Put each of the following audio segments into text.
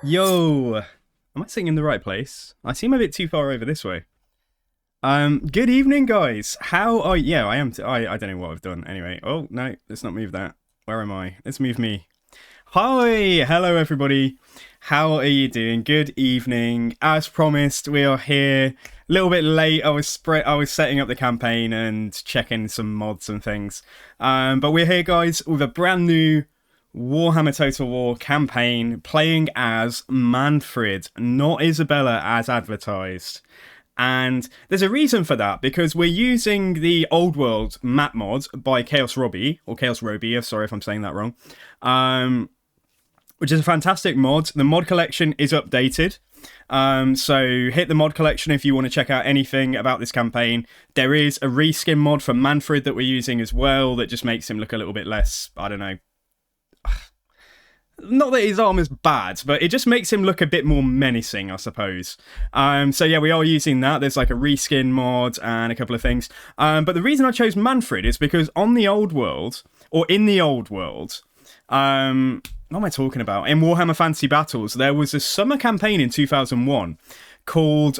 Yo, am I sitting in the right place? I seem a bit too far over this way. Good evening, guys. How are? Yeah, I am. I don't know what I've done. Anyway, oh no, let's not move that. Where am I? Let's move me. Hi, hello everybody. How are you doing? Good evening. As promised, we are here. A little bit late. I was setting up the campaign and checking some mods and things. But we're here, guys, with a brand new Warhammer Total War campaign, playing as Mannfred, not Isabella as advertised. And there's a reason for that, because we're using the old world map mod by Chaos Robbie, or Chaos Robbie, sorry if I'm saying that wrong, which is a fantastic mod. The mod collection is updated. So hit the mod collection if you want to check out anything about this campaign. There is a reskin mod for Mannfred that we're using as well that just makes him look a little bit less, I don't know, not that his armor's bad, but it just makes him look a bit more menacing, I suppose. So yeah, we are using that. There's like a reskin mod and a couple of things. But the reason I chose Mannfred is because on the old world, or in the old world, what am I talking about? In Warhammer Fantasy Battles, there was a summer campaign in 2001 called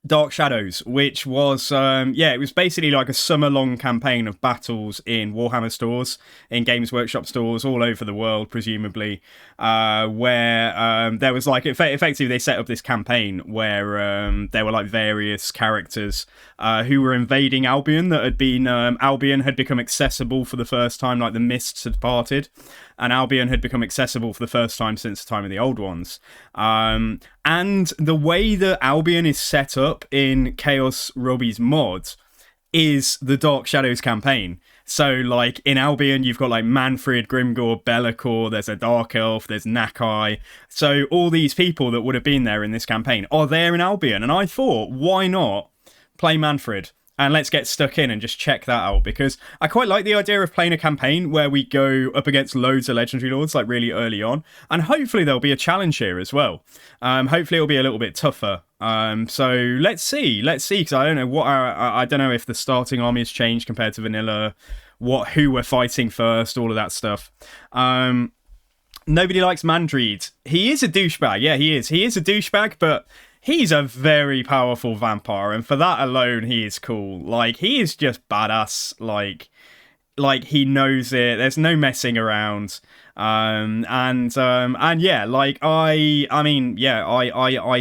Dark Shadows, which was it was basically like a summer-long campaign of battles in Warhammer stores, in Games Workshop stores all over the world, presumably, where there was like effectively they set up this campaign where there were like various characters who were invading Albion that had been Albion had become accessible for the first time, like the mists had parted. And Albion had become accessible for the first time since the time of the old ones. And the way that Albion is set up in Chaos Robbie's mod is the Dark Shadows campaign. So, like, in Albion, you've got, like, Mannfred, Grimgor, Be'lakor, there's a Dark Elf, there's Nakai. So, all these people that would have been there in this campaign are there in Albion. And I thought, why not play Mannfred? And let's get stuck in and just check that out, because I quite like the idea of playing a campaign where we go up against loads of Legendary Lords, like really early on. And hopefully there'll be a challenge here as well. Hopefully it'll be a little bit tougher. So let's see, because I don't know what I don't know if the starting army has changed compared to vanilla, who we're fighting first, all of that stuff. Nobody likes Mandreed. He is a douchebag. Yeah, he is. He is a douchebag, but he's a very powerful vampire, and for that alone, he is cool. Like, he is just badass. Like he knows it. There's no messing around. And yeah, like I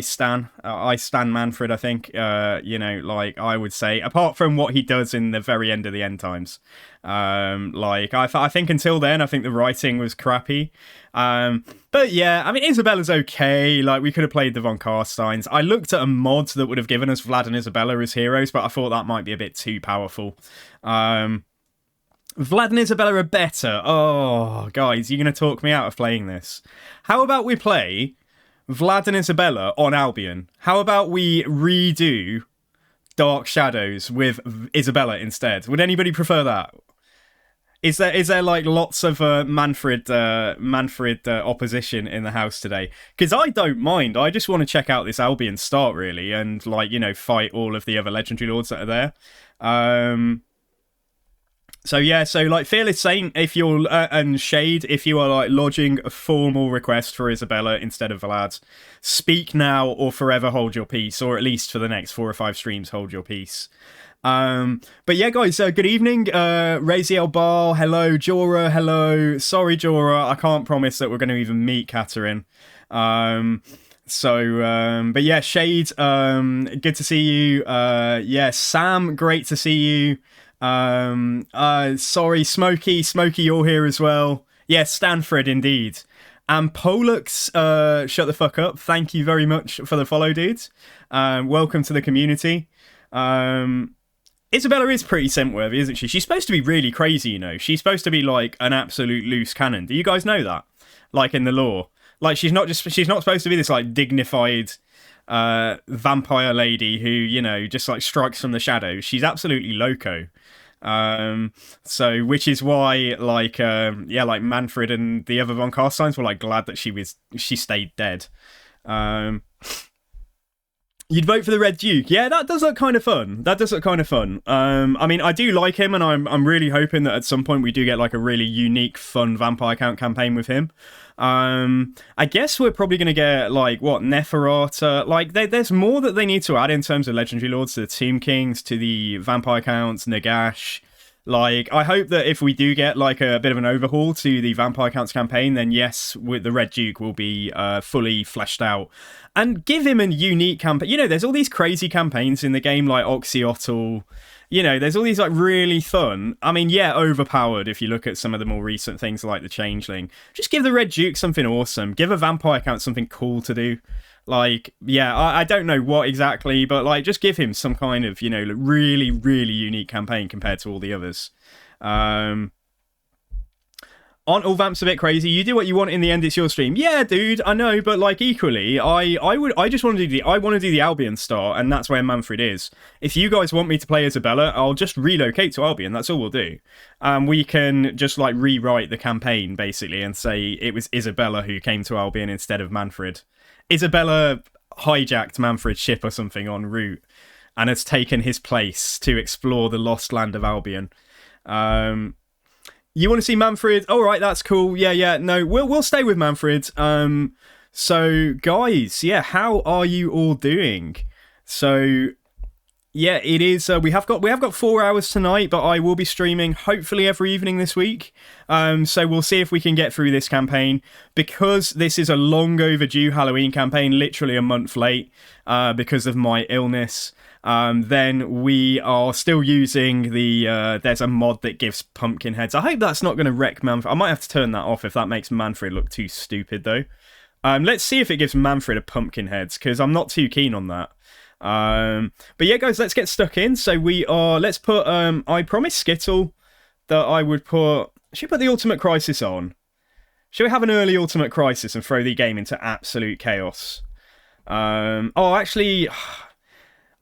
stan Mannfred. I think like I would say, apart from what he does in the very end of the end times, I think until then, I think the writing was crappy. But yeah, I mean, Isabella's okay. Like, we could have played the Von Carsteins. I looked at a mod that would have given us Vlad and Isabella as heroes, but I thought that might be a bit too powerful. Vlad and Isabella are better. Oh, guys, you're going to talk me out of playing this. How about we play Vlad and Isabella on Albion? How about we redo Dark Shadows with Isabella instead? Would anybody prefer that? Is there like lots of Mannfred opposition in the house today? Because I don't mind. I just want to check out this Albion start, really, and fight all of the other Legendary Lords that are there. So yeah, so like Fearless Saint, if you're and Shade, if you are like lodging a formal request for Isabella instead of Vlad, speak now or forever hold your peace, or at least for the next 4 or 5 streams, hold your peace. But yeah, guys, good evening. Raziel Bar, hello. Jorah, hello. Sorry, Jorah, I can't promise that we're going to even meet Catherine. But yeah, Shade, good to see you. Yeah, Sam, great to see you. Sorry, Smokey, you're here as well. Yes, Stanford, indeed. And Pollux, shut the fuck up. Thank you very much for the follow, dudes. Welcome to the community. Isabella is pretty scent-worthy, isn't she? She's supposed to be really crazy, you know. She's supposed to be like an absolute loose cannon. Do you guys know that? Like in the lore. Like, she's not supposed to be this like dignified vampire lady who, just like strikes from the shadows. She's absolutely loco. So which is why like Mannfred and the other Von Carsteins were like glad that she stayed dead. You'd vote for the Red Duke. Yeah, that does look kind of fun. That does look kind of fun. I mean, I do like him, and I'm really hoping that at some point we do get like a really unique, fun Vampire Count campaign with him. I guess we're probably going to get like what Neferata. Like, there's more that they need to add in terms of legendary lords to the Tomb Kings, to the Vampire Counts, Nagash. Like, I hope that if we do get like a bit of an overhaul to the Vampire Counts campaign, then yes, with the Red Duke will be fully fleshed out. And give him a unique campaign. You know, there's all these crazy campaigns in the game, like Oxyotl. You know, there's all these like really fun. I mean, yeah, overpowered if you look at some of the more recent things like the Changeling. Just give the Red Duke something awesome. Give a Vampire Count something cool to do. Like, yeah, I don't know what exactly, but like, just give him some kind of, you know, really, really unique campaign compared to all the others. Aren't all vamps a bit crazy? You do what you want in the end, it's your stream. Yeah, dude, I know, but like equally, I just want to do the Albion start, and that's where Mannfred is. If you guys want me to play Isabella, I'll just relocate to Albion. That's all we'll do. We can just like rewrite the campaign basically and say it was Isabella who came to Albion instead of Mannfred. Isabella hijacked Mannfred's ship or something en route and has taken his place to explore the lost land of Albion. You want to see Mannfred? All right, that's cool. Yeah. No, we'll stay with Mannfred. So guys, yeah, how are you all doing? So yeah, it is. We have got 4 hours tonight, but I will be streaming hopefully every evening this week. So we'll see if we can get through this campaign, because this is a long overdue Halloween campaign, literally a month late, because of my illness. Then we are still using the, there's a mod that gives pumpkin heads. I hope that's not going to wreck Mannfred. I might have to turn that off if that makes Mannfred look too stupid, though. Let's see if it gives Mannfred a pumpkin heads, because I'm not too keen on that. But yeah, guys, let's get stuck in. So let's put, I promised Skittle that I would put, should we put the Ultimate Crisis on? Should we have an early Ultimate Crisis and throw the game into absolute chaos? Actually,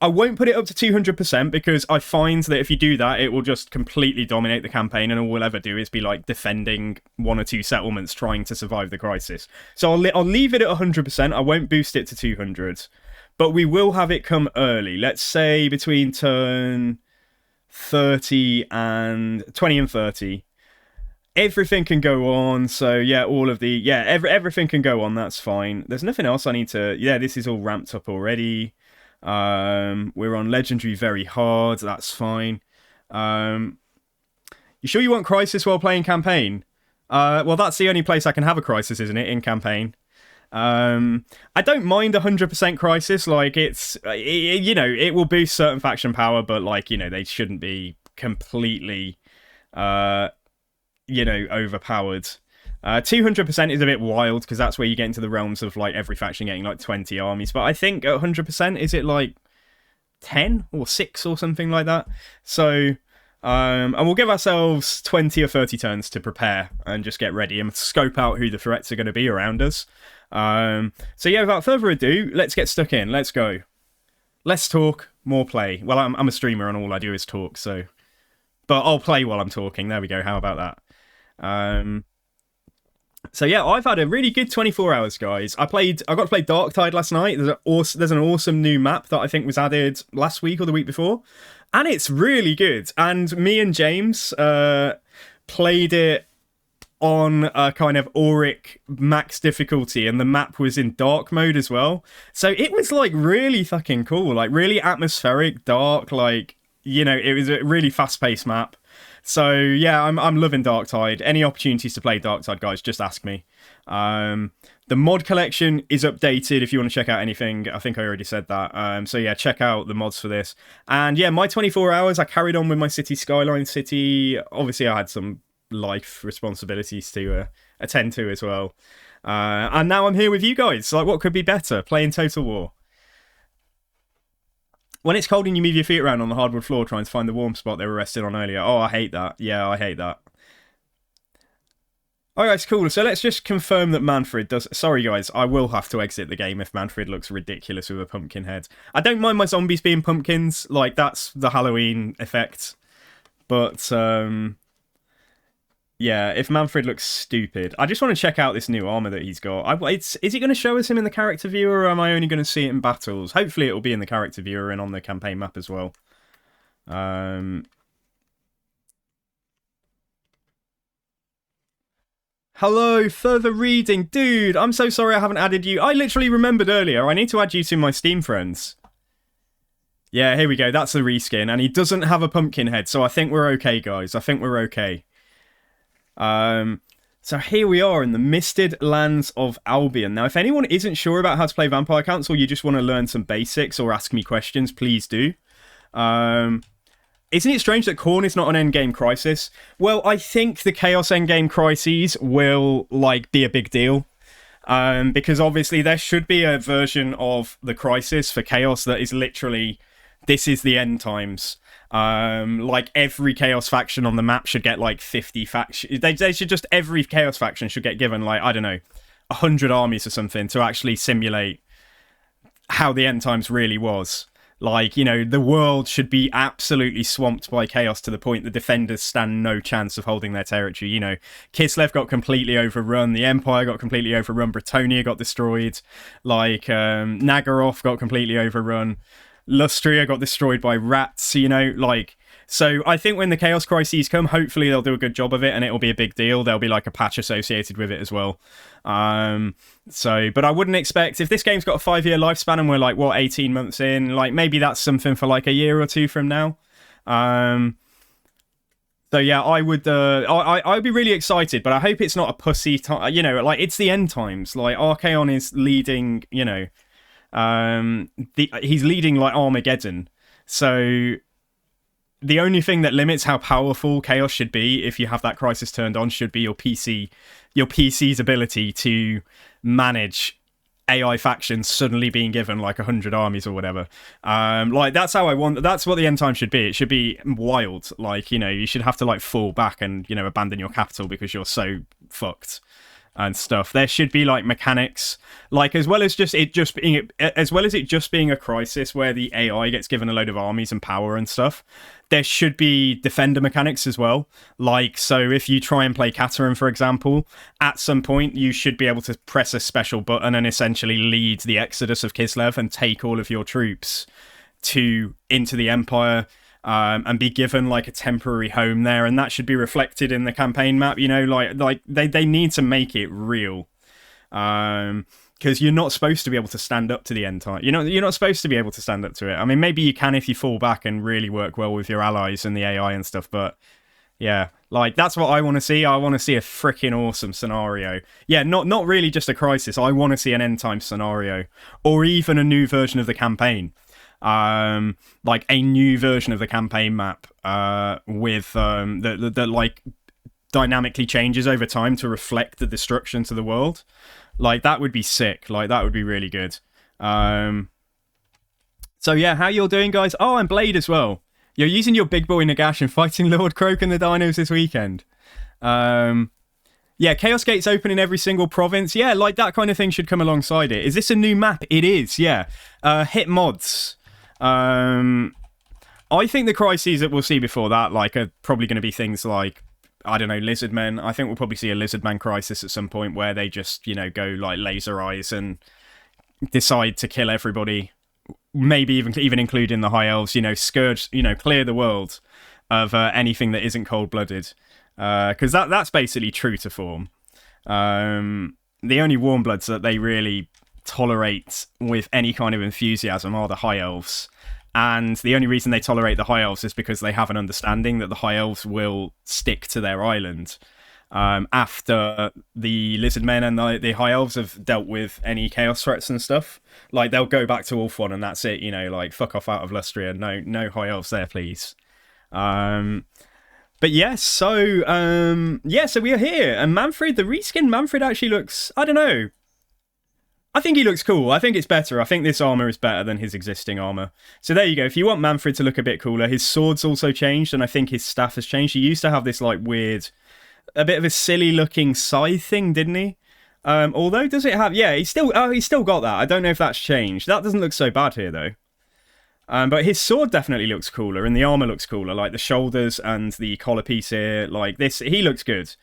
I won't put it up to 200% because I find that if you do that, it will just completely dominate the campaign, and all we'll ever do is be like defending 1 or 2 settlements trying to survive the crisis. So I'll leave it at 100%. I won't boost it to 200, but we will have it come early. Let's say between turn 20 and 30. Everything can go on, so yeah, everything can go on, that's fine. There's nothing else I need to, yeah, this is all ramped up already. We're on Legendary very hard, that's fine. You sure you want Crisis while playing Campaign? Well, that's the only place I can have a Crisis, isn't it, in Campaign? I don't mind 100% Crisis, like, you know, it will boost certain faction power, but, like, you know, they shouldn't be completely, you know, overpowered. 200% is a bit wild, because that's where you get into the realms of, like, every faction getting, like, 20 armies, but I think at 100%, is it, like, 10 or 6 or something like that? So, and we'll give ourselves 20 or 30 turns to prepare and just get ready and scope out who the threats are going to be around us. So yeah, without further ado, let's get stuck in. Let's go. Less talk, more play. Well, I'm a streamer and all I do is talk, so... But I'll play while I'm talking. There we go. How about that? So yeah, I've had a really good 24 hours, guys. I got to play Darktide last night. There's an awesome new map that I think was added last week or the week before, and it's really good. And me and James played it on a kind of Auric max difficulty, and the map was in dark mode as well. So it was like really fucking cool, like really atmospheric, dark, like, you know, it was a really fast-paced map. So yeah, I'm loving Darktide. Any opportunities to play Darktide, guys, just ask me. The mod collection is updated if you want to check out anything. I think I already said that. So yeah, check out the mods for this. And yeah, my 24 hours, I carried on with my City Skyline City. Obviously, I had some life responsibilities to attend to as well. And now I'm here with you guys. Like, what could be better? Playing Total War. When it's cold and you move your feet around on the hardwood floor trying to find the warm spot they were resting on earlier. Oh, I hate that. Yeah, I hate that. Alright, cool. So let's just confirm that Mannfred does... Sorry, guys. I will have to exit the game if Mannfred looks ridiculous with a pumpkin head. I don't mind my zombies being pumpkins. Like, that's the Halloween effect. But, Yeah, if Mannfred looks stupid, I just want to check out this new armor that he's got. Is it going to show us him in the character viewer, or am I only going to see it in battles? Hopefully, it will be in the character viewer and on the campaign map as well. Um, Hello, further reading, dude. I'm so sorry I haven't added you. I literally remembered earlier. I need to add you to my Steam friends. Yeah, here we go. That's the reskin, and he doesn't have a pumpkin head, so I think we're okay, guys. I think we're okay. So here we are in the Misted Lands of Albion. Now, if anyone isn't sure about how to play Vampire Council, you just want to learn some basics or ask me questions, please do. Isn't it strange that Khorne is not an endgame crisis? Well, I think the Chaos endgame crises will, like, be a big deal. Because obviously there should be a version of the crisis for Chaos that is literally, this is the end times. Like every Chaos faction on the map should get like 50 factions. They should just, every Chaos faction should get given like, I don't know, 100 armies or something to actually simulate how the end times really was. Like, you know, the world should be absolutely swamped by chaos to the point the defenders stand no chance of holding their territory. You know, Kislev got completely overrun, the Empire got completely overrun, Bretonnia got destroyed, like, Nagaroth got completely overrun, Lustria got destroyed by rats, you know, like... So I think when the Chaos Crises come, hopefully they'll do a good job of it and it'll be a big deal. There'll be like a patch associated with it as well. But I wouldn't expect, if this game's got a 5-year lifespan and we're like, what, 18 months in, like maybe that's something for like a year or two from now. So yeah, I would be really excited, but I hope it's not a pussy time, you know, like it's the end times. Like Archaon is leading, you know, he's leading like Armageddon. So the only thing that limits how powerful Chaos should be if you have that crisis turned on should be your PC's ability to manage AI factions suddenly being given like 100 armies or whatever. Like that's how that's what the end time should be. It should be wild. Like, you know, you should have to like fall back and, you know, abandon your capital because you're so fucked and stuff. There should be like mechanics, like as well as it just being a crisis where the AI gets given a load of armies and power and stuff. There should be defender mechanics as well. Like, so if you try and play Katarn, for example, at some point you should be able to press a special button and essentially lead the exodus of Kislev and take all of your troops into the Empire. And be given like a temporary home there, and that should be reflected in the campaign map. You know, like they need to make it real, because you're not supposed to be able to stand up to the end time. You're not supposed to be able to stand up to it. I mean, maybe you can if you fall back and really work well with your allies and the AI and stuff. But yeah, like that's what I want to see. I want to see a freaking awesome scenario. Yeah, not really just a crisis. I want to see an end time scenario, or even a new version of the campaign. Like a new version of the campaign map with that like dynamically changes over time to reflect the destruction to the world. Like that would be sick. Like that would be really good. So yeah, how you're doing, guys? Oh, I'm Blade as well. You're using your big boy Nagash and fighting Lord Croak and the Dinos this weekend. Yeah, Chaos Gate's open in every single province. Yeah, like that kind of thing should come alongside it. Is this a new map? It is, yeah. Hit mods. I think the crises that we'll see before that, like, are probably going to be things like, I don't know, Lizardmen. I think we'll probably see a Lizardman crisis at some point where they just, you know, go like laser eyes and decide to kill everybody. Maybe even including the High Elves. You know, scourge. You know, clear the world of anything that isn't cold-blooded. Because that's basically true to form. The only warm bloods that they really tolerate with any kind of enthusiasm are the High Elves. And the only reason they tolerate the High Elves is because they have an understanding that the High Elves will stick to their island. After the Lizardmen and the High Elves have dealt with any Chaos threats and stuff, like they'll go back to Ulthuan and that's it, you know, like fuck off out of Lustria. No High Elves there, please. But yes, so we are here. And Mannfred, the reskin Mannfred actually looks, I don't know. I think he looks cool. I think it's better. I think this armor is better than his existing armor. So there you go. If you want Mannfred to look a bit cooler, his sword's also changed, and I think his staff has changed. He used to have this like weird, a bit of a silly looking scythe thing, didn't he? Although, does it have? Yeah, he's still got that. I don't know if that's changed. That doesn't look so bad here though. But his sword definitely looks cooler, and the armor looks cooler. Like the shoulders and the collar piece here, like this, he looks good.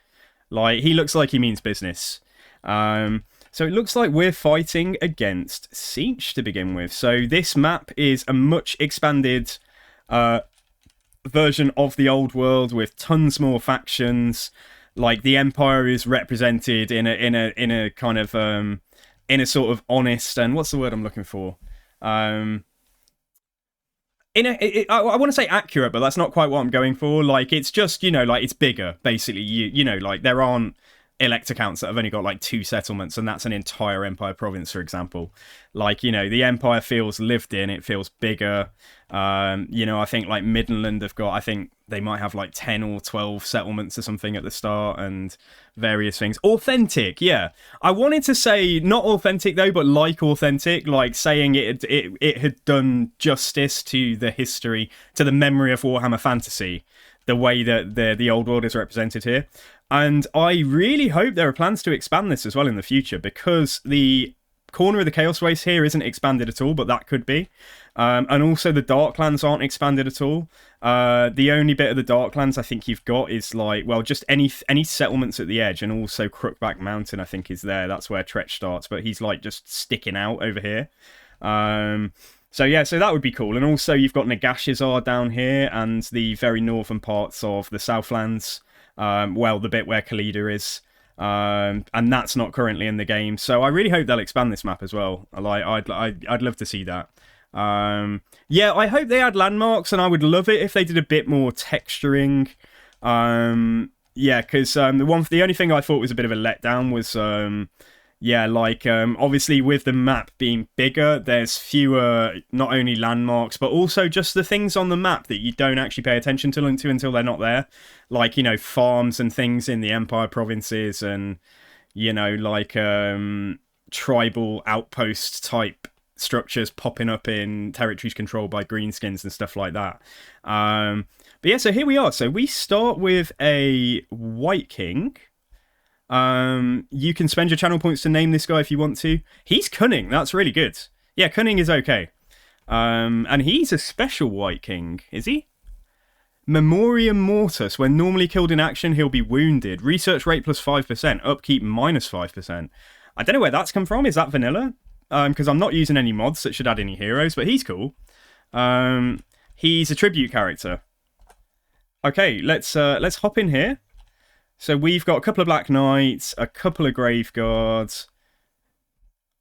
Like he looks like he means business. So it looks like we're fighting against Siege to begin with. So this map is a much expanded version of the old world with tons more factions. Like the Empire is represented in a kind of in a sort of honest, and what's the word I'm looking for? I want to say accurate, but that's not quite what I'm going for. Like it's just, like it's bigger basically. Like there aren't elect accounts that have only got like 2 settlements, and that's an entire Empire province, for example. Like, the Empire feels lived in, it feels bigger. I think like Midland have got, I think they might have like 10 or 12 settlements or something at the start, and various things. Authentic, yeah. I wanted to say not authentic though, but like authentic, like saying it had done justice to the history, to the memory of Warhammer Fantasy, the way that the old world is represented here. And I really hope there are plans to expand this as well in the future, because the corner of the Chaos Waste here isn't expanded at all, but that could be. And also the Darklands aren't expanded at all. The only bit of the Darklands I think you've got is like, well, just any settlements at the edge, and also Crookback Mountain I think is there. That's where Tretch starts, but he's like just sticking out over here. So that would be cool. And also you've got Nagashizar down here, and the very northern parts of the Southlands. The bit where Khalida is, and that's not currently in the game. So I really hope they'll expand this map as well. I'd love to see that. I hope they add landmarks, and I would love it if they did a bit more texturing. Because the only thing I thought was a bit of a letdown was obviously with the map being bigger, there's fewer not only landmarks, but also just the things on the map that you don't actually pay attention to until they're not there. Like, farms and things in the Empire provinces, and, tribal outpost type structures popping up in territories controlled by greenskins and stuff like that. So here we are. So we start with a White King. You can spend your channel points to name this guy if you want to. He's cunning. That's really good. Yeah, cunning is okay. And he's a special White King, is he? Memoriam Mortis. When normally killed in action, he'll be wounded. Research rate plus 5%. Upkeep minus 5%. I don't know where that's come from. Is that vanilla? Because I'm not using any mods that should add any heroes, but he's cool. He's a tribute character. Okay, let's hop in here. So we've got a couple of Black Knights, a couple of Grave Guards.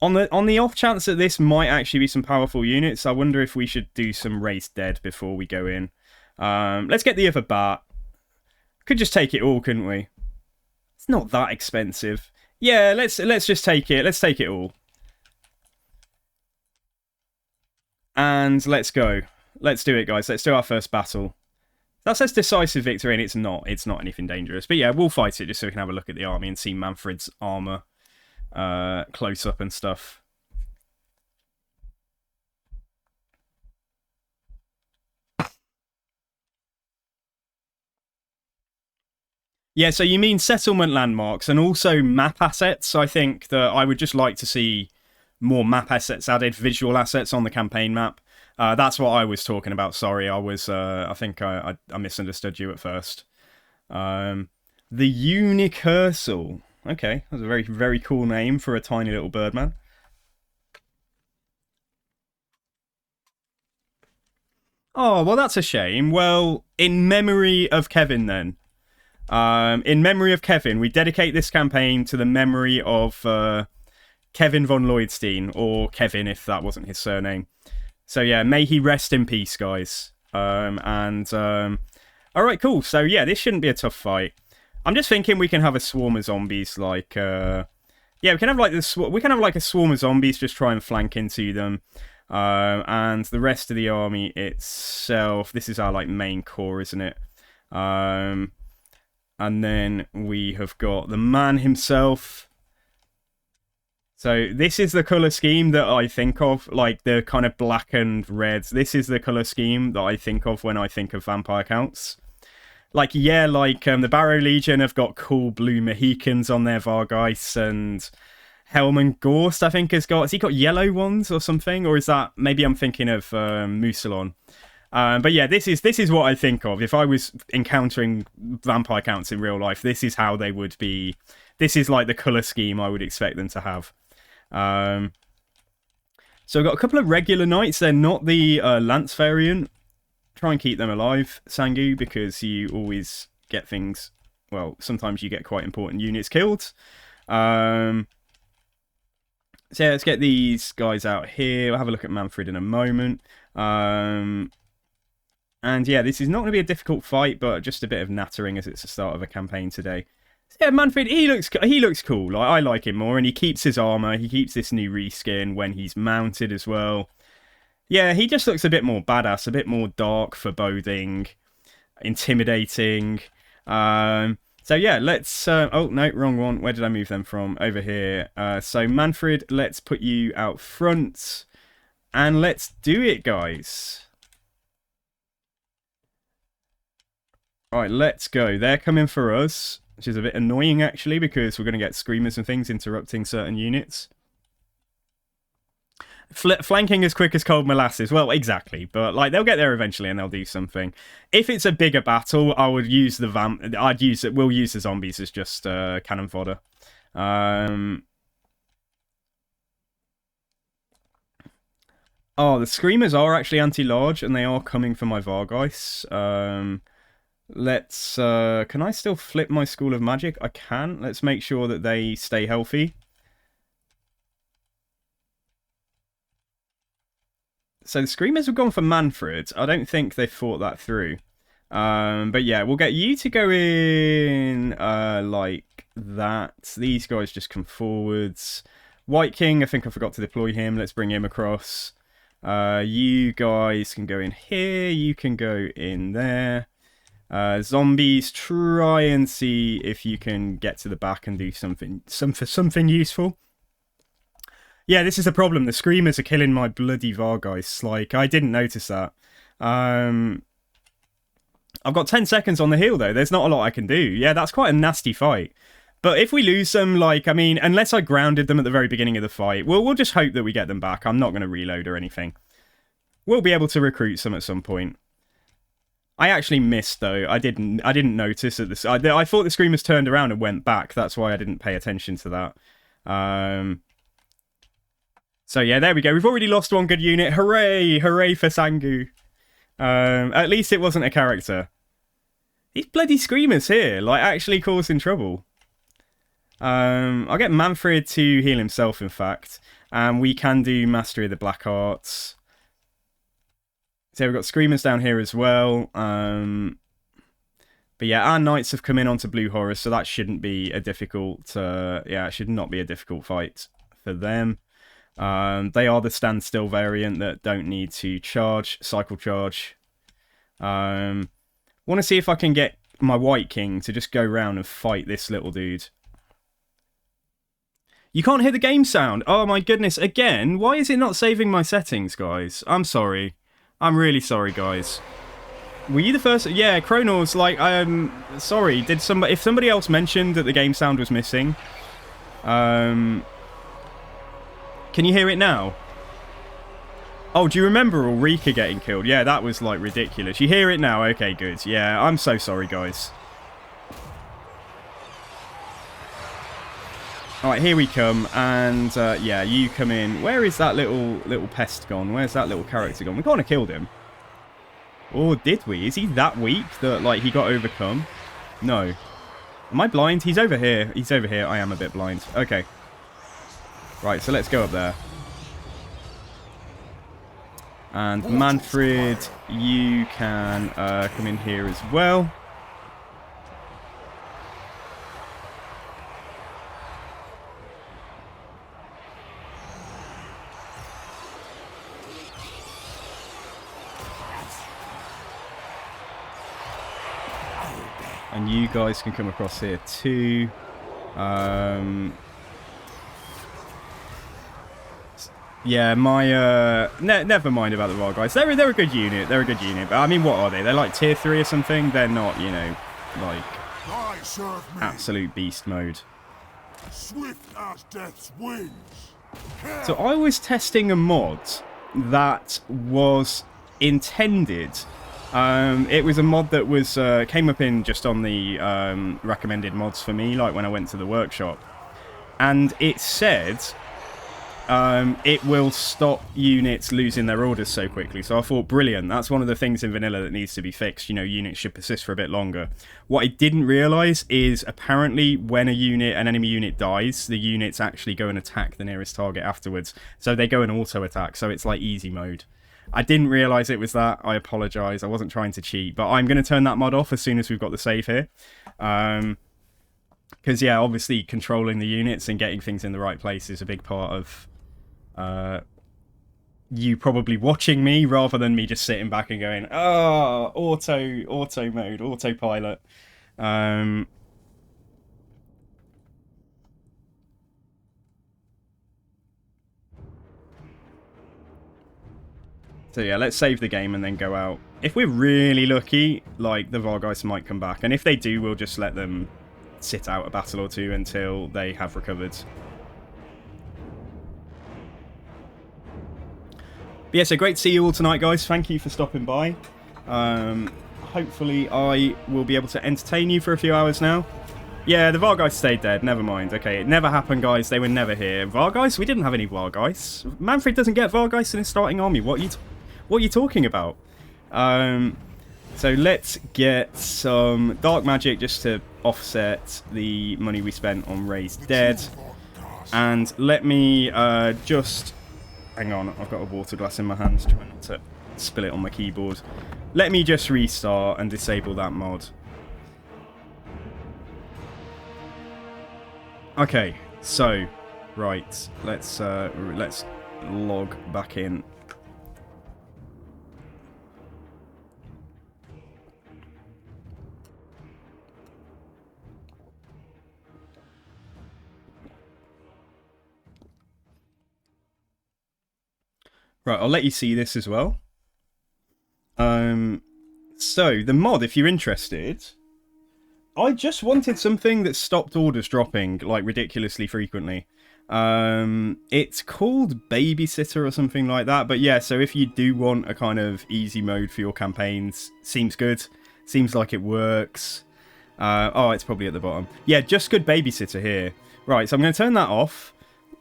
On the off chance that this might actually be some powerful units, I wonder if we should do some Raised Dead before we go in. Let's get the other bat. Could just take it all, couldn't we? It's not that expensive. Yeah, let's just take it. Let's take it all. And let's go. Let's do it, guys. Let's do our first battle. That says decisive victory, and it's not. It's not anything dangerous. But yeah, we'll fight it just so we can have a look at the army and see Mannfred's armor close up and stuff. Yeah, so you mean settlement landmarks and also map assets. I think that I would just like to see more map assets added, visual assets on the campaign map. That's what I was talking about. Sorry, I think I misunderstood you at first. The Unicursal. Okay, that's a very, very cool name for a tiny little birdman. Oh, well, that's a shame. Well, in memory of Kevin, then. In memory of Kevin, we dedicate this campaign to the memory of Kevin von Lloydstein, or Kevin if that wasn't his surname. So yeah, may he rest in peace, guys. Alright, cool. So yeah, this shouldn't be a tough fight. I'm just thinking we can have a swarm of zombies, like yeah, we can have like a swarm of zombies, just try and flank into them. And the rest of the army itself, this is our like main core, isn't it? And then we have got the man himself. So this is the colour scheme that I think of, like the kind of black and red. This is the colour scheme that I think of when I think of vampire counts. Like, yeah, like the Barrow Legion have got cool blue Mohicans on their Vargheists, and Helman Gorst, I think, has got... Has he got yellow ones or something? Or is that... Maybe I'm thinking of Musalon. But yeah, this is what I think of. If I was encountering vampire counts in real life, this is how they would be. This is like the colour scheme I would expect them to have. So I've got a couple of regular knights. They're not the Lance variant. Try and keep them alive, Sangu, because you always get things... Well, sometimes you get quite important units killed. So yeah, let's get these guys out here. We'll have a look at Mannfred in a moment. And yeah, this is not going to be a difficult fight, but just a bit of nattering as it's the start of a campaign today. So yeah, Mannfred, he looks cool. Like, I like him more, and he keeps his armor. He keeps this new reskin when he's mounted as well. Yeah, he just looks a bit more badass, a bit more dark, foreboding, intimidating. So yeah, let's... oh, no, wrong one. Where did I move them from? Over here. So Mannfred, let's put you out front. And let's do it, guys. Alright, let's go. They're coming for us, which is a bit annoying, actually, because we're going to get screamers and things interrupting certain units. Flanking as quick as cold molasses. Well, exactly. But, like, they'll get there eventually and they'll do something. If it's a bigger battle, I would use the we'll use the zombies as just cannon fodder. Oh, the screamers are actually anti-large and they are coming for my Vargeis. Let's, can I still flip my School of Magic? I can. Let's make sure that they stay healthy. So the Screamers have gone for Mannfred. I don't think they've thought that through. But yeah, we'll get you to go in, like that. These guys just come forwards. White King, I think I forgot to deploy him. Let's bring him across. You guys can go in here. You can go in there. Zombies, try and see if you can get to the back and do something useful. Yeah, this is the problem. The Screamers are killing my bloody Vargeis. Like, I didn't notice that. I've got 10 seconds on the heal, though. There's not a lot I can do. Yeah, that's quite a nasty fight. But if we lose them, like, I mean, unless I grounded them at the very beginning of the fight, we'll just hope that we get them back. I'm not going to reload or anything. We'll be able to recruit some at some point. I actually missed, though. I didn't notice at this. I thought the Screamers turned around and went back. That's why I didn't pay attention to that. So yeah, there we go. We've already lost one good unit. Hooray! Hooray for Sangu. At least it wasn't a character. These bloody Screamers here, like, actually causing trouble. I'll get Mannfred to heal himself, in fact. And we can do Mastery of the Black Arts. So we've got Screamers down here as well. But yeah, our Knights have come in onto Blue Horrors, so that shouldn't be a difficult... yeah, it should not be a difficult fight for them. They are the standstill variant that don't need to cycle charge. Want to see if I can get my White King to just go round and fight this little dude. You can't hear the game sound. Oh my goodness, again? Why is it not saving my settings, guys? I'm sorry. I'm really sorry, guys. Were you the first? Yeah, Kronos, like, sorry. If somebody else mentioned that the game sound was missing, can you hear it now? Oh, do you remember Ulrika getting killed? Yeah, that was, like, ridiculous. You hear it now? Okay, good. Yeah, I'm so sorry, guys. Alright, here we come, and, yeah, you come in. Where is that little pest gone? Where's that little character gone? We kind of killed him. Or did we? Is he that weak that, like, he got overcome? No. Am I blind? He's over here. He's over here. I am a bit blind. Okay. Right, so let's go up there. And Mannfred, you can come in here as well. And you guys can come across here too. Yeah, my never mind about the Vargeis. They're a good unit. They're a good unit. But I mean, what are they? They're like tier 3 or something. They're not, you know, like absolute beast mode. Swift as death's wings. So I was testing a mod that was intended. It was a mod that was came up in just on the recommended mods for me, like when I went to the workshop, and it said it will stop units losing their orders so quickly. So I thought, brilliant, that's one of the things in vanilla that needs to be fixed. You know, units should persist for a bit longer. What I didn't realise is apparently when an enemy unit dies, the units actually go and attack the nearest target afterwards. So they go and auto attack, so it's like easy mode. I didn't realise it was that. I apologise. I wasn't trying to cheat, but I'm going to turn that mod off as soon as we've got the save here. Because, yeah, obviously controlling the units and getting things in the right place is a big part of you probably watching me rather than me just sitting back and going, oh, auto mode, autopilot. So yeah, let's save the game and then go out. If we're really lucky, like, the Vargeist might come back. And if they do, we'll just let them sit out a battle or two until they have recovered. But yeah, so great to see you all tonight, guys. Thank you for stopping by. Hopefully I will be able to entertain you for a few hours now. Yeah, the Vargeist stayed dead. Never mind. Okay, it never happened, guys. They were never here. Vargeist? We didn't have any Vargeists. Mannfred doesn't get Vargeist in his starting army. What are you talking about? So let's get some dark magic just to offset the money we spent on Raised Dead. And let me just... Hang on, I've got a water glass in my hands. Try not to spill it on my keyboard. Let me just restart and disable that mod. Okay, so right, let's log back in. Right, I'll let you see this as well. So the mod, if you're interested, I just wanted something that stopped orders dropping like ridiculously frequently. It's called Babysitter or something like that. But yeah, so if you do want a kind of easy mode for your campaigns, seems good. Seems like it works. Oh, it's probably at the bottom. Yeah, just good Babysitter here. Right, so I'm going to turn that off.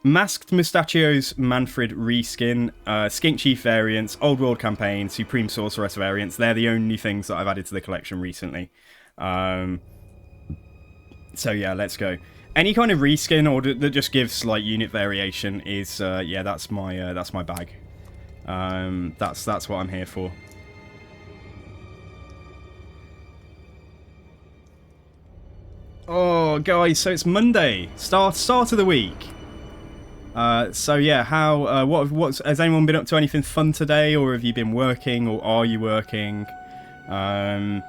Masked Mustachios Mannfred reskin, Skink Chief variants, Old World campaign, Supreme Sorceress variants. They're the only things that I've added to the collection recently. So yeah, let's go. Any kind of reskin or that just gives like unit variation is yeah, that's my bag. That's what I'm here for. Oh, guys, so it's Monday, start of the week. So yeah, how what has anyone been up to anything fun today, or have you been working, or are you working? Gotta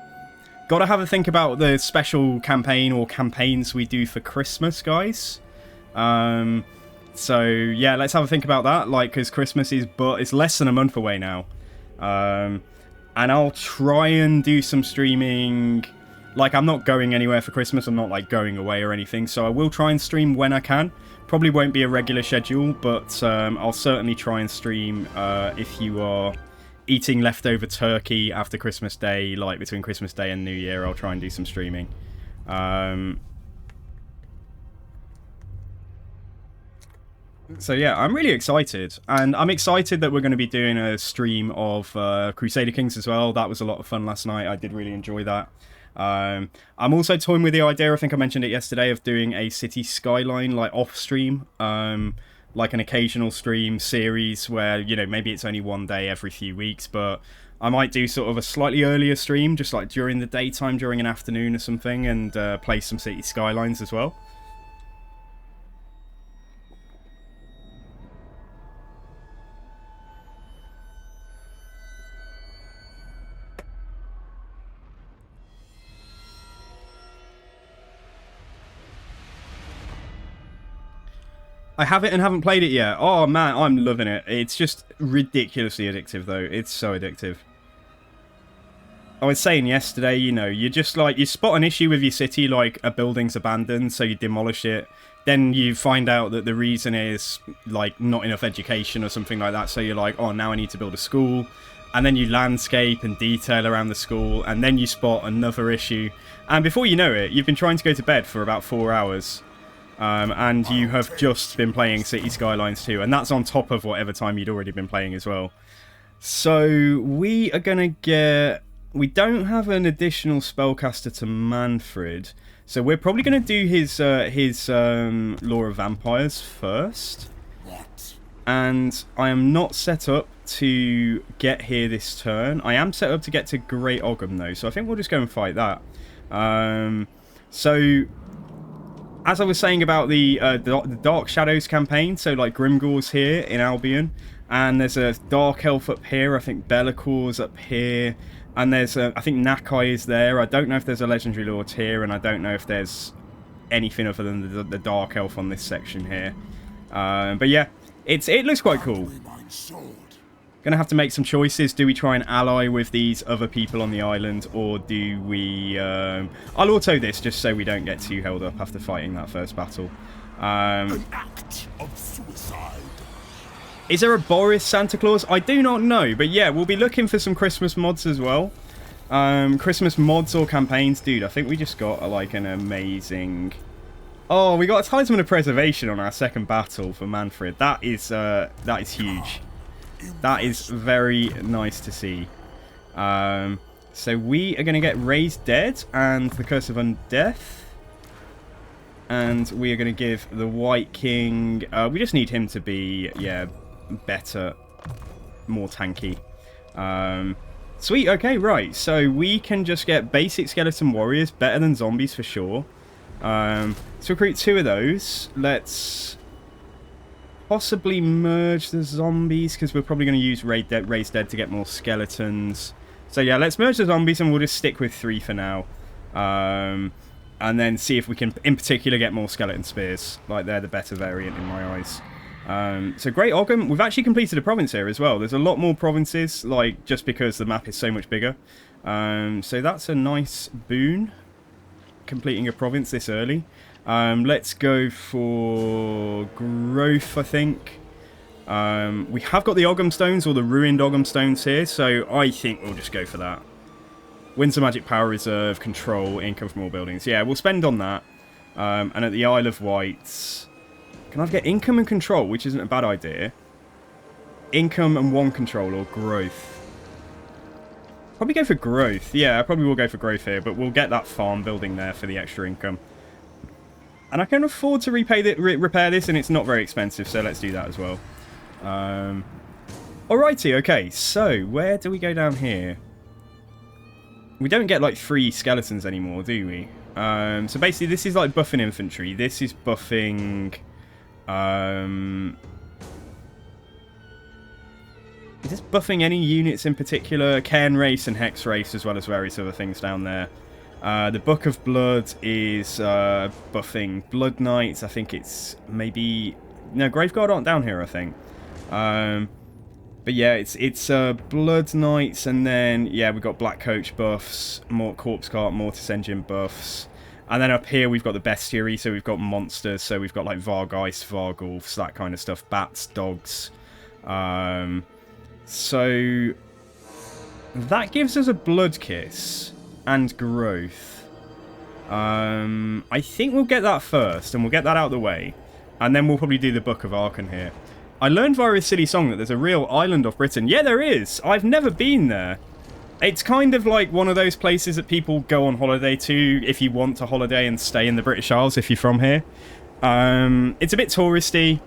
have a think about the special campaign or campaigns we do for Christmas, guys. So yeah, let's have a think about that, like, because Christmas is it's less than a month away now. And I'll try and do some streaming. Like, I'm not going anywhere for Christmas, I'm not like going away or anything, so I will try and stream when I can. Probably won't be a regular schedule, but I'll certainly try and stream if you are eating leftover turkey after Christmas Day, like between Christmas Day and New Year. I'll try and do some streaming. So yeah, I'm really excited, and I'm excited that we're going to be doing a stream of Crusader Kings as well. That was a lot of fun last night. I did really enjoy that. I'm also toying with the idea, I think I mentioned it yesterday, of doing a City Skyline like off stream, like an occasional stream series where, you know, maybe it's only one day every few weeks, but I might do sort of a slightly earlier stream, just like during the daytime, during an afternoon or something, and play some City Skylines as well. I have it and haven't played it yet. Oh man, I'm loving it. It's just ridiculously addictive though. It's so addictive. I was saying yesterday, you know, you just like, you spot an issue with your city, like a building's abandoned, so you demolish it. Then you find out that the reason is like not enough education or something like that. So you're like, oh, now I need to build a school. And then you landscape and detail around the school. And then you spot another issue. And before you know it, you've been trying to go to bed for about 4 hours. And you have just been playing City Skylines 2. And that's on top of whatever time you'd already been playing as well. So we are going to get... We don't have an additional spellcaster to Mannfred. So we're probably going to do his Law of Vampires first. What? And I am not set up to get here this turn. I am set up to get to Great Ogham though. So I think we'll just go and fight that. So... As I was saying about the Dark Shadows campaign, so like Grimgor's here in Albion, and there's a Dark Elf up here, I think Bellacor's up here, and there's I think Nakai is there. I don't know if there's a Legendary Lord here, and I don't know if there's anything other than the Dark Elf on this section here. But yeah, it looks quite cool. Gonna have to make some choices. Do we try and ally with these other people on the island, or do we... I'll auto this just so we don't get too held up after fighting that first battle. An act of suicide. Is there a Boris Santa Claus? I do not know, but yeah, we'll be looking for some Christmas mods as well. Christmas mods or campaigns. Dude, I think we just got like an amazing... Oh, we got a Talisman of Preservation on our second battle for Mannfred. That is huge. That is very nice to see. So we are going to get Raised Dead and the Curse of Undeath. And we are going to give the White King... we just need him to be, yeah, better, more tanky. Sweet, okay, right. So we can just get basic Skeleton Warriors, better than zombies for sure. Let's recruit 2 of those. Let's... possibly merge the zombies, because we're probably going to use Raised Dead to get more skeletons. So yeah, let's merge the zombies, and we'll just stick with 3 for now. And then see if we can, in particular, get more skeleton spears. Like, they're the better variant in my eyes. So Great Ogham, we've actually completed a province here as well. There's a lot more provinces, like, just because the map is so much bigger. So that's a nice boon, completing a province this early. Let's go for growth, I think. We have got the Ogham Stones, or the Ruined Ogham Stones here, so I think we'll just go for that. Windsor Magic Power Reserve, control, income from all buildings. Yeah, we'll spend on that. And at the Isle of Wight, can I get income and control, which isn't a bad idea. Income and 1 control, or growth. Probably go for growth. Yeah, I probably will go for growth here, but we'll get that farm building there for the extra income. And I can afford to repair this, and it's not very expensive, so let's do that as well. Alrighty, okay, so where do we go down here? We don't get, like, 3 skeletons anymore, do we? So basically, this is, like, buffing infantry. This is buffing... is this buffing any units in particular? Cairn Race and Hex Race, as well as various other things down there. The Book of Blood is buffing Blood Knights. I think it's maybe... No, Graveguard aren't down here, I think. But yeah, it's Blood Knights, and then, yeah, we've got Black Coach buffs, more Corpse Cart, Mortis Engine buffs. And then up here we've got the Bestiary, so we've got monsters, so we've got like Vargeist, Vargulfs, that kind of stuff. Bats, dogs. So that gives us a Blood Kiss and growth. I think we'll get that first, and we'll get that out of the way. And then we'll probably do the Book of Archon here. I learned via a silly song that there's a real island off Britain. Yeah, there is. I've never been there. It's kind of like one of those places that people go on holiday to if you want to holiday and stay in the British Isles if you're from here. It's a bit touristy,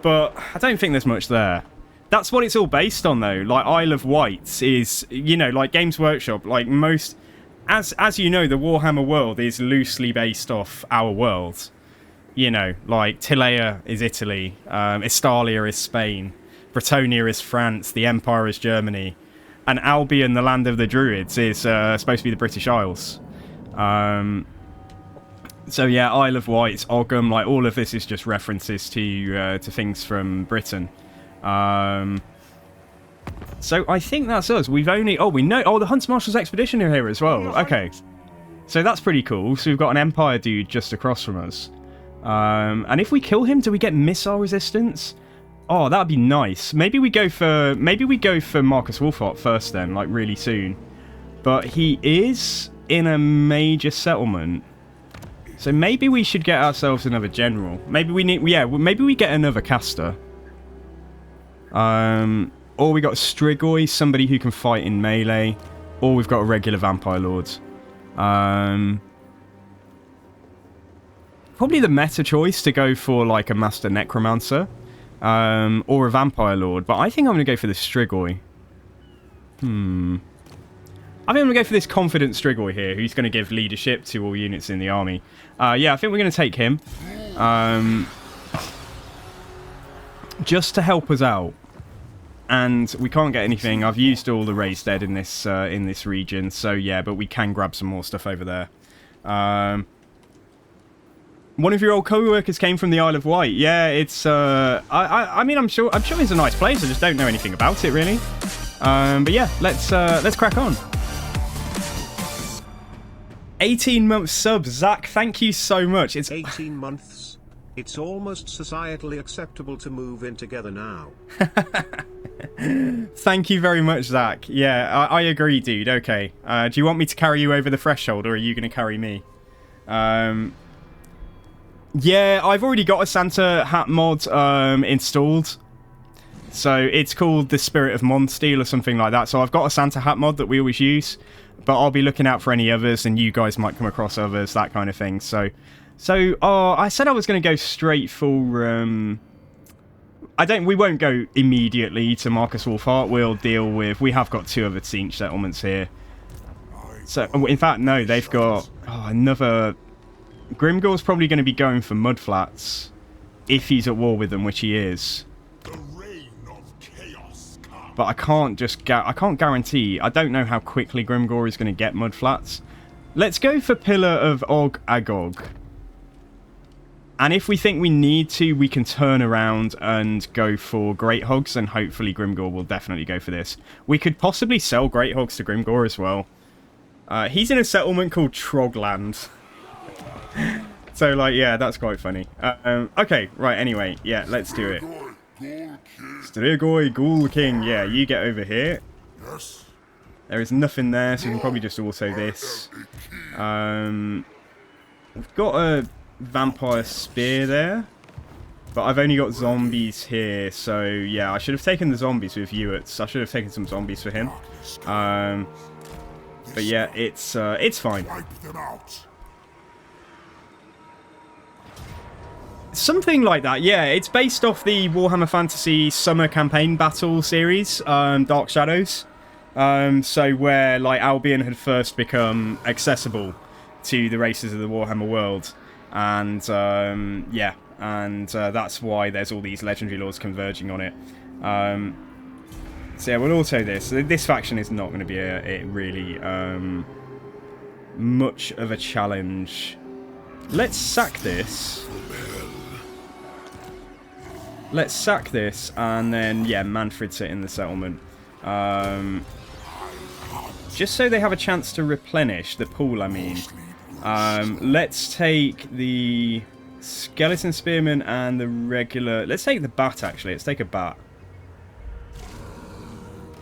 but I don't think there's much there. That's what it's all based on, though. Like, Isle of Wight is, you know, like Games Workshop, like most... As you know, the Warhammer world is loosely based off our world. You know, like, Tilea is Italy, Estalia is Spain, Bretonia is France, the Empire is Germany, and Albion, the land of the Druids, is supposed to be the British Isles. So yeah, Isle of Wight, Ogham, like, all of this is just references to things from Britain. So I think that's us. We've only... Oh, we know... Oh, the Hunts Marshal's Expedition are here as well. Okay. So that's pretty cool. So we've got an Empire dude just across from us. And if we kill him, do we get missile resistance? Oh, that'd be nice. Maybe we go for Marcus Wolfhart first then, like really soon. But he is in a major settlement. So maybe we should get ourselves another general. Maybe we need... Yeah, maybe we get another caster. Or we got Strigoi, somebody who can fight in melee. Or we've got a regular Vampire Lord. Probably the meta choice to go for like a Master Necromancer. Or a Vampire Lord. But I think I'm going to go for the Strigoi. I think I'm going to go for this confident Strigoi here, who's going to give leadership to all units in the army. Yeah, I think we're going to take him. Just to help us out. And we can't get anything. I've used all the raised dead in this region. So yeah, but we can grab some more stuff over there. One of your old co-workers came from the Isle of Wight. Yeah, it's... I mean, I'm sure it's a nice place. I just don't know anything about it, really. But yeah, let's crack on. 18-month sub, Zach. Thank you so much. It's 18 months. It's almost societally acceptable to move in together now. Thank you very much, Zach. Yeah, I agree, dude. Okay. Do you want me to carry you over the threshold, or are you going to carry me? Yeah, I've already got a Santa hat mod installed. So it's called the Spirit of Mondsteel or something like that. So I've got a Santa hat mod that we always use. But I'll be looking out for any others, and you guys might come across others, that kind of thing. So I said I was going to go straight for... we won't go immediately to Marcus Wolfhart. We'll deal with... We have got 2 other siege settlements here. So, in fact, no, they've got another... Grimgor's probably going to be going for Mudflats if he's at war with them, which he is. But I can't guarantee. I don't know how quickly Grimgor is going to get Mudflats. Let's go for Pillar of Og Agog. And if we think we need to, we can turn around and go for Great Hogs, and hopefully Grimgor will definitely go for this. We could possibly sell Great Hogs to Grimgor as well. He's in a settlement called Trogland. So, like, yeah, that's quite funny. Okay, right, anyway, yeah, let's do it. Strigoi, Ghoul King, yeah, you get over here. Yes. There is nothing there, so we can probably just auto this. We've got a Vampire Spear there. But I've only got zombies here, so yeah, I should have taken the zombies with Ewits. I should have taken some zombies for him. But yeah, it's fine. Something like that, yeah. It's based off the Warhammer Fantasy Summer Campaign Battle series, Dark Shadows. So where like Albion had first become accessible to the races of the Warhammer world, and yeah, and that's why there's all these legendary lords converging on it. So yeah, we'll auto this. This faction is not going to be really much of a challenge. Let's sack this. Let's sack this, and then, yeah, Mannfred sit in the settlement. Just so they have a chance to replenish the pool, I mean. Let's take the Skeleton Spearman and the regular... Let's take the Bat, actually. Let's take a Bat.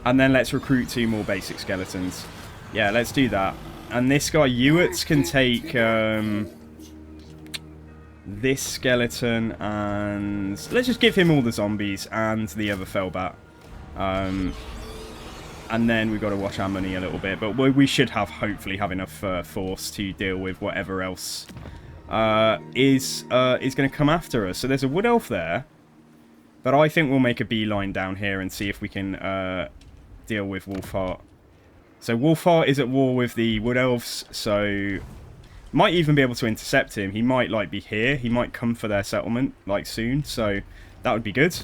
And then let's recruit 2 more basic skeletons. Yeah, let's do that. And this guy, Ewits, can take... this skeleton, and let's just give him all the zombies and the other Fellbat. And then we've got to watch our money a little bit, but we should hopefully have enough force to deal with whatever else is going to come after us. So there's a Wood Elf there, but I think we'll make a beeline down here and see if we can deal with Wolfhart. So Wolfhart is at war with the Wood Elves, so... Might even be able to intercept him. He might, like, be here. He might come for their settlement, like, soon. So, that would be good.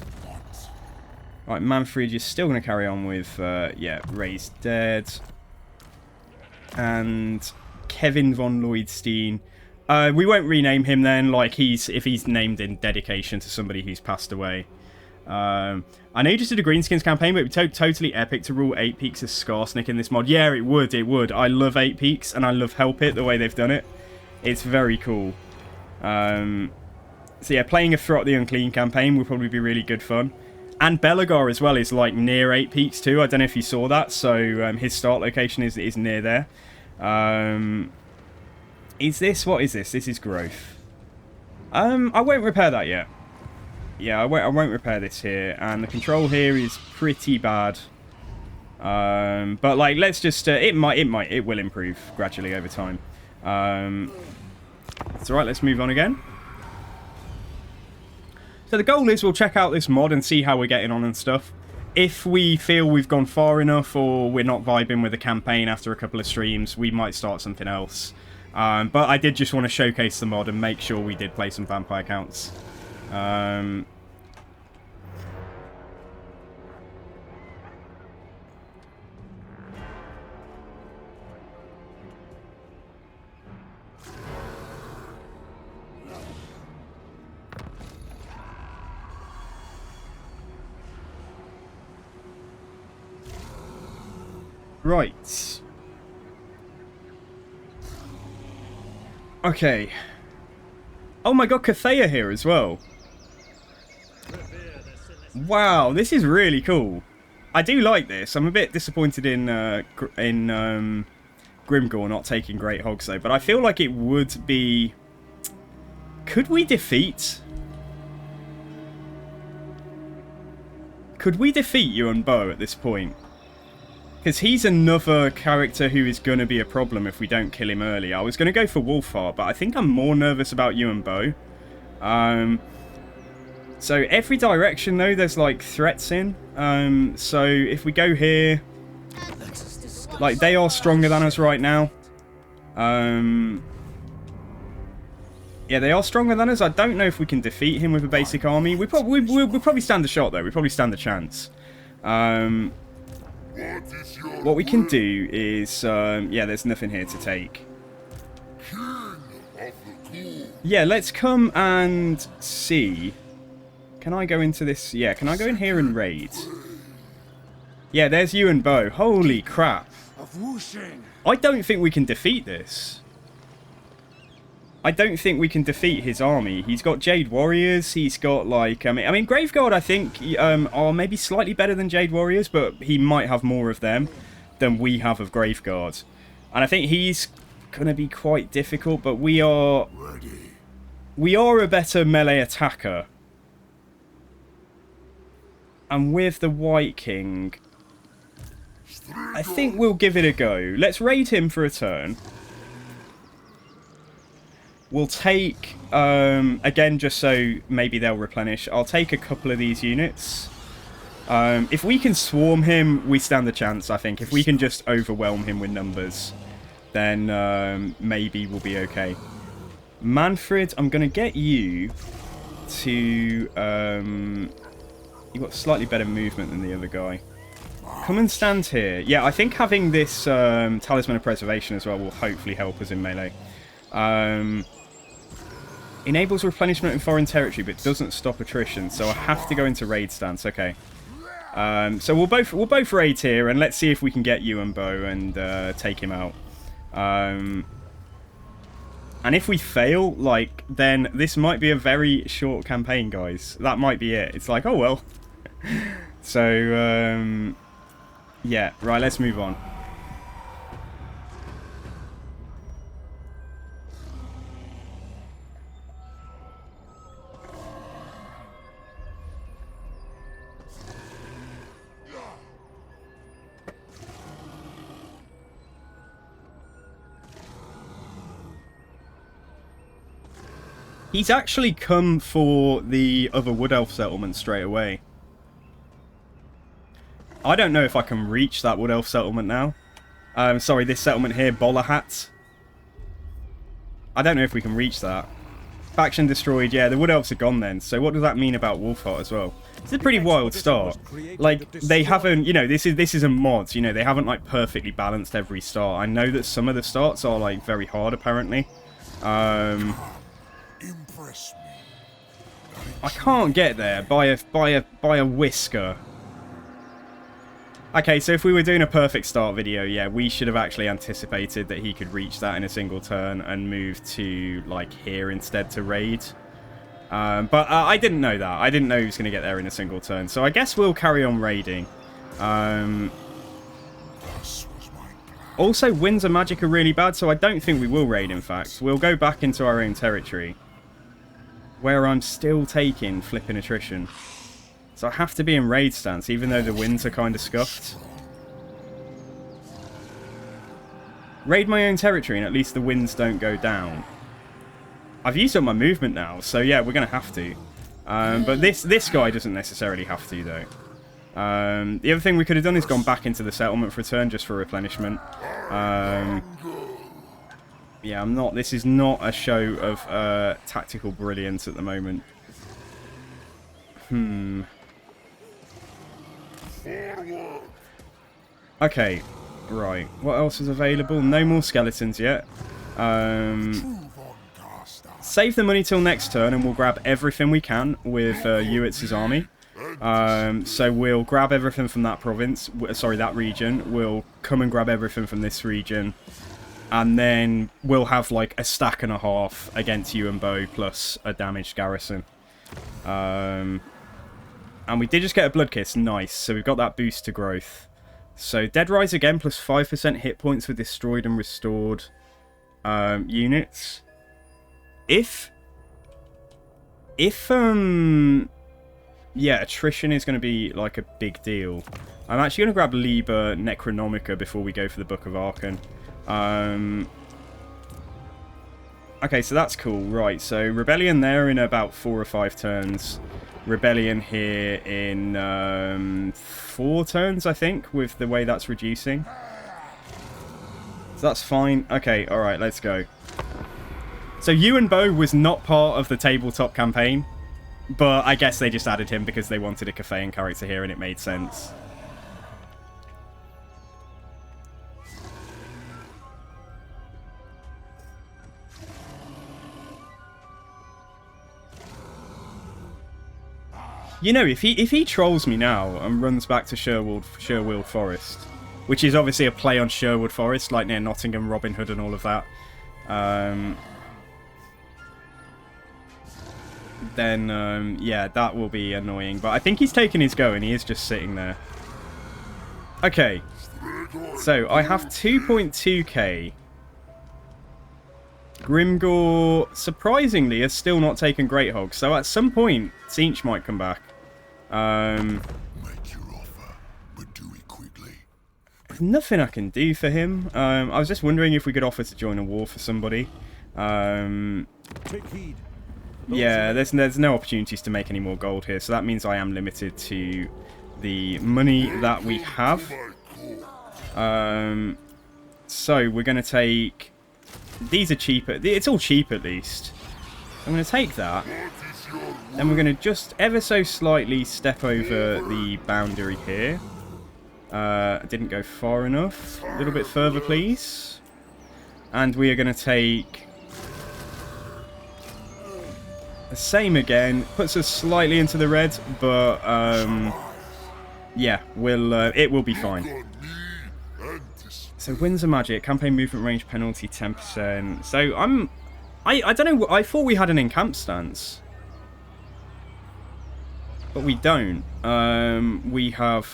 Right, Mannfred, you're still going to carry on with, yeah, Raised Dead. And Kevin von Lloydstein. We won't rename him then, like, if he's named in dedication to somebody who's passed away. I know you just did a Greenskins campaign, but it would be totally epic to rule 8 Peaks as Skarsnik in this mod. Yeah, it would, it would. I love 8 Peaks, and I love Help It, the way they've done it. It's very cool. So yeah, playing a Throt the Unclean campaign will probably be really good fun. And Belagar as well is like near 8 Peaks too. I don't know if you saw that. So his start location is near there. Is this, what is this? This is growth. I won't repair that yet. Yeah, I won't repair this here. And the control here is pretty bad. But like, let's just, it will improve gradually over time. It's alright, let's move on again. So the goal is we'll check out this mod and see how we're getting on and stuff. If we feel we've gone far enough or we're not vibing with the campaign after a couple of streams, we might start something else. But I did just want to showcase the mod and make sure we did play some vampire counts. Right. Okay. Oh my god, Cathea here as well. Wow, this is really cool. I do like this. I'm a bit disappointed in Grimgor not taking Great Hogs though, but I feel like it would be... Could we defeat Yuan Bo at this point? Because he's another character who is going to be a problem if we don't kill him early. I was going to go for Wolfheart, but I think I'm more nervous about Yuan Bo. So every direction, though, there's, like, threats in. So if we go here... Like, they are stronger than us right now. Yeah, they are stronger than us. I don't know if we can defeat him with a basic army. We'll probably stand a shot, though. We probably stand a chance. What we can do is, yeah, there's nothing here to take. Yeah, let's come and see. Can I go into this? Yeah, can I go in here and raid? Yeah, there's Yuan Bo. Holy crap. I don't think we can defeat this. I don't think we can defeat his army. He's got Jade Warriors. He's got, like... I mean, Graveguard, I think, are maybe slightly better than Jade Warriors, but he might have more of them than we have of Graveguard. And I think he's going to be quite difficult, but we are a better melee attacker. And with the White King, I think we'll give it a go. Let's raid him for a turn. We'll take, again, just so maybe they'll replenish, I'll take a couple of these units. If we can swarm him, we stand a chance, I think. If we can just overwhelm him with numbers, then maybe we'll be okay. Mannfred, I'm going to get you to... you've got slightly better movement than the other guy. Come and stand here. Yeah, I think having this Talisman of Preservation as well will hopefully help us in melee. Enables replenishment in foreign territory, but doesn't stop attrition. So I have to go into raid stance. Okay. So we'll both raid here, and let's see if we can get Yuan Bo and take him out. And if we fail, like, then this might be a very short campaign, guys. That might be it. It's like, oh well. So yeah, right. Let's move on. He's actually come for the other Wood Elf settlement straight away. I don't know if I can reach that Wood Elf settlement now. Sorry, this settlement here, Bolahat. I don't know if we can reach that. Faction destroyed, yeah, the Wood Elves are gone then. So what does that mean about Wolfheart as well? It's a pretty wild start. Like, they haven't, you know, this is a mod, you know, they haven't, like, perfectly balanced every start. I know that some of the starts are, like, very hard, apparently. Impress me. I can't get there by a whisker. Okay, so if we were doing a perfect start video, yeah, we should have actually anticipated that he could reach that in a single turn and move to, like, here instead to raid. But I didn't know that. I didn't know he was going to get there in a single turn. So I guess we'll carry on raiding. Also, winds of magic are really bad, so I don't think we will raid, in fact. We'll go back into our own territory, where I'm still taking flipping attrition. So I have to be in raid stance, even though the winds are kind of scuffed. Raid my own territory, and at least the winds don't go down. I've used up my movement now, so yeah, we're going to have to. But this guy doesn't necessarily have to, though. The other thing we could have done is gone back into the settlement for a turn, just for replenishment. Yeah, this is not a show of tactical brilliance at the moment. Okay, right. What else is available? No more skeletons yet. Save the money till next turn, and we'll grab everything we can with Ewitz's army. So we'll grab everything from that province, sorry, that region. We'll come and grab everything from this region. And then we'll have like a stack and a half against you and Bo, plus a damaged garrison. And we did just get a blood kiss, nice. So we've got that boost to growth. So Dead Rise again, plus 5% hit points for destroyed and restored units. If yeah, attrition is going to be like a big deal. I'm actually going to grab Liber Necronomica before we go for the Book of Archon. Okay, so that's cool. Right, so Rebellion there in about 4 or 5 turns. Rebellion here in 4 turns, I think, with the way that's reducing. So that's fine. Okay, alright, let's go. So Ewan Bo was not part of the tabletop campaign, but I guess they just added him because they wanted a Cathayan character here and it made sense. You know, if he trolls me now and runs back to Sherwood Forest, which is obviously a play on Sherwood Forest, like near Nottingham, Robin Hood and all of that, then, yeah, that will be annoying. But I think he's taking his go and he is just sitting there. Okay, so I have 2.2k. Grimgor, surprisingly, has still not taken Great Hog, so at some point, Tzeentch might come back. Make your offer, but do it quickly. There's nothing I can do for him. I was just wondering if we could offer to join a war for somebody. Take heed. Yeah, there's no opportunities to make any more gold here, so that means I am limited to the money that we have. So we're going to take... These are cheaper. It's all cheap at least. I'm going to take that. Then we're going to just ever so slightly step over the boundary here. Didn't go far enough. A little bit further, please. And we are going to take the same again. Puts us slightly into the red, but yeah, it will be fine. So Winds of Magic, campaign movement range penalty 10%. So I don't know, I thought we had an encamp stance. But we don't. We have,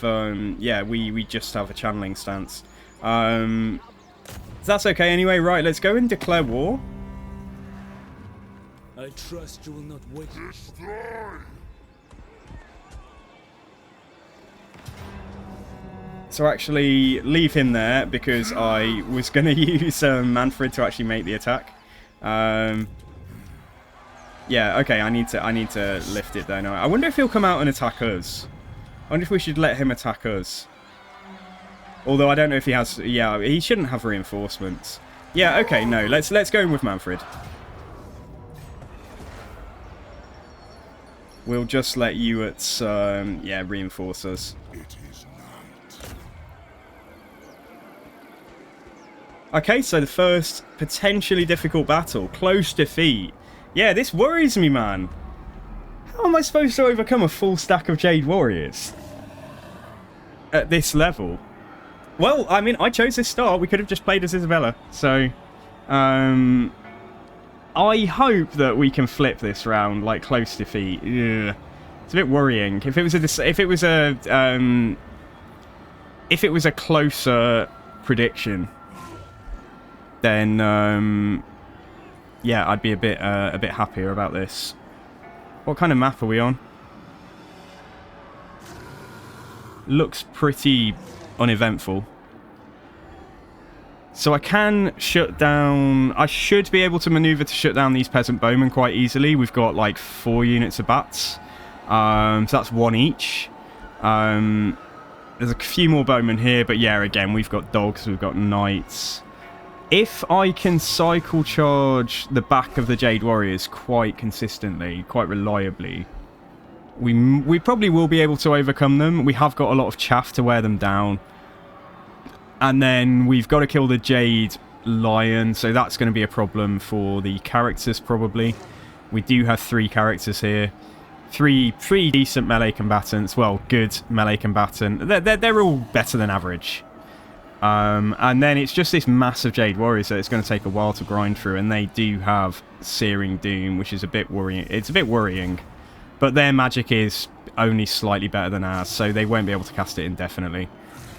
yeah, we just have a channeling stance. That's okay anyway, right, let's go and declare war. I trust you will not wait. So actually leave him there because I was going to use Mannfred to actually make the attack. Yeah, okay, I need to lift it there now. I wonder if he'll come out and attack us. I wonder if we should let him attack us. Although I don't know if he has... Yeah, he shouldn't have reinforcements. Yeah, okay, no, let's go in with Mannfred. We'll just let Ewitts, yeah, reinforce us. Okay, so the first potentially difficult battle. Close defeat. Yeah, this worries me, man. How am I supposed to overcome a full stack of Jade Warriors at this level? Well, I mean, I chose this start. We could have just played as Isabella. So, I hope that we can flip this round, like, close defeat. Ugh. It's a bit worrying. If it was a closer prediction, then yeah, I'd be a bit happier about this. What kind of map are we on? Looks pretty uneventful. So I can shut down... I should be able to maneuver to shut down these peasant bowmen quite easily. We've got like 4 units of bats. So that's 1 each. There's a few more bowmen here, but yeah, again, we've got dogs, we've got knights. If I can cycle charge the back of the Jade Warriors quite consistently, quite reliably, we probably will be able to overcome them. We have got a lot of chaff to wear them down. And then we've got to kill the Jade Lion, so that's going to be a problem for the characters probably. We do have 3 characters here. Three decent melee combatants. Well, good melee combatant. They're all better than average. And then it's just this massive Jade Warrior, so it's going to take a while to grind through, and they do have Searing Doom, which is a bit worrying. It's a bit worrying, but their magic is only slightly better than ours, so they won't be able to cast it indefinitely.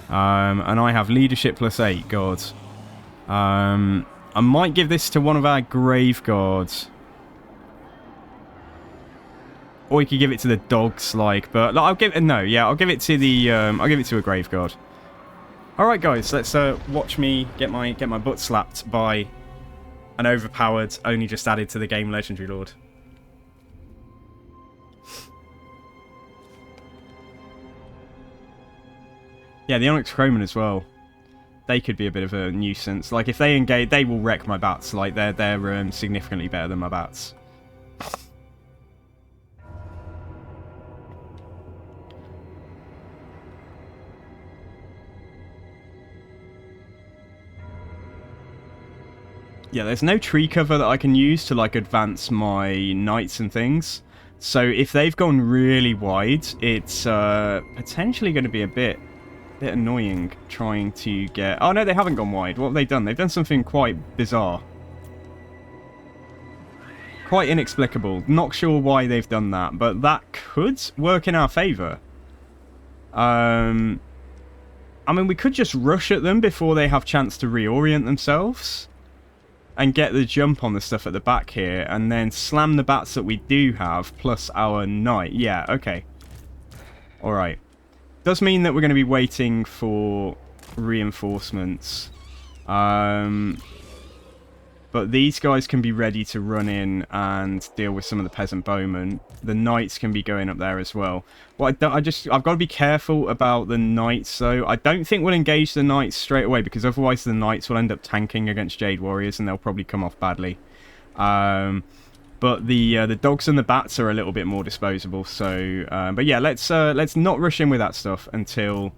And I have Leadership +8, God. I might give this to one of our Grave Guards. Or you could give it to the dogs, like, but I'll give it, no, yeah, I'll give it to the, I'll give it to a Grave Guard. Alright guys, let's watch me get my butt slapped by an overpowered, only just added to the game Legendary Lord. Yeah, the Onyx Crowman as well. They could be a bit of a nuisance. Like, if they engage, they will wreck my bats. Like, they're significantly better than my bats. Yeah, there's no tree cover that I can use to, like, advance my knights and things. So if they've gone really wide, it's potentially going to be a bit annoying trying to get... Oh, no, they haven't gone wide. What have they done? They've done something quite bizarre. Quite inexplicable. Not sure why they've done that, but that could work in our favour. I mean, we could just rush at them before they have chance to reorient themselves and get the jump on the stuff at the back here, and then slam the bats that we do have, plus our knight. Yeah, okay. Alright. Does mean that we're going to be waiting for reinforcements. But these guys can be ready to run in and deal with some of the peasant bowmen. The knights can be going up there as well. Well, I've got to be careful about the knights, though. I don't think we'll engage the knights straight away, because otherwise the knights will end up tanking against Jade Warriors, and they'll probably come off badly. But the dogs and the bats are a little bit more disposable. So, but yeah, let's not rush in with that stuff until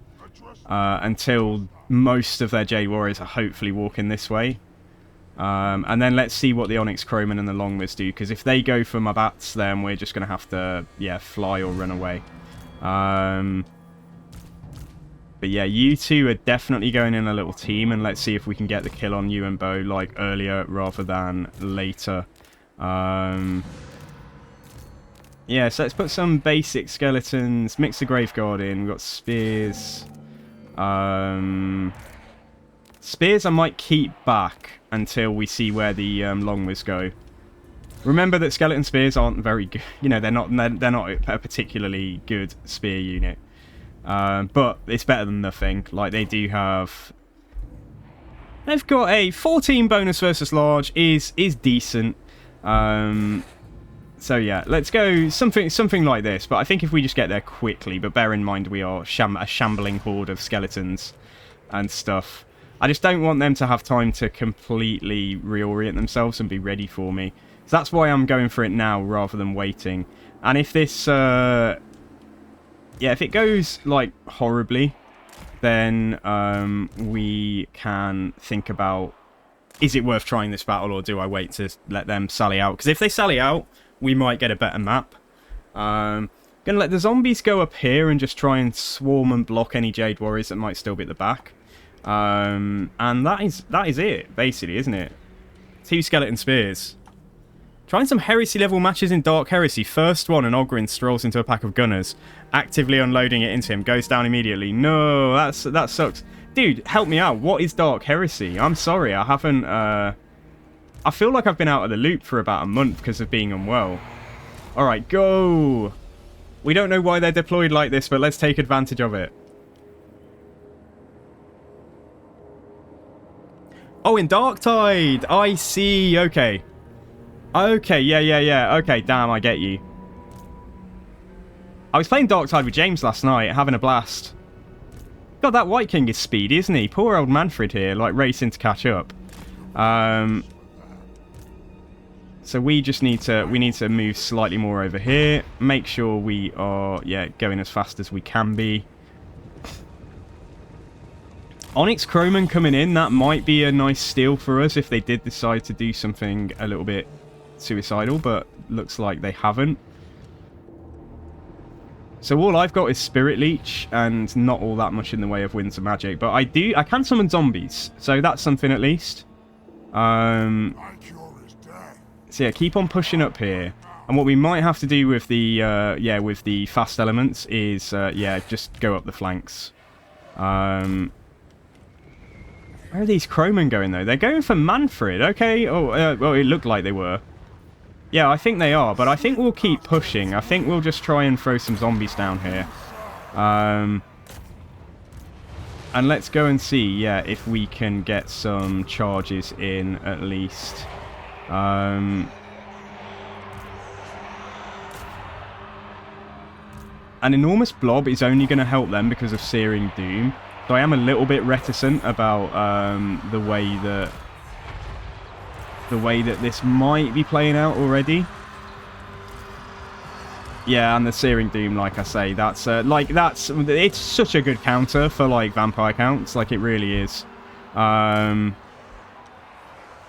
most of their Jade Warriors are hopefully walking this way. And then let's see what the Onyx Crowman and the Longmiss do, because if they go for my bats, then we're just going to have to, yeah, fly or run away. But yeah, you two are definitely going in a little team, and let's see if we can get the kill on you and Bo, like, earlier rather than later. Yeah, so let's put some basic skeletons, mix the Graveguard in, we've got spears. Spears I might keep back until we see where the Longmiss go. Remember that skeleton spears aren't very good. You know, they're not a particularly good spear unit. But it's better than nothing. Like, they do have... They've got a 14 bonus versus large is decent. So yeah, let's go something like this. But I think if we just get there quickly, but bear in mind we are a shambling horde of skeletons and stuff. I just don't want them to have time to completely reorient themselves and be ready for me. So that's why I'm going for it now rather than waiting. And if this, yeah, if it goes, like, horribly, then we can think about, is it worth trying this battle, or do I wait to let them sally out? Because if they sally out, we might get a better map. Gonna let the zombies go up here and just try and swarm and block any Jade Warriors that might still be at the back. And that is it, basically, isn't it? 2 Skeleton Spears. Trying some Heresy level matches in Dark Heresy. First one, an Ogryn strolls into a pack of gunners, actively unloading it into him, goes down immediately. No, that sucks. Dude, help me out. What is Dark Heresy? I'm sorry, I haven't, I feel like I've been out of the loop for about a month because of being unwell. Alright, go! We don't know why they're deployed like this, but let's take advantage of it. Oh, in Darktide! I see, okay. Okay, yeah. Okay, damn, I get you. I was playing Darktide with James last night, having a blast. God, that White King is speedy, isn't he? Poor old Mannfred here, like, racing to catch up. So we just need to move slightly more over here. Make sure we are, yeah, going as fast as we can be. Onyx Croman coming in, that might be a nice steal for us if they did decide to do something a little bit suicidal, but looks like they haven't. So all I've got is Spirit Leech and not all that much in the way of Winds of Magic, but I can summon zombies, so that's something at least. So yeah, keep on pushing up here. And what we might have to do with the with the fast elements is just go up the flanks. Where are these Croman going though? They're going for Mannfred. Okay. Oh, well, it looked like they were. Yeah, I think they are, but I think we'll keep pushing. I think we'll just try and throw some zombies down here. And let's go and see, yeah, if we can get some charges in at least. An enormous blob is only going to help them because of Searing Doom. So I am a little bit reticent about the way that this might be playing out already. Yeah, and the Searing Doom, like I say, it's such a good counter for like vampire counts, like it really is.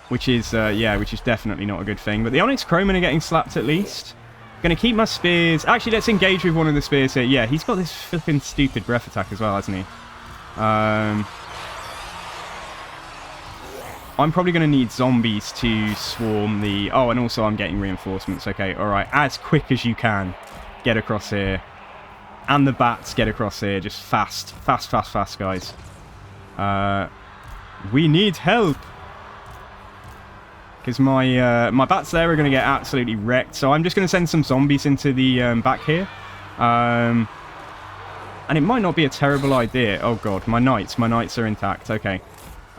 Which is definitely not a good thing. But the Onyx Croman are getting slapped at least. Gonna keep my spears. Actually, let's engage with one of the spears here. Yeah, he's got this flipping stupid breath attack as well, hasn't he? I'm probably going to need zombies to swarm the... Oh, and also I'm getting reinforcements. Okay, alright. As quick as you can. Get across here. And the bats get across here. Just fast. Fast, guys. We need help. Because my bats there are going to get absolutely wrecked. So I'm just going to send some zombies into the back here. And it might not be a terrible idea. Oh, God. My knights are intact. Okay.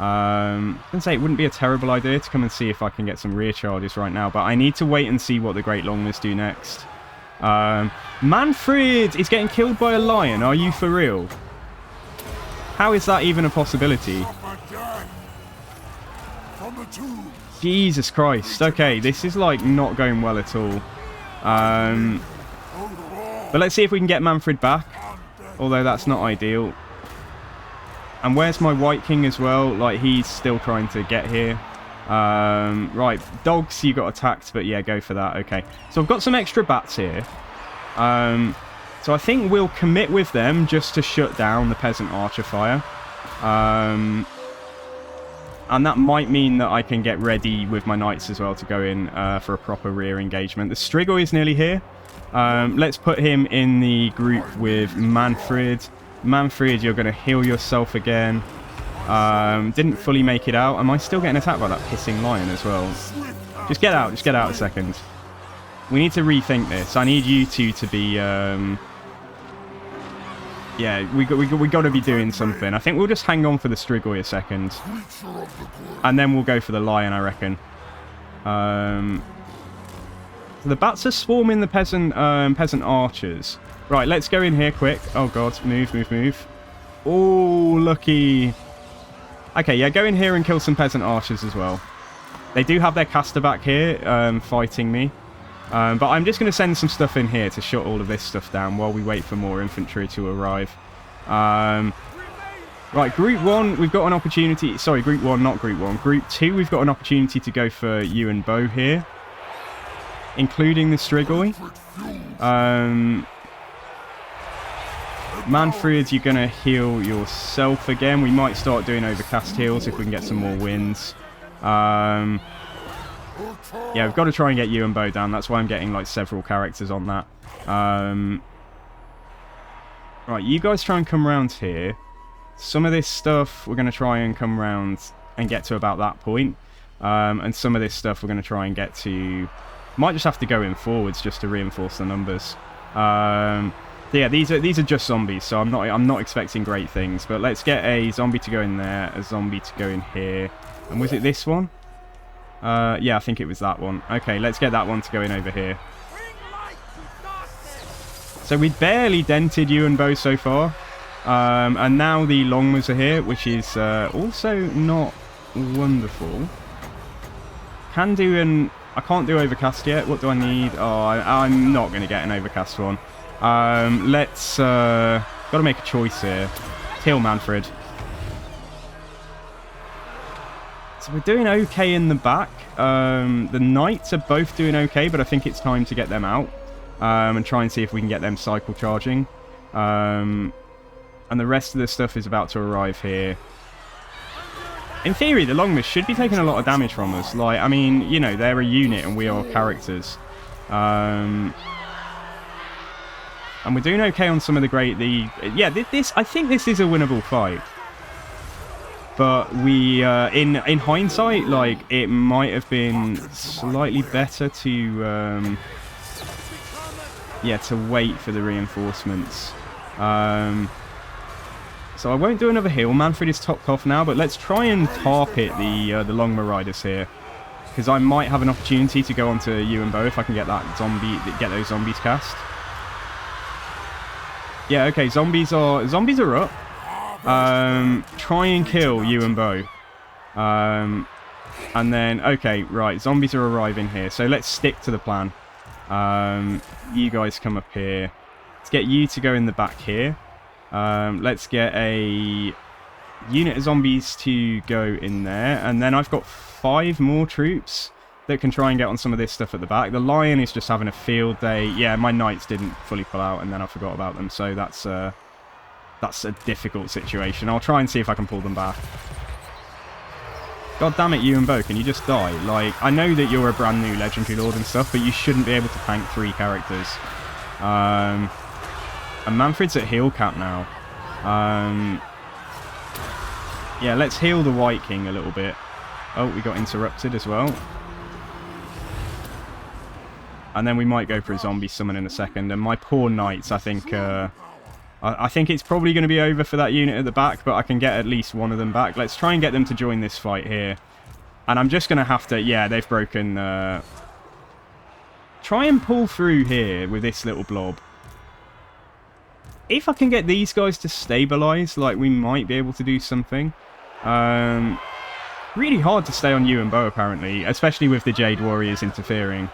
I was going to say it wouldn't be a terrible idea to come and see if I can get some rear charges right now, but I need to wait and see what the Great Longlers do next. Mannfred is getting killed by a lion. Are you for real? How is that even a possibility? Jesus Christ. Okay, this is like not going well at all. But let's see if we can get Mannfred back, although that's not ideal. And where's my White King as well? Like, he's still trying to get here. Right, dogs, you got attacked, but yeah, go for that. Okay, so I've got some extra bats here. So I think we'll commit with them just to shut down the Peasant Archer fire. And that might mean that I can get ready with my knights as well to go in for a proper rear engagement. The Strigoi is nearly here. Let's put him in the group with Mannfred. Mannfred, you're going to heal yourself again. Didn't fully make it out. Am I still getting attacked by that pissing lion as well? Just get out a second. We need to rethink this. I need you two to be... yeah, we got to be doing something. I think we'll just hang on for the Strigoi a second. And then we'll go for the lion, I reckon. So the bats are swarming the peasant archers. Right, let's go in here quick. Oh, God. Move. Oh, lucky. Okay, yeah, go in here and kill some peasant archers as well. They do have their caster back here fighting me. But I'm just going to send some stuff in here to shut all of this stuff down while we wait for more infantry to arrive. Right, Group 1, we've got an opportunity... Sorry, Group 1, not Group 1. Group 2, we've got an opportunity to go for you and Bo here. Including the Strigoi. Mannfred, you're going to heal yourself again. We might start doing overcast heals if we can get some more wins. Yeah, we've got to try and get you and Bo down. That's why I'm getting like several characters on that. Right, you guys try and come around here. Some of this stuff we're going to try and come around and get to about that point. And some of this stuff we're going to try and get to... Might just have to go in forwards just to reinforce the numbers. Yeah, these are just zombies, so I'm not expecting great things. But let's get a zombie to go in there, a zombie to go in here. And was it this one? Yeah, I think it was that one. Okay, let's get that one to go in over here. So we barely dented you and Bo so far. And now the Longmas are here, which is also not wonderful. Can do an... I can't do overcast yet. What do I need? Oh, I'm not going to get an overcast one. Let's... got to make a choice here. Kill Mannfred. So we're doing okay in the back. The Knights are both doing okay, but I think it's time to get them out. And try and see if we can get them cycle charging. And the rest of the stuff is about to arrive here. In theory, the Longmas should be taking a lot of damage from us. Like, I mean, you know, they're a unit and we are characters. And we're doing okay on some of the great... Yeah, I think this is a winnable fight. But we, in hindsight, like, it might have been slightly better to... yeah, to wait for the reinforcements. So I won't do another heal. Mannfred is topped off now, but let's try and tar pit the Longma Riders here. Because I might have an opportunity to go onto you and Bo if I can get get those zombies cast. Yeah, okay, zombies are up. Try and kill you and Bo. And then, okay, right, zombies are arriving here. So let's stick to the plan. You guys come up here. Let's get you to go in the back here. Let's get a unit of zombies to go in there. And then I've got 5 more troops that can try and get on some of this stuff at the back. The Lion is just having a field day. Yeah, my Knights didn't fully pull out and then I forgot about them. So that's a difficult situation. I'll try and see if I can pull them back. God damn it, you and Bo, can you just die? Like, I know that you're a brand new Legendary Lord and stuff, but you shouldn't be able to tank 3 characters. And Mannfred's at heal cap now. Yeah, let's heal the White King a little bit. Oh, we got interrupted as well. And then we might go for a zombie summon in a second. And my poor Knights, I think... I think it's probably going to be over for that unit at the back, but I can get at least one of them back. Let's try and get them to join this fight here. And I'm just going to have to... Yeah, they've broken... Try and pull through here with this little blob. If I can get these guys to stabilize, like, we might be able to do something. Really hard to stay on you and Bo, apparently, especially with the Jade Warriors interfering.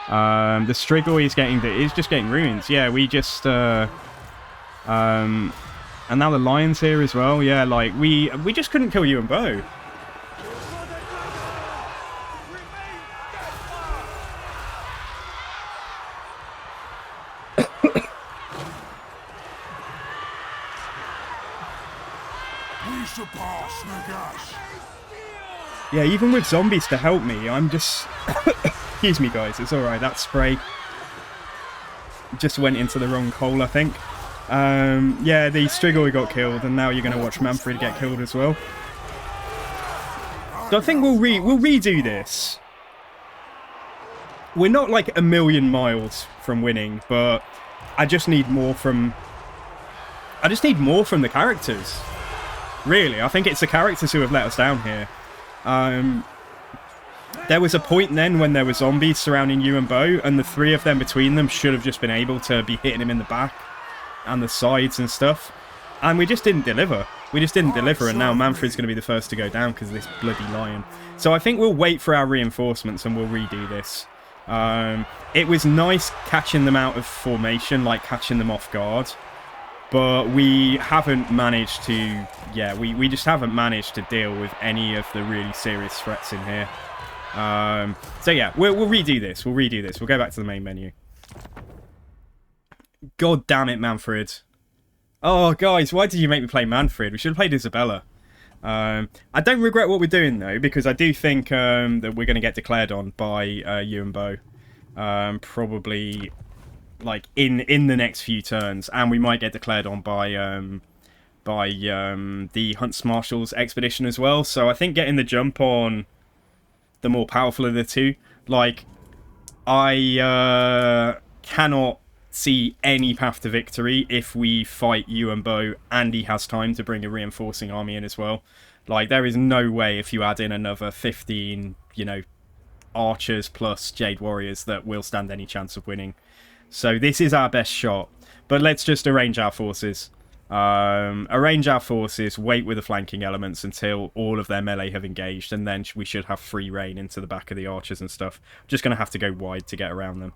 The Strigoi is just getting ruins. Yeah, we just... and now the Lion's here as well. Yeah, like, we just couldn't kill you and Bo. Yeah, even with zombies to help me, I'm just... Excuse me, guys, it's alright, that spray just went into the wrong hole, I think. Yeah, the Strigoi got killed, and now you're going to watch Mannfred get killed as well. So I think we'll redo this. We're not like a million miles from winning, but I just need more from... the characters. Really, I think it's the characters who have let us down here. There was a point then when there were zombies surrounding you and Bo, and the 3 of them between them should have just been able to be hitting him in the back and the sides and stuff. And we just didn't deliver. We just didn't deliver, and now Mannfred's going to be the first to go down because of this bloody Lion. So I think we'll wait for our reinforcements and we'll redo this. It was nice catching them out of formation, like catching them off guard. But we haven't managed to... Yeah, we just haven't managed to deal with any of the really serious threats in here. So yeah, we'll redo this. We'll go back to the main menu. God damn it, Mannfred. Oh, guys, why did you make me play Mannfred? We should have played Isabella. I don't regret what we're doing, though, because I do think that we're going to get declared on by you and Bo. Probably, like, in the next few turns. And we might get declared on by the Hunts Marshals expedition as well. So I think getting the jump on the more powerful of the two, like, I cannot see any path to victory if we fight you and Bo and he has time to bring a reinforcing army in as well. Like, there is no way if you add in another 15, you know, archers plus Jade Warriors that we'll stand any chance of winning. So this is our best shot. But let's just arrange our forces. Wait with the flanking elements until all of their melee have engaged, and then we should have free reign into the back of the archers and stuff. Just going to have to go wide to get around them.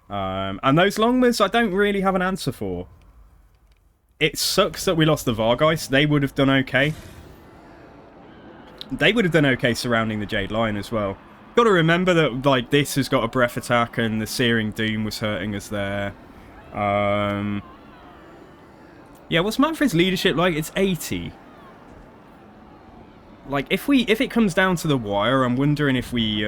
And those Longmas I don't really have an answer for. It sucks that we lost the Vargeist. They would have done okay. They would have done okay surrounding the Jade Lion as well. Got to remember that, like, this has got a breath attack and the Searing Doom was hurting us there. Yeah, what's Mannfred's leadership like? It's 80. Like, if it comes down to the wire, I'm wondering if we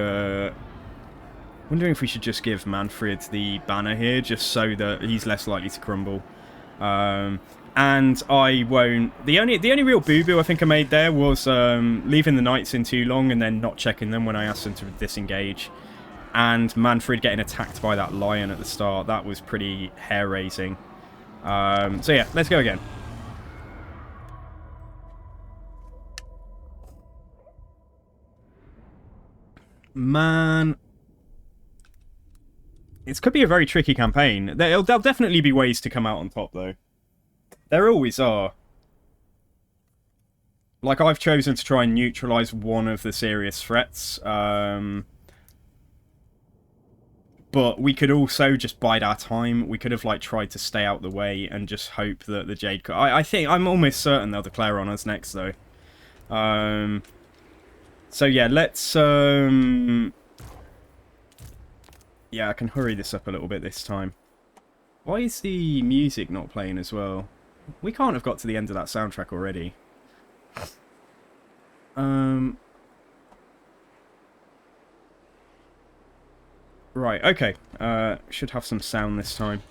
should just give Mannfred the banner here, just so that he's less likely to crumble. And I won't... The only real boo-boo I think I made there was leaving the knights in too long and then not checking them when I asked them to disengage. And Mannfred getting attacked by that lion at the start. That was pretty hair-raising. So yeah, let's go again. Man... It could be a very tricky campaign. There'll definitely be ways to come out on top, though. There always are. Like, I've chosen to try and neutralise one of the serious threats. But we could also just bide our time. We could have, like, tried to stay out the way and just hope that the Jade... I think... I'm almost certain they'll declare on us next, though. So, yeah, let's... Yeah, I can hurry this up a little bit this time. Why is the music not playing as well? We can't have got to the end of that soundtrack already. Right, okay. Should have some sound this time.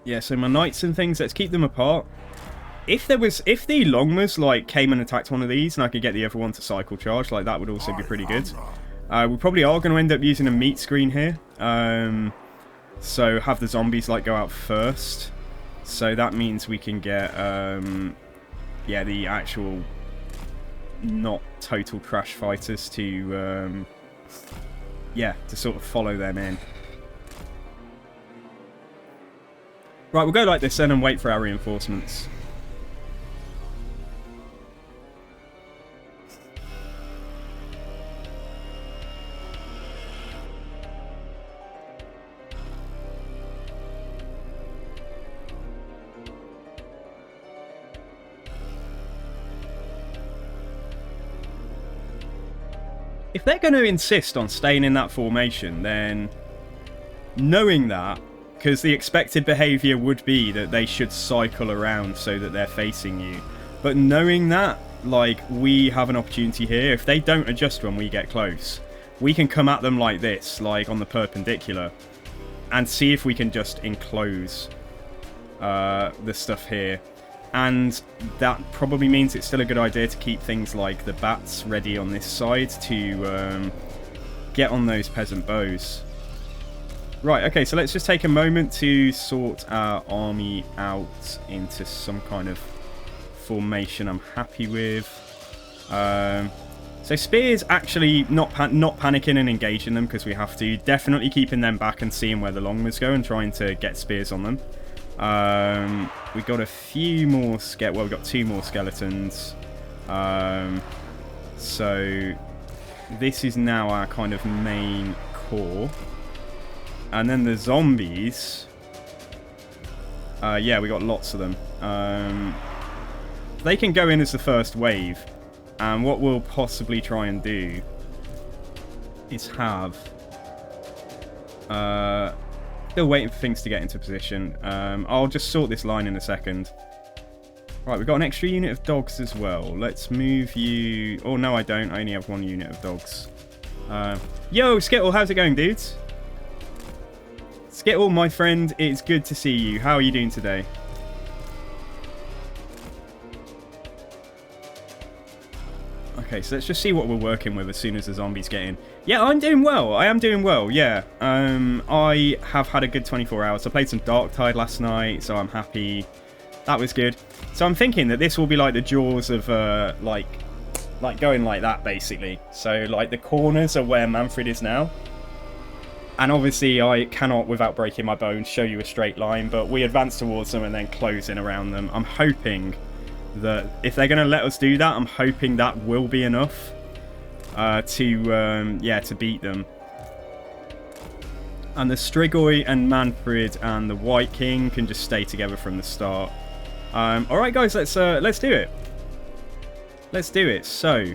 Yeah, so my knights and things, let's keep them apart. If the Longmas, like, came and attacked one of these and I could get the other one to cycle charge, like, that would also be pretty good. We probably are going to end up using a meat screen here. So have the zombies, like, go out first. So that means we can get, yeah, the actual not total trash fighters to, yeah, to sort of follow them in. Right, we'll go like this then and wait for our reinforcements. If they're going to insist on staying in that formation, then knowing that, because the expected behaviour would be that they should cycle around so that they're facing you, but knowing that, like, we have an opportunity here. If they don't adjust when we get close, we can come at them like this, like on the perpendicular, and see if we can just enclose the stuff here. And that probably means it's still a good idea to keep things like the bats ready on this side to get on those peasant bows. Right, okay, so let's just take a moment to sort our army out into some kind of formation I'm happy with. So spears, actually not panicking and engaging them because we have to. Definitely keeping them back and seeing where the Longmas go and trying to get spears on them. We got a few more we got 2 more skeletons. So this is now our kind of main core. And then the zombies. Yeah, we got lots of them. They can go in as the first wave. And what we'll possibly try and do is have Still waiting for things to get into position. I'll just sort this line in a second. Right, we've got an extra unit of dogs as well. Let's move you... Oh, no, I don't. I only have 1 unit of dogs. Yo, Skittle, how's it going, dudes? Skittle, my friend, it's good to see you. How are you doing today? Okay, so let's just see what we're working with as soon as the zombies get in. Yeah, I'm doing well. I am doing well, yeah. I have had a good 24 hours. I played some Darktide last night, so I'm happy. That was good. So I'm thinking that this will be like the jaws of, like going like that, basically. So, like, the corners are where Mannfred is now. And obviously, I cannot, without breaking my bones, show you a straight line, but we advance towards them and then close in around them. I'm hoping that if they're going to let us do that, I'm hoping that will be enough to beat them. And the Strigoi and Mannfred and the White King can just stay together from the start. All right, guys, let's do it. Let's do it. So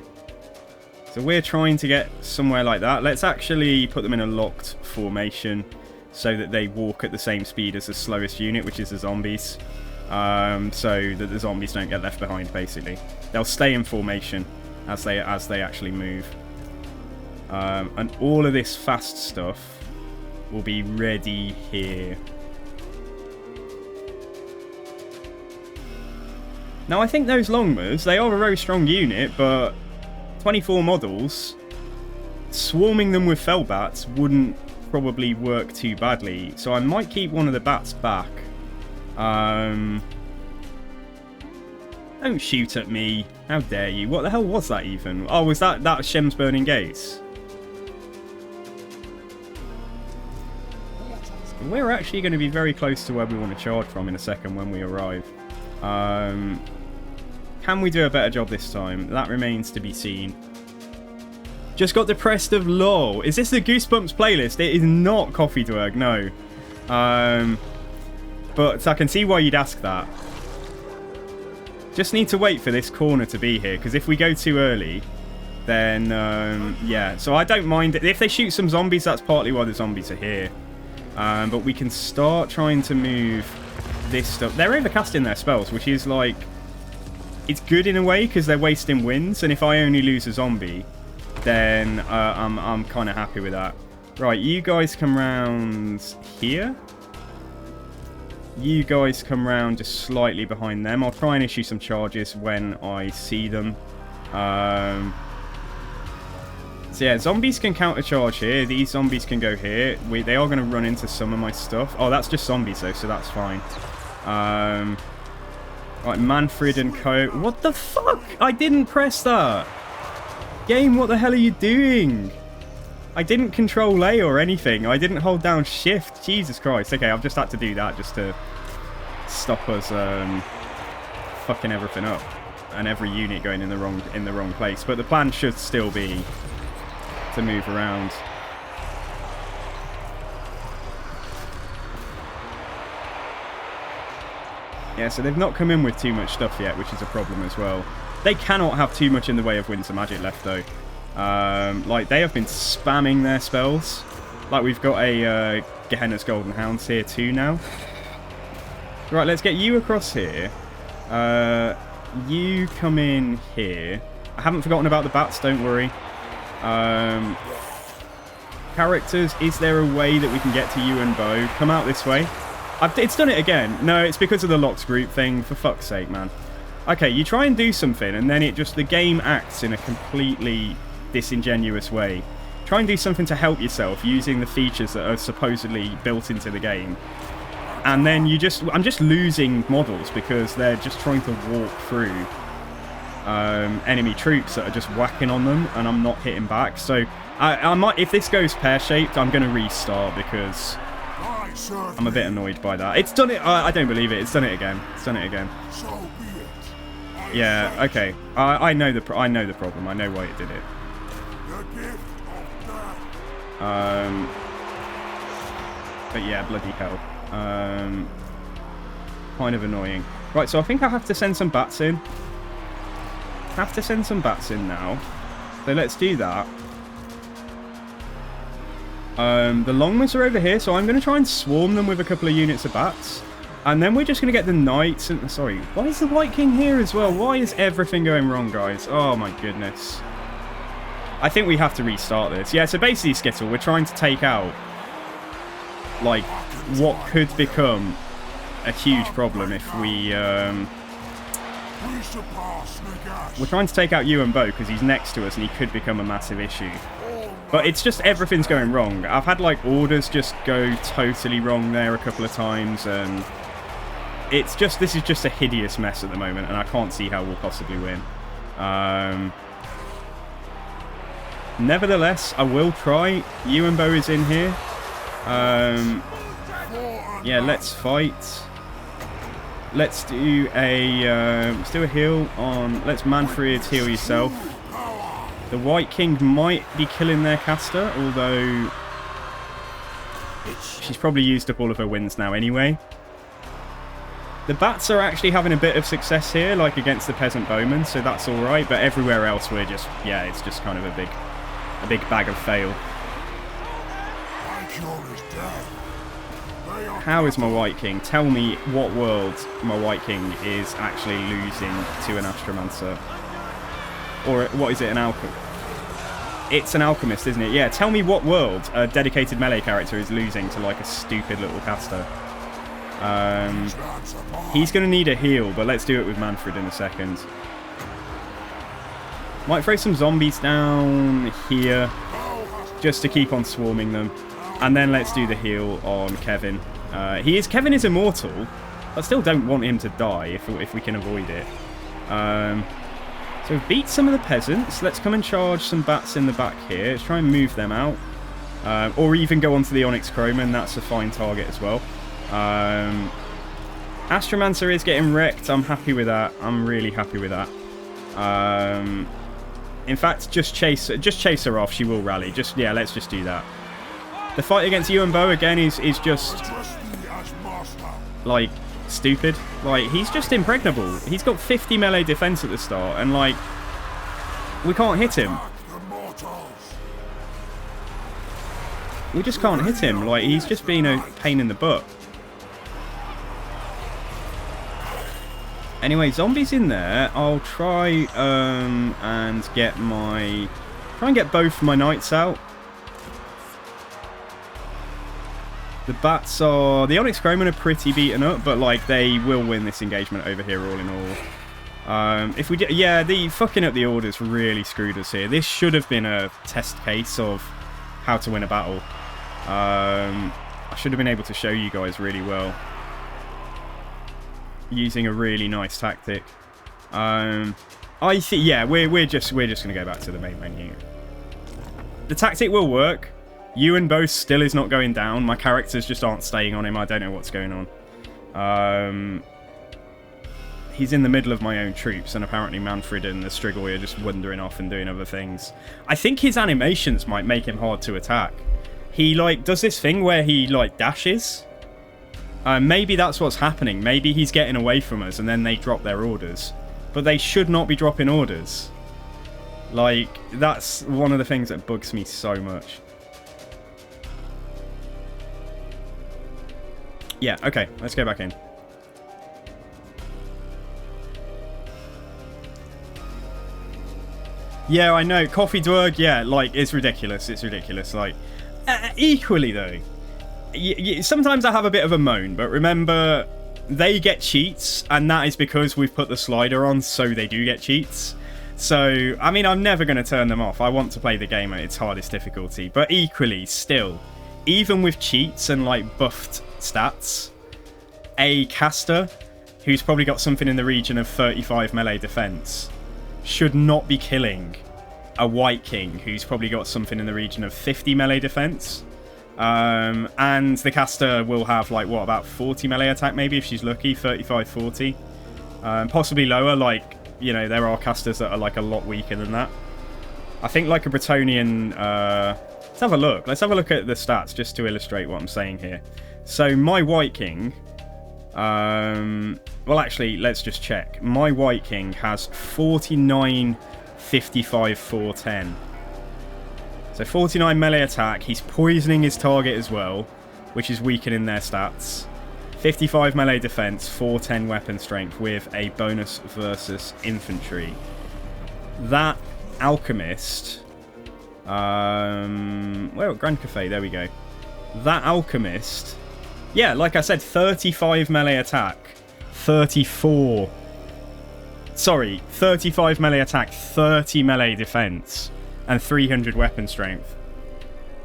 we're trying to get somewhere like that. Let's actually put them in a locked formation so that they walk at the same speed as the slowest unit, which is the zombies. So that the zombies don't get left behind, basically. They'll stay in formation as they actually move. And all of this fast stuff will be ready here. Now, I think those long moves, they are a very strong unit, but 24 models, swarming them with fell bats wouldn't probably work too badly. So I might keep one of the bats back. Don't shoot at me. How dare you? What the hell was that even? Oh, was that Shem's Burning Gates? We're actually going to be very close to where we want to charge from in a second when we arrive. Can we do a better job this time? That remains to be seen. Just got depressed of LOL. Is this the Goosebumps playlist? It is not Coffee Dwerg, no. But I can see why you'd ask that. Just need to wait for this corner to be here, because if we go too early, then, yeah. So I don't mind. If they shoot some zombies, that's partly why the zombies are here. But we can start trying to move this stuff. They're overcasting their spells, which is like... It's good in a way, because they're wasting winds, and if I only lose a zombie, then I'm kind of happy with that. Right, you guys come round here. You guys come round just slightly behind them. I'll try and issue some charges when I see them. So yeah, zombies can countercharge here. These zombies can go here. They are going to run into some of my stuff. Oh, that's just zombies though, so that's fine. Right, Mannfred and co. What the fuck? I didn't press that. Game, what the hell are you doing? I didn't control A or anything. I didn't hold down shift. Jesus Christ. Okay, I've just had to do that just to stop us fucking everything up. And every unit going in the wrong place. But the plan should still be to move around. Yeah, so they've not come in with too much stuff yet, which is a problem as well. They cannot have too much in the way of Winter Magic left, though. Like, they have been spamming their spells. Like, we've got a Gehenna's Golden Hounds here too now. Right, let's get you across here. You come in here. I haven't forgotten about the bats, don't worry. Characters, is there a way that we can get to you and Bo? Come out this way. It's done it again. No, it's because of the locked group thing. For fuck's sake, man. Okay, you try and do something, and then the game acts in a completely disingenuous way. Try and do something to help yourself using the features that are supposedly built into the game. And then I'm just losing models because they're just trying to walk through enemy troops that are just whacking on them, and I'm not hitting back. So I might, if this goes pear-shaped, I'm going to restart because I'm a bit annoyed by that. It's done it. I don't believe it. It's done it again. It's done it again. Yeah. Okay. I know the problem. I know why it did it. But yeah, bloody hell. Kind of annoying. Right. So I think I have to send some bats in. Have to send some bats in now. So let's do that. The Longmas are over here, so I'm going to try and swarm them with a couple of units of bats. And then we're just going to get the Knights. And, sorry, why is the White King here as well? Why is everything going wrong, guys? Oh, my goodness. I think we have to restart this. Yeah, so basically, Skittle, we're trying to take out, like, what could become a huge problem if we... We're trying to take out Ewan Bow because he's next to us and he could become a massive issue. But it's just everything's going wrong. I've had like orders just go totally wrong there a couple of times, and it's just, this is just a hideous mess at the moment, and I can't see how we'll possibly win. Nevertheless, I will try. Ewan Bow is in here. Yeah, let's fight. Let's do a heal on. Let's Mannfred heal yourself. The White King might be killing their caster, although she's probably used up all of her wins now anyway. The bats are actually having a bit of success here, like against the peasant bowmen, so that's all right. But everywhere else, we're just, yeah, it's just kind of a big bag of fail. How is my White King? Tell me what world my White King is actually losing to an Astromancer. Or what is it, an alchemist? It's an alchemist, isn't it? Yeah, tell me what world a dedicated melee character is losing to like a stupid little caster. He's going to need a heal, but let's do it with Mannfred in a second. Might throw some zombies down here just to keep on swarming them. And then let's do the heal on Kevin. Kevin is immortal. I still don't want him to die if we can avoid it. So we've beat some of the peasants. Let's come and charge some bats in the back here. Let's try and move them out. Or even go onto the Onyx Chroman. That's a fine target as well. Astromancer is getting wrecked. I'm happy with that. I'm really happy with that. In fact, just chase her off. She will rally. Yeah, let's just do that. The fight against Ewan Bow again is just like stupid. Like, he's just impregnable. He's got 50 melee defense at the start, and like we can't hit him. We just can't hit him. Like, he's just been a pain in the butt. Anyway, zombies in there. I'll try and get both my knights out. The bats are... The Onyx Chroman are pretty beaten up, but, like, they will win this engagement over here, all in all. If we did... Yeah, the fucking up the orders really screwed us here. This should have been a test case of how to win a battle. I should have been able to show you guys really well. Using a really nice tactic. I think... Yeah, we're just going to go back to the main menu. The tactic will work. Ewan Bow still is not going down. My characters just aren't staying on him. I don't know what's going on. He's in the middle of my own troops, and apparently Mannfred and the Strigoi are just wandering off and doing other things. I think his animations might make him hard to attack. He, like, does this thing where he, like, dashes. Maybe that's what's happening. Maybe he's getting away from us, and then they drop their orders. But they should not be dropping orders. Like, that's one of the things that bugs me so much. Yeah, okay, let's go back in. Yeah, I know, Coffee Dwerg, yeah, like, it's ridiculous, like, equally, though, sometimes I have a bit of a moan, but remember, they get cheats, and that is because we've put the slider on, so they do get cheats. So, I mean, I'm never going to turn them off. I want to play the game at its hardest difficulty, but equally, still, even with cheats and, like, buffed stats, a caster who's probably got something in the region of 35 melee defense should not be killing a White King who's probably got something in the region of 50 melee defense. And the caster will have, like, what, about 40 melee attack maybe if she's lucky, 35, 40. Possibly lower, like, you know, there are casters that are, like, a lot weaker than that. I think, like, a Bretonian... let's have a look. Let's have a look at the stats just to illustrate what I'm saying here. So, my White King... well, actually, let's just check. My White King has 49, 55, 410. So 49 melee attack. He's poisoning his target as well, which is weakening their stats. 55 melee defense, 410 weapon strength with a bonus versus infantry. That alchemist... well, Grand Cafe, there we go. That alchemist... Yeah, like I said, 35 melee attack, 34... Sorry, 35 melee attack, 30 melee defense, and 300 weapon strength.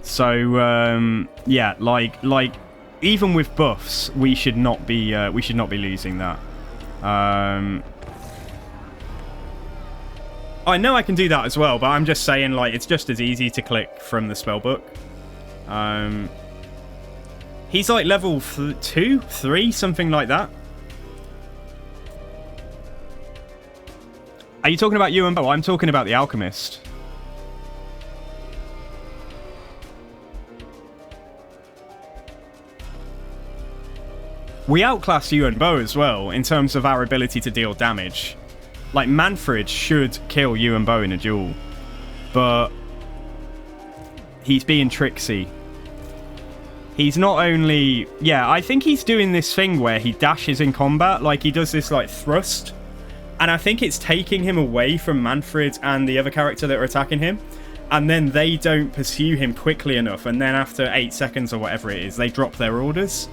So, yeah, like even with buffs, we should not be losing that. I know I can do that as well, but I'm just saying, like, it's just as easy to click from the spellbook. He's like level 2, 3, something like that. Are you talking about you and Bo? I'm talking about the alchemist. We outclass you and Bo as well in terms of our ability to deal damage. Like, Mannfred should kill you and Bo in a duel, but he's being tricksy. He's not only... Yeah, I think he's doing this thing where he dashes in combat, like he does this, like, thrust, and I think it's taking him away from Mannfred and the other character that are attacking him, and then they don't pursue him quickly enough, and then after 8 seconds or whatever it is, they drop their orders,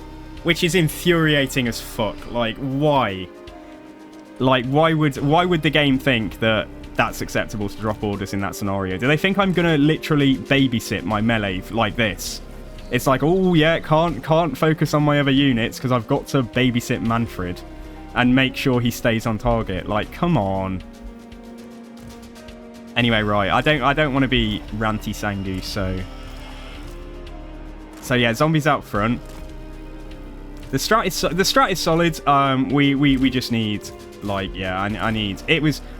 which is infuriating as fuck. Like, why? Like, why would the game think that that's acceptable to drop orders in that scenario? Do they think I'm gonna literally babysit my melee like this? It's like, oh yeah, can't focus on my other units because I've got to babysit Mannfred and make sure he stays on target. Like, come on. Anyway, right, I don't want to be ranty sangu, so yeah, zombies out front. The strat is solid. We just need, like, yeah, I need.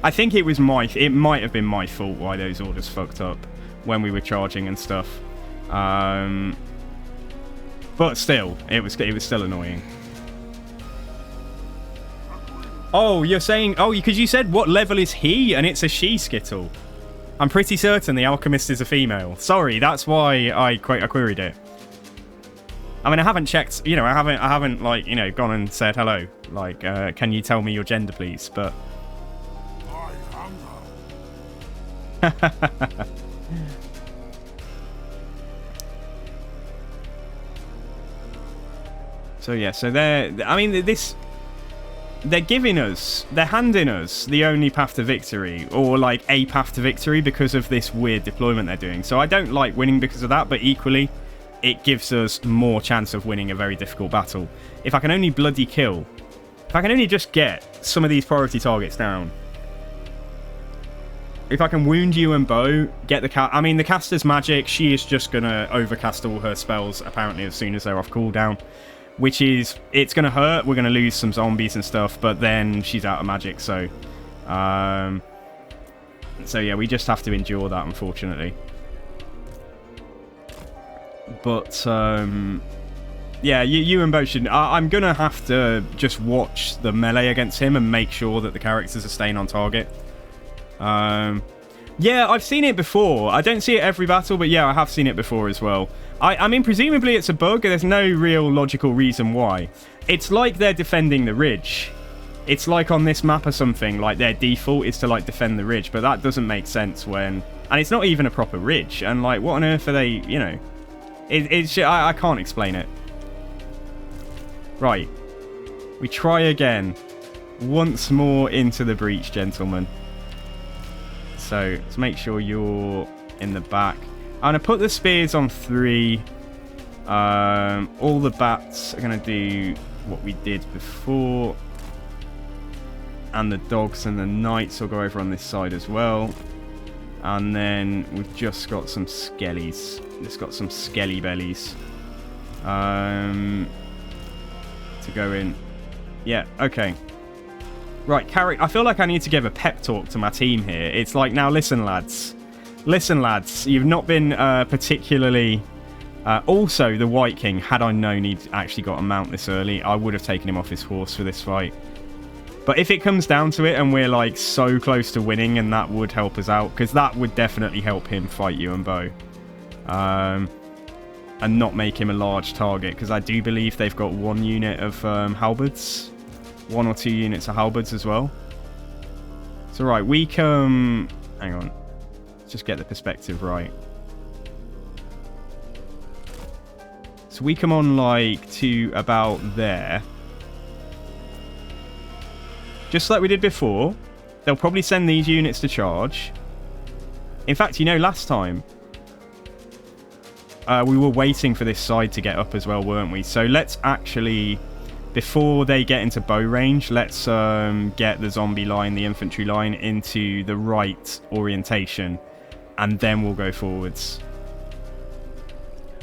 I think it might have been my fault why those orders fucked up when we were charging and stuff. But still, it was still annoying. Oh, you're saying, oh, because you said what level is he, and it's a she skittle. I'm pretty certain the alchemist is a female. Sorry, that's why I queried it. I mean, I haven't checked, you know, I haven't like, you know, gone and said hello. Like, can you tell me your gender, please? But so yeah, so they're handing us the only path to victory, or like a path to victory, because of this weird deployment they're doing. So I don't like winning because of that, but equally it gives us more chance of winning a very difficult battle. If I can only bloody kill, if I can only just get some of these priority targets down. If I can wound you and Bo, get the the caster's magic, she is just gonna overcast all her spells apparently as soon as they're off cooldown. Which is, it's gonna hurt, we're gonna lose some zombies and stuff, but then she's out of magic, so yeah, we just have to endure that, unfortunately. But yeah, you and Bo should. I'm gonna have to just watch the melee against him and make sure that the characters are staying on target. Yeah, I've seen it before. I don't see it every battle, but yeah, I have seen it before as well. I mean, presumably it's a bug. There's no real logical reason why. It's like they're defending the ridge. It's like on this map or something, like their default is to like defend the ridge, but that doesn't make sense when... And it's not even a proper ridge, and like, what on earth are they, you know... I can't explain it. Right. We try again. Once more into the breach, gentlemen. So, let's make sure you're in the back. I'm going to put the spears on 3. All the bats are going to do what we did before. And the dogs and the knights will go over on this side as well. And then we've just got some skellies. Just got some skelly bellies. To go in. Yeah, okay. Right, I feel like I need to give a pep talk to my team here. It's like, now listen, lads. Listen, lads. You've not been particularly... also, the White King, had I known he'd actually got a mount this early, I would have taken him off his horse for this fight. But if it comes down to it and we're like so close to winning, and that would help us out, because that would definitely help him fight you and Bo. and not make him a large target, because I do believe they've got 1 unit of halberds. 1 or 2 units of halberds as well. So right, we come... Hang on. Let's just get the perspective right. So we come on like to about there. Just like we did before. They'll probably send these units to charge. In fact, you know, last time we were waiting for this side to get up as well, weren't we? So let's actually, before they get into bow range, let's get the zombie line, the infantry line, into the right orientation, and then we'll go forwards.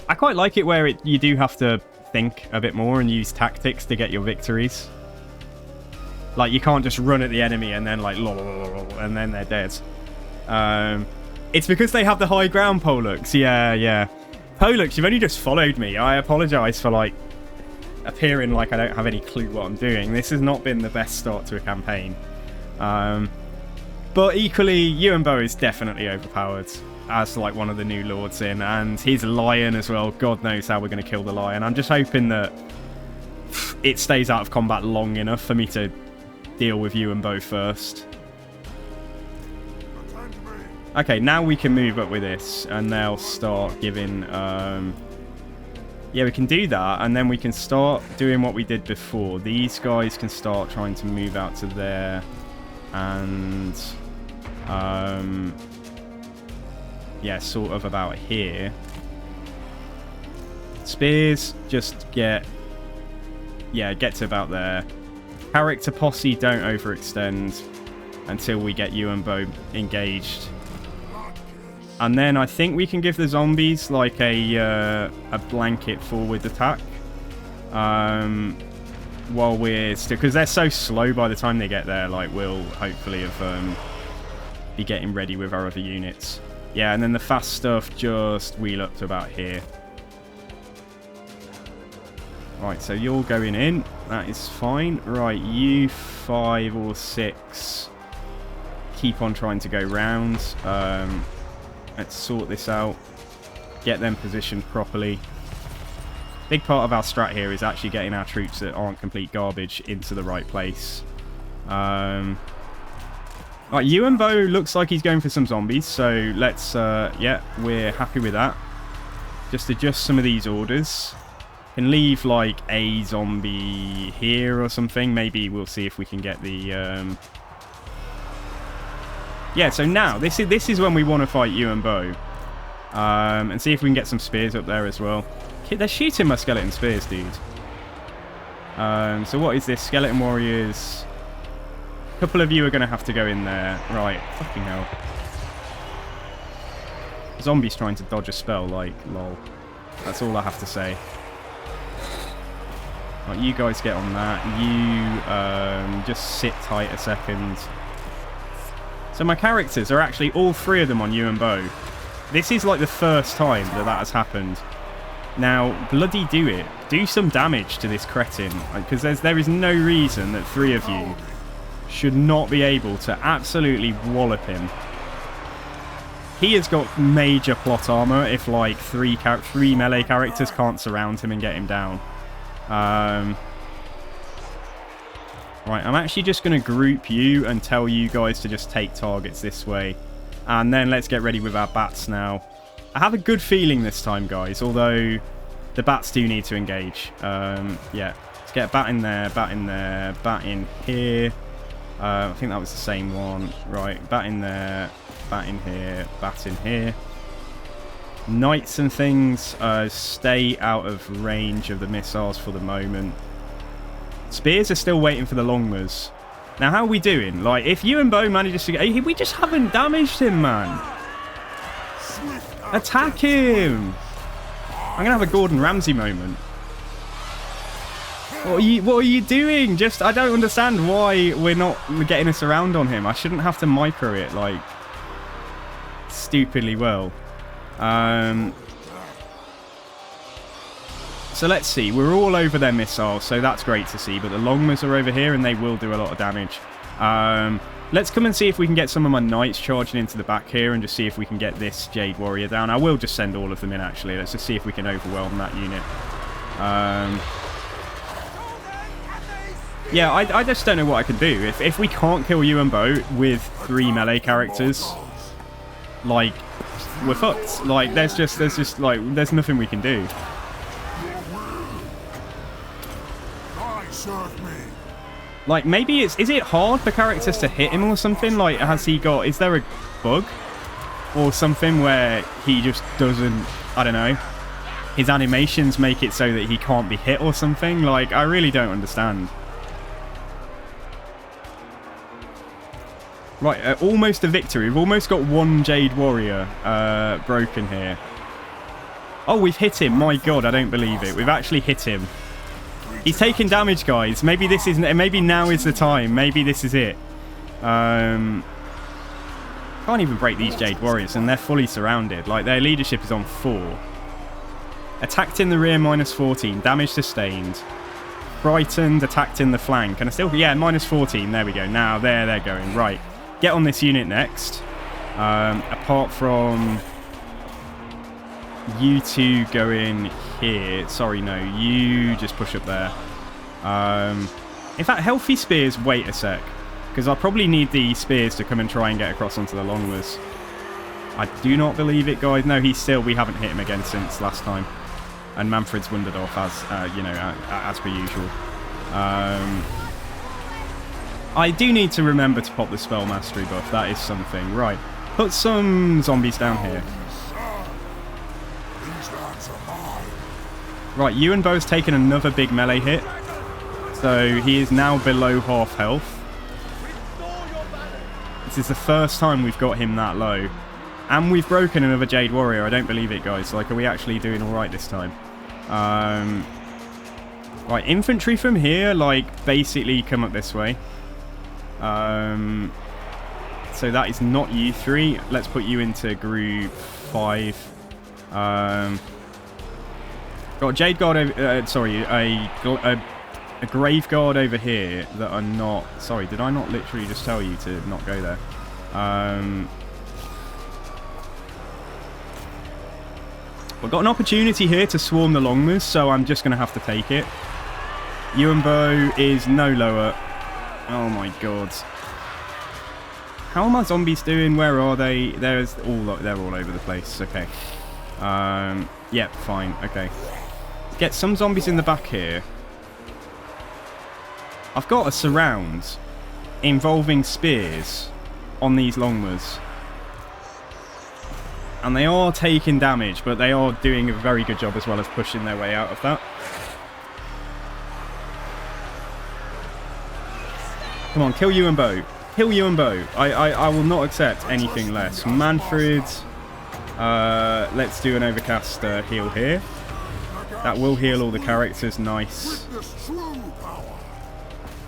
I quite like it where you do have to think a bit more and use tactics to get your victories. Like, you can't just run at the enemy and then like and then they're dead. It's because they have the high ground, Pollux. Yeah. Pollux, you've only just followed me. I apologise for, like, appearing like I don't have any clue what I'm doing. This has not been the best start to a campaign. But equally, Ewan Bow is definitely overpowered as, like, one of the new lords in. And his lion as well. God knows how we're going to kill the lion. I'm just hoping that it stays out of combat long enough for me to deal with Ewan Bow first. Okay, now we can move up with this, and they'll start giving... yeah, we can do that, and then we can start doing what we did before. These guys can start trying to move out to there, and... yeah, sort of about here. Spears, just get... yeah, get to about there. Character posse, don't overextend until we get Ewan Bow engaged. And then I think we can give the zombies like a blanket forward attack. While we're still... because they're so slow by the time they get there, like, we'll hopefully have be getting ready with our other units. Yeah, and then the fast stuff, just wheel up to about here. Right, so you're going in. That is fine. Right, you 5 or 6 keep on trying to go round. Let's sort this out. Get them positioned properly. Big part of our strat here is actually getting our troops that aren't complete garbage into the right place. Right, Ewan Bow looks like he's going for some zombies, so let's, yeah, we're happy with that. Just adjust some of these orders. Can leave, like, a zombie here or something. Maybe we'll see if we can get the, yeah, so now, this is when we want to fight Ewan Bow. And see if we can get some spears up there as well. They're shooting my skeleton spears, dude. So what is this? Skeleton warriors. A couple of you are going to have to go in there. Right, fucking hell. Zombies trying to dodge a spell, like, lol. That's all I have to say. Right, you guys get on that. You just sit tight a second. So my characters are actually all 3 of them on Ewan Bow. This is like the first time that has happened. Now, bloody do it. Do some damage to this cretin. Because there is no reason that 3 of you should not be able to absolutely wallop him. He has got major plot armor if like 3 melee characters can't surround him and get him down. Right, I'm actually just going to group you and tell you guys to just take targets this way. And then let's get ready with our bats now. I have a good feeling this time, guys, although the bats do need to engage. Yeah, let's get a bat in there, bat in here. I think that was the same one. Right, bat in there, bat in here, bat in here. Knights and things, stay out of range of the missiles for the moment. Spears are still waiting for the longmas. Now, how are we doing? Like, if Ewan Bow manages to get... we just haven't damaged him, man. Attack him! I'm going to have a Gordon Ramsay moment. What are you doing? Just, I don't understand why we're not getting us around on him. I shouldn't have to micro it, like, stupidly well. So let's see. We're all over their missiles, so that's great to see. But the longmas are over here, and they will do a lot of damage. Let's come and see if we can get some of my knights charging into the back here and just see if we can get this Jade Warrior down. I will just send all of them in, actually. Let's just see if we can overwhelm that unit. Yeah, I just don't know what I can do. If we can't kill you and Bo with 3 melee characters, like, we're fucked. Like, there's nothing we can do. Like, maybe is it hard for characters to hit him or something? Like, is there a bug or something where he just doesn't, I don't know, his animations make it so that he can't be hit or something? Like, I really don't understand. Right, almost a victory. We've almost got 1 Jade Warrior broken here. Oh, we've hit him. My God, I don't believe it. We've actually hit him. He's taking damage, guys. Maybe now is the time. Maybe this is it. Can't even break these Jade Warriors, and they're fully surrounded. Like, their leadership is on 4. Attacked in the rear, -14. Damage sustained. Frightened, attacked in the flank. And I still... Yeah, -14. There we go. Now, they're going. Right. Get on this unit next. Apart from... You two go in here. Sorry, no. You just push up there. In fact, healthy spears, wait a sec. Because I probably need the spears to come and try and get across onto the longlers. I do not believe it, guys. No, we haven't hit him again since last time. And Mannfred's wandered off as per usual. I do need to remember to pop the spell mastery buff. That is something. Right. Put some zombies down here. Right, Ewan Bo's taken another big melee hit. So he is now below half health. This is the first time we've got him that low. And we've broken another Jade Warrior. I don't believe it, guys. Like, are we actually doing alright this time? Right, infantry from here, like, basically come up this way. So that is not you 3. Let's put you into group 5. Got a Jade Guard over... sorry, a Grave Guard over here that are not... Sorry, did I not literally just tell you to not go there? We've got an opportunity here to swarm the Longmers, so I'm just going to have to take it. Ewan Bow is no lower. Oh my God. How are my zombies doing? Where are they? They're all over the place. Okay. Yeah, fine. Okay. Get some zombies in the back here. I've got a surround involving spears on these Longmers. And they are taking damage, but they are doing a very good job as well as pushing their way out of that. Come on, kill Ewan Bow. Kill Ewan Bow. I will not accept anything less. Mannfred. Let's do an overcast heal here. That will heal all the characters. Nice.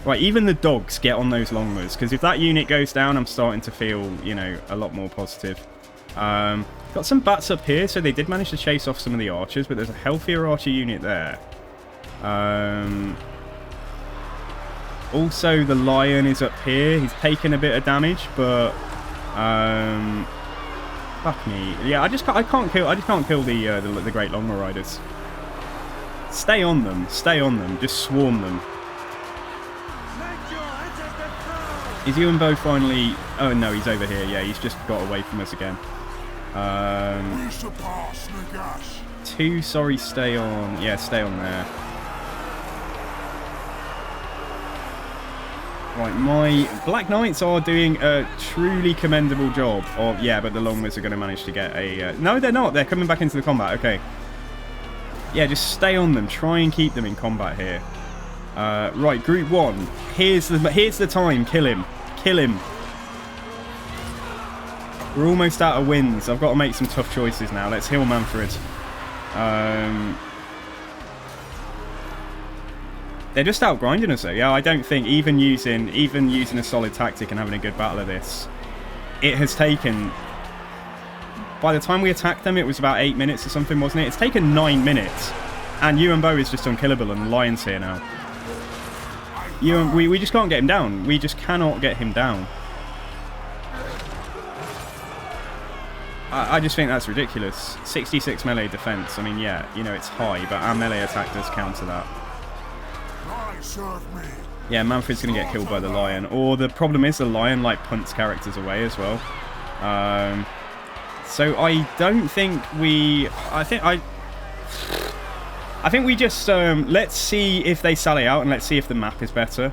Right, even the dogs get on those Longmers, because if that unit goes down, I'm starting to feel, you know, a lot more positive. Got some bats up here, so they did manage to chase off some of the archers, but there's a healthier archer unit there. Also, the lion is up here. He's taken a bit of damage, but fuck me. Yeah, I just can't kill the great Longmer riders. Stay on them. Stay on them. Just swarm them. Is Ewan Bow finally... Oh, no, he's over here. Yeah, he's just got away from us again. 2, sorry, stay on. Yeah, stay on there. Right, my Black Knights are doing a truly commendable job of... Yeah, but the Longmers are going to manage to get a... No, they're not. They're coming back into the combat. Okay. Yeah, just stay on them. Try and keep them in combat here. Right, Group 1. Here's the time. Kill him. Kill him. We're almost out of wins. I've got to make some tough choices now. Let's heal Mannfred. They're just out grinding us though. Yeah, I don't think even using a solid tactic and having a good battle of this, it has taken... By the time we attacked them, it was about 8 minutes or something, wasn't it? It's taken 9 minutes. And Ewan Bow is just unkillable, and the Lion's here now. We just can't get him down. We just cannot get him down. I just think that's ridiculous. 66 melee defense. I mean, yeah, you know, it's high, but our melee attack does counter that. Yeah, Mannfred's going to get killed by the lion. Or the problem is the lion, like, punts characters away as well. So I don't think we... I think we just... let's see if they sally out, and let's see if the map is better.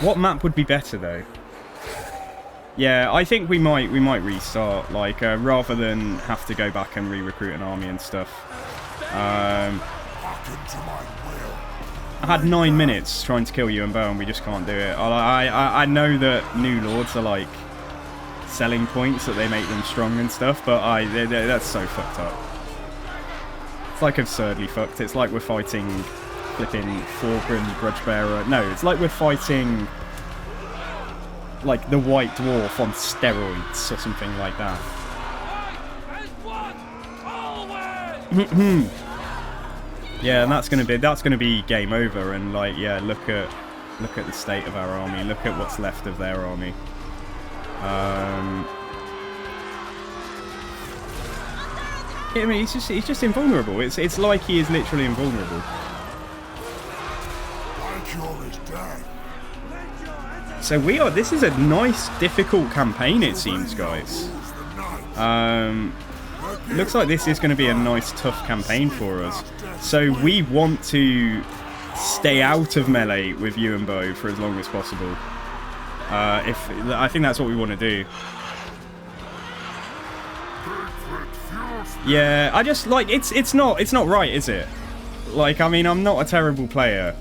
What map would be better, though? Yeah, I think we might restart, like, rather than have to go back and re-recruit an army and stuff. I had 9 minutes trying to kill you and Bo, and we just can't do it. I know that new lords are, like, selling points, that they make them strong and stuff, but that's so fucked up. It's, like, absurdly fucked. It's like we're fighting flipping Thorgrim Grudgebearer. No, it's like we're fighting... like the White Dwarf on steroids or something like that. Yeah, and that's gonna be game over. And like, yeah, look at the state of our army. Look at what's left of their army. I mean, he's just invulnerable. It's like he is literally invulnerable. So this is a nice, difficult campaign, it seems, guys. Looks like this is going to be a nice, tough campaign for us. So we want to stay out of melee with you and Bo for as long as possible. I think that's what we want to do. Yeah, I just, like, it's not right, is it? Like, I mean, I'm not a terrible player.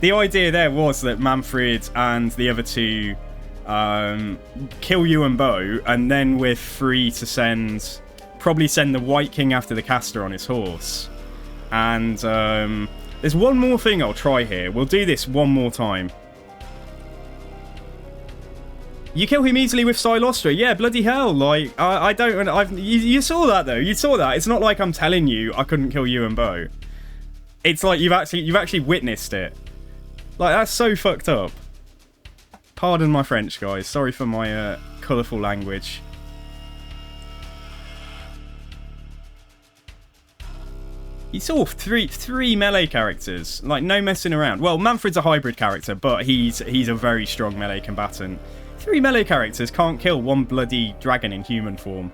The idea there was that Mannfred and the other two kill you and Bo, and then we're free to probably send the White King after the caster on his horse. And there's one more thing I'll try here. We'll do this one more time. You kill him easily with Silostra. Yeah, bloody hell. Like, I don't... You saw that, though. You saw that. It's not like I'm telling you I couldn't kill you and Bo. It's like you've actually witnessed it. Like, that's so fucked up. Pardon my French, guys. Sorry for my colourful language. You saw three melee characters. Like, no messing around. Well, Mannfred's a hybrid character, but he's a very strong melee combatant. 3 melee characters can't kill one bloody dragon in human form.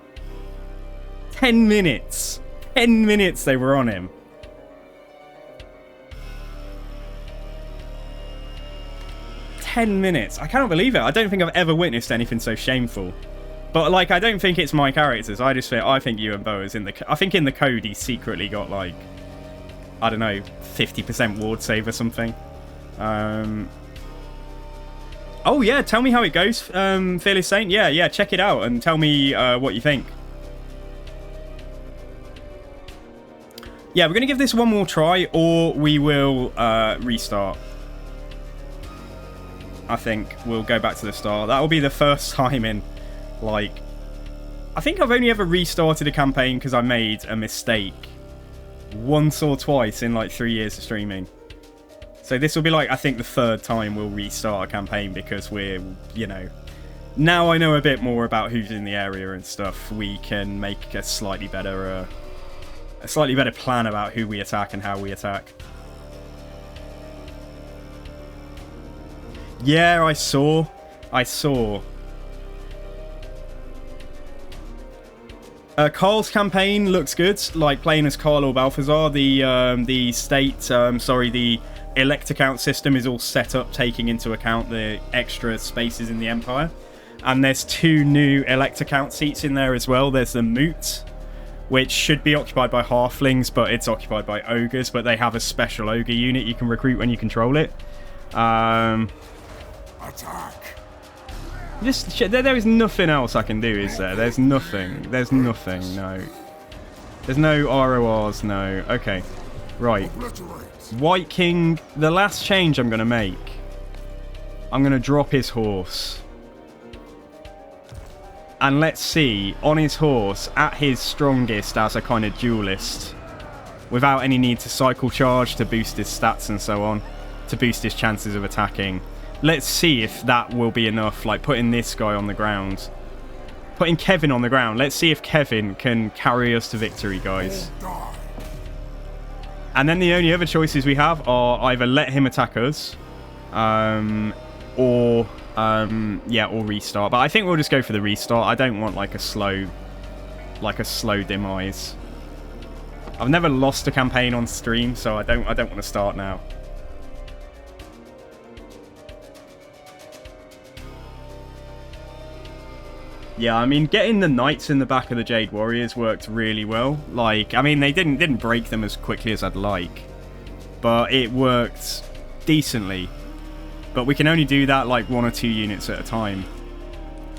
10 minutes. 10 minutes they were on him. I cannot believe it. I don't think I've ever witnessed anything so shameful. But, like, I don't think it's my characters. I think you and Bo is in the... I think in the code he's secretly got, like, I don't know, 50% ward save or something. Oh, yeah, tell me how it goes, Fearless Saint. Yeah, check it out and tell me what you think. Yeah, we're going to give this one more try, or we will restart. I think we'll go back to the start. That will be the first time in, like... I think I've only ever restarted a campaign because I made a mistake once or twice in, like, 3 years of streaming. So this will be, like, I think the 3rd time we'll restart a campaign because we're, you know... Now I know a bit more about who's in the area and stuff, we can make a slightly better plan about who we attack and how we attack. Yeah, I saw. Carl's campaign looks good, like playing as Carl or Balthazar. The elect account system is all set up, taking into account the extra spaces in the Empire. And there's 2 new elect account seats in there as well. There's the Moot, which should be occupied by halflings, but it's occupied by ogres, but they have a special ogre unit you can recruit when you control it. Attack. There is nothing else I can do, is there? There's nothing. No. There's no RORs, no. Okay. Right. White King, the last change I'm going to make. I'm going to drop his horse. And let's see, on his horse, at his strongest as a kind of duelist, without any need to cycle charge to boost his stats and so on, to boost his chances of attacking. Let's see if that will be enough, like putting this guy on the ground putting Kevin on the ground. Let's see if Kevin can carry us to victory, guys. And then the only other choices we have are either let him attack us, or restart. But I think we'll just go for the restart. I don't want like a slow demise. I've never lost a campaign on stream, so I don't want to start now. Yeah, I mean, getting the knights in the back of the Jade Warriors worked really well. Like, I mean, they didn't break them as quickly as I'd like, but it worked decently. But we can only do that like 1 or 2 units at a time,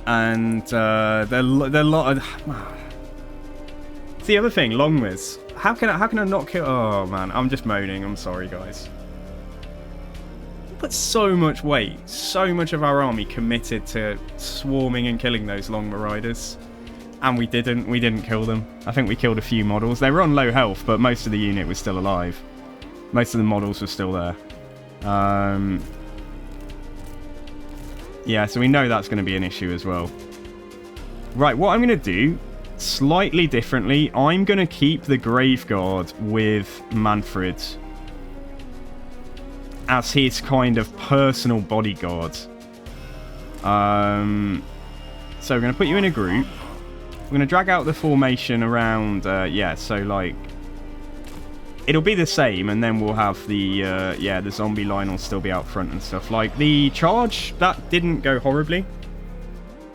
and they're a lot of. It's the other thing, Longmas. How can I not kill? Oh man, I'm just moaning. I'm sorry, guys. Put so much weight, so much of our army committed to swarming and killing those long marauders, and we didn't kill them. I think we killed a few models. They were on low health, but most of the unit was still alive. Most of the models were still there. Yeah, so we know that's going to be an issue as well. Right, what I'm going to do slightly differently, I'm going to keep the Graveguard with Mannfred as his kind of personal bodyguard. So we're going to put you in a group. We're going to drag out the formation around, so like, it'll be the same, and then we'll have the zombie line will still be out front and stuff. Like, the charge, that didn't go horribly.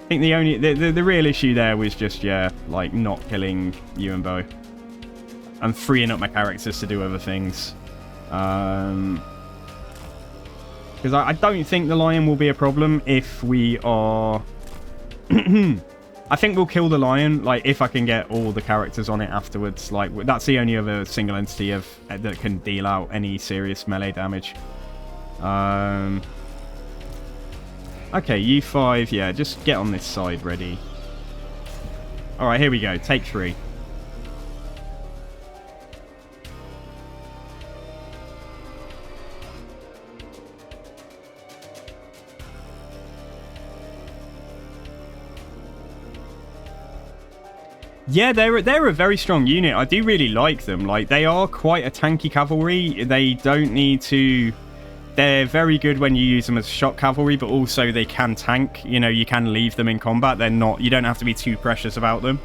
I think the real issue there was just, like, not killing you and Bo. And freeing up my characters to do other things. Because I don't think the lion will be a problem if we are... I think we'll kill the lion, like, if I can get all the characters on it afterwards. Like, that's the only other single entity that can deal out any serious melee damage. Okay, you 5, yeah, just get on this side ready. Alright, here we go. Take 3. Yeah, they're a very strong unit. I do really like them. Like, they are quite a tanky cavalry. They don't need to... They're very good when you use them as shock cavalry, but also they can tank. You know, you can leave them in combat. They're not... You don't have to be too precious about them.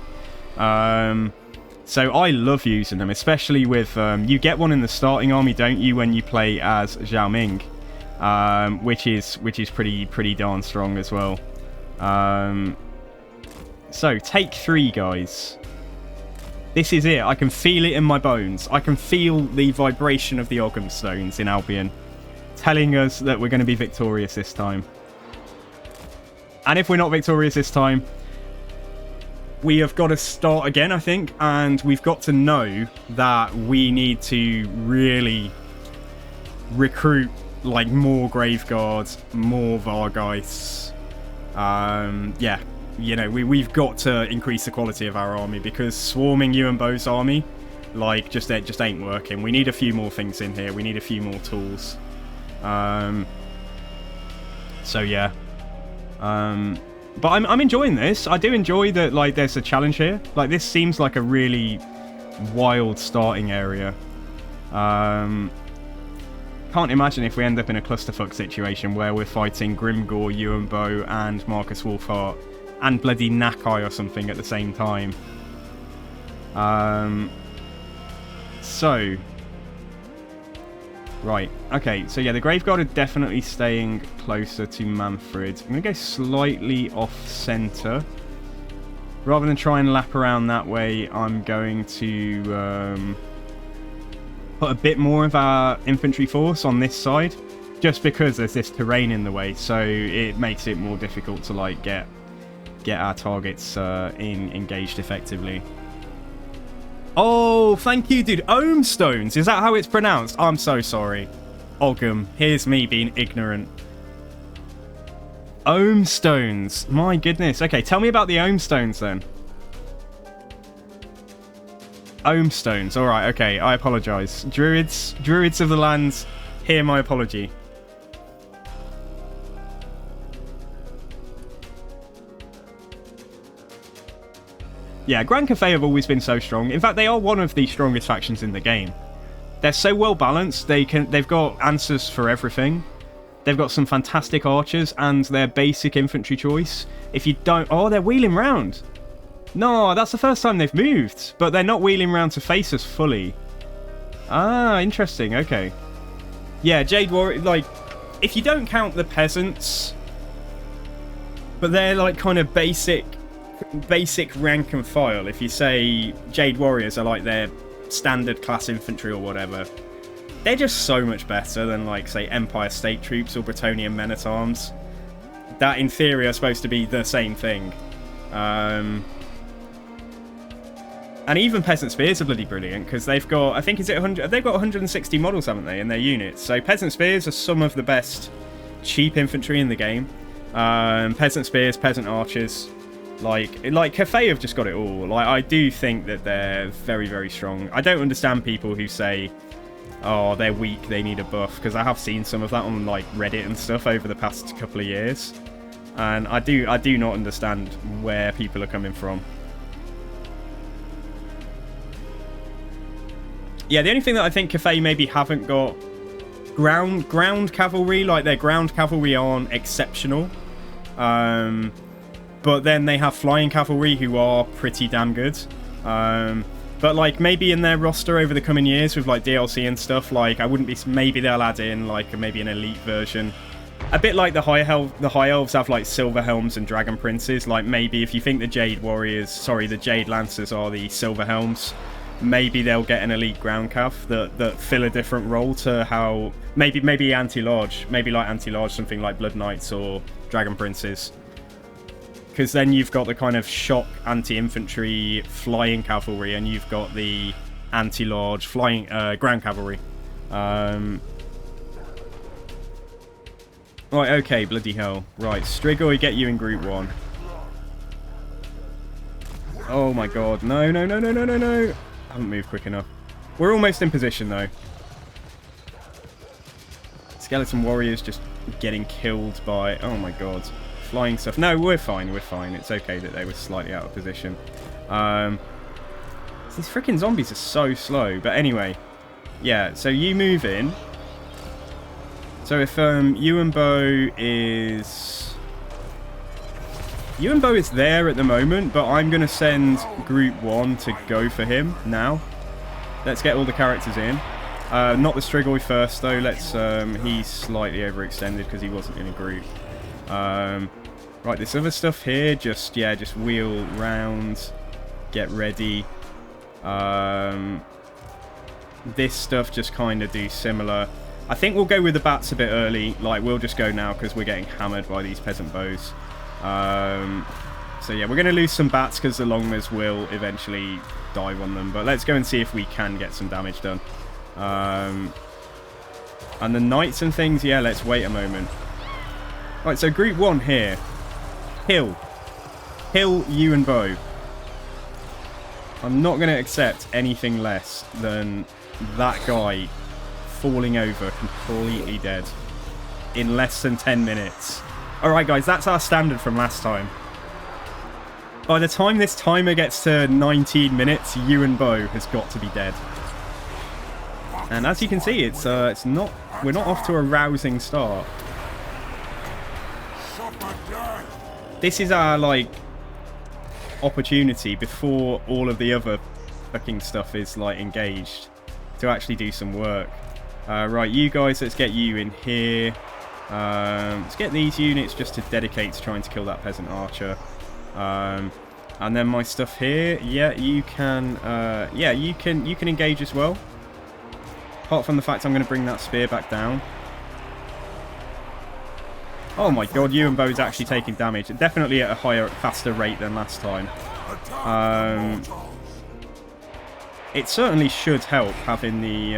So I love using them, especially with... you get one in the starting army, don't you, when you play as Zhao Ming, which is pretty darn strong as well. So, take 3, guys. This is it. I can feel it in my bones. I can feel the vibration of the Ogham Stones in Albion, telling us that we're going to be victorious this time. And if we're not victorious this time, we have got to start again, I think. And we've got to know that we need to really recruit, like, more Graveguards, more Vargheists. Yeah. You know, we've got to increase the quality of our army, because swarming you and Bo's army, like, just ain't working. We need a few more things in here. We need a few more tools. So yeah. But I'm enjoying this. I do enjoy that, like, there's a challenge here. Like, this seems like a really wild starting area. Can't imagine if we end up in a clusterfuck situation where we're fighting Grimgor, Ewan Bow, and Marcus Wolfhart, and bloody Nakai or something at the same time. So... Right, okay, so yeah, the Graveguard are definitely staying closer to Mannfred. I'm going to go slightly off-centre. Rather than try and lap around that way, I'm going to put a bit more of our infantry force on this side, just because there's this terrain in the way, so it makes it more difficult to, like, get our targets engaged effectively. Oh, thank you, dude. Ogham Stones. Is that how it's pronounced? I'm so sorry. Ogham. Here's me being ignorant. Ogham Stones. My goodness. Okay, tell me about the Ogham Stones then. Ogham Stones. All right, okay. I apologize. Druids of the lands, hear my apology. Yeah, Grand Cafe have always been so strong. In fact, they are one of the strongest factions in the game. They're so well balanced. They've got answers for everything. They've got some fantastic archers and their basic infantry choice. If you don't... Oh, they're wheeling round. No, that's the first time they've moved. But they're not wheeling round to face us fully. Ah, interesting. Okay. Yeah, Jade Warrior... Like, if you don't count the peasants... But they're, like, kind of basic rank and file. If you say Jade Warriors are, like, their standard class infantry or whatever... They're just so much better than, like, say, Empire State Troops or Bretonnian Men-at-Arms. That, in theory, are supposed to be the same thing. And even Peasant Spears are bloody brilliant, because they've got, I think, is it 100? They've got 160 models, haven't they, in their units? So Peasant Spears are some of the best cheap infantry in the game. Peasant Spears, Peasant Archers, like Cafe have just got it all. Like, I do think that they're very, very strong. I don't understand people who say, oh, they're weak, they need a buff, because I have seen some of that on, like, Reddit and stuff over the past couple of years. And I do not understand where people are coming from. Yeah, the only thing that I think Cafe maybe haven't got ground cavalry, like their ground cavalry aren't exceptional. But then they have flying cavalry who are pretty damn good. But, like, maybe in their roster over the coming years with, like, DLC and stuff, like, I wouldn't be... Maybe they'll add in, like, maybe an elite version. A bit like the High Elves have, like, Silver Helms and Dragon Princes. Like, maybe if you think the Jade Warriors... Sorry, the Jade Lancers are the Silver Helms, maybe they'll get an elite ground cav that fill a different role to how... Maybe anti-large. Maybe, like, anti-large, something like Blood Knights or Dragon Princes. Because then you've got the kind of shock anti-infantry flying cavalry, and you've got the anti-large flying ground cavalry. Right, okay, bloody hell. Right, Strigoi, get you in Group 1. Oh my god, no. I haven't moved quick enough. We're almost in position, though. Skeleton Warriors just getting killed by... Oh my god. Flying stuff. No, we're fine. It's okay that they were slightly out of position. These freaking zombies are so slow. But anyway, yeah, so you move in. So if Ewan Bow is... Ewan Bow is there at the moment, but I'm going to send Group 1 to go for him now. Let's get all the characters in. Not the Strigoi first, though. Let's... he's slightly overextended because he wasn't in a group. Right, this other stuff here, just wheel round, get ready. This stuff just kind of do similar. I think we'll go with the bats a bit early. Like, we'll just go now because we're getting hammered by these peasant bows. So yeah, we're going to lose some bats because the longmas will eventually dive on them. But let's go and see if we can get some damage done. And the knights and things, yeah, let's wait a moment. Right, so Group 1 here. Hill, Ewan Bow. I'm not going to accept anything less than that guy falling over completely dead in less than 10 minutes. Alright guys, that's our standard from last time. By the time this timer gets to 19 minutes, Ewan Bow has got to be dead. And as you can see, it's not... We're not off to a rousing start. This is our, like, opportunity before all of the other fucking stuff is, like, engaged to actually do some work. Right, you guys, let's get you in here. Let's get these units just to dedicate to trying to kill that peasant archer. And then my stuff here, yeah, you can engage as well. Apart from the fact I'm going to bring that spear back down. Oh my god, Ewan Bow's actually taking damage. Definitely at a higher, faster rate than last time. It certainly should help having the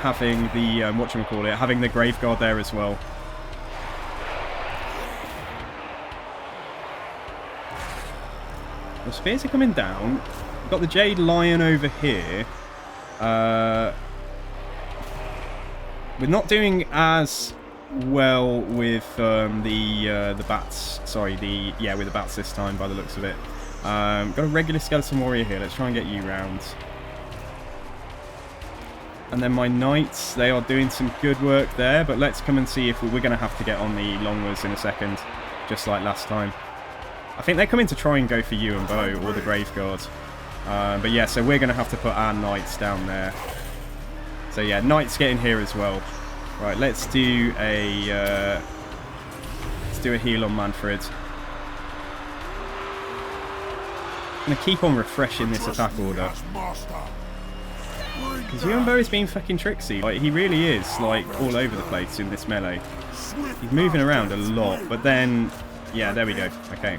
having the Graveguard there as well. The spears are coming down. We've got the Jade Lion over here. We're not doing as well with the bats. Sorry, with the bats this time by the looks of it. Got a regular skeleton warrior here. Let's try and get you round. And then my knights, they are doing some good work there, but let's come and see if we're going to have to get on the Longmas in a second, just like last time. I think they're coming to try and go for you and Bo, or the Graveguard. But yeah, so we're going to have to put our knights down there. So yeah, knights get in here as well. Right, let's do a heal on Mannfred. I'm going to keep on refreshing this attack order. Because Yuanbo is being fucking tricksy. Like, he really is, like, all over the place in this melee. He's moving around a lot, but then... Yeah, there we go. Okay.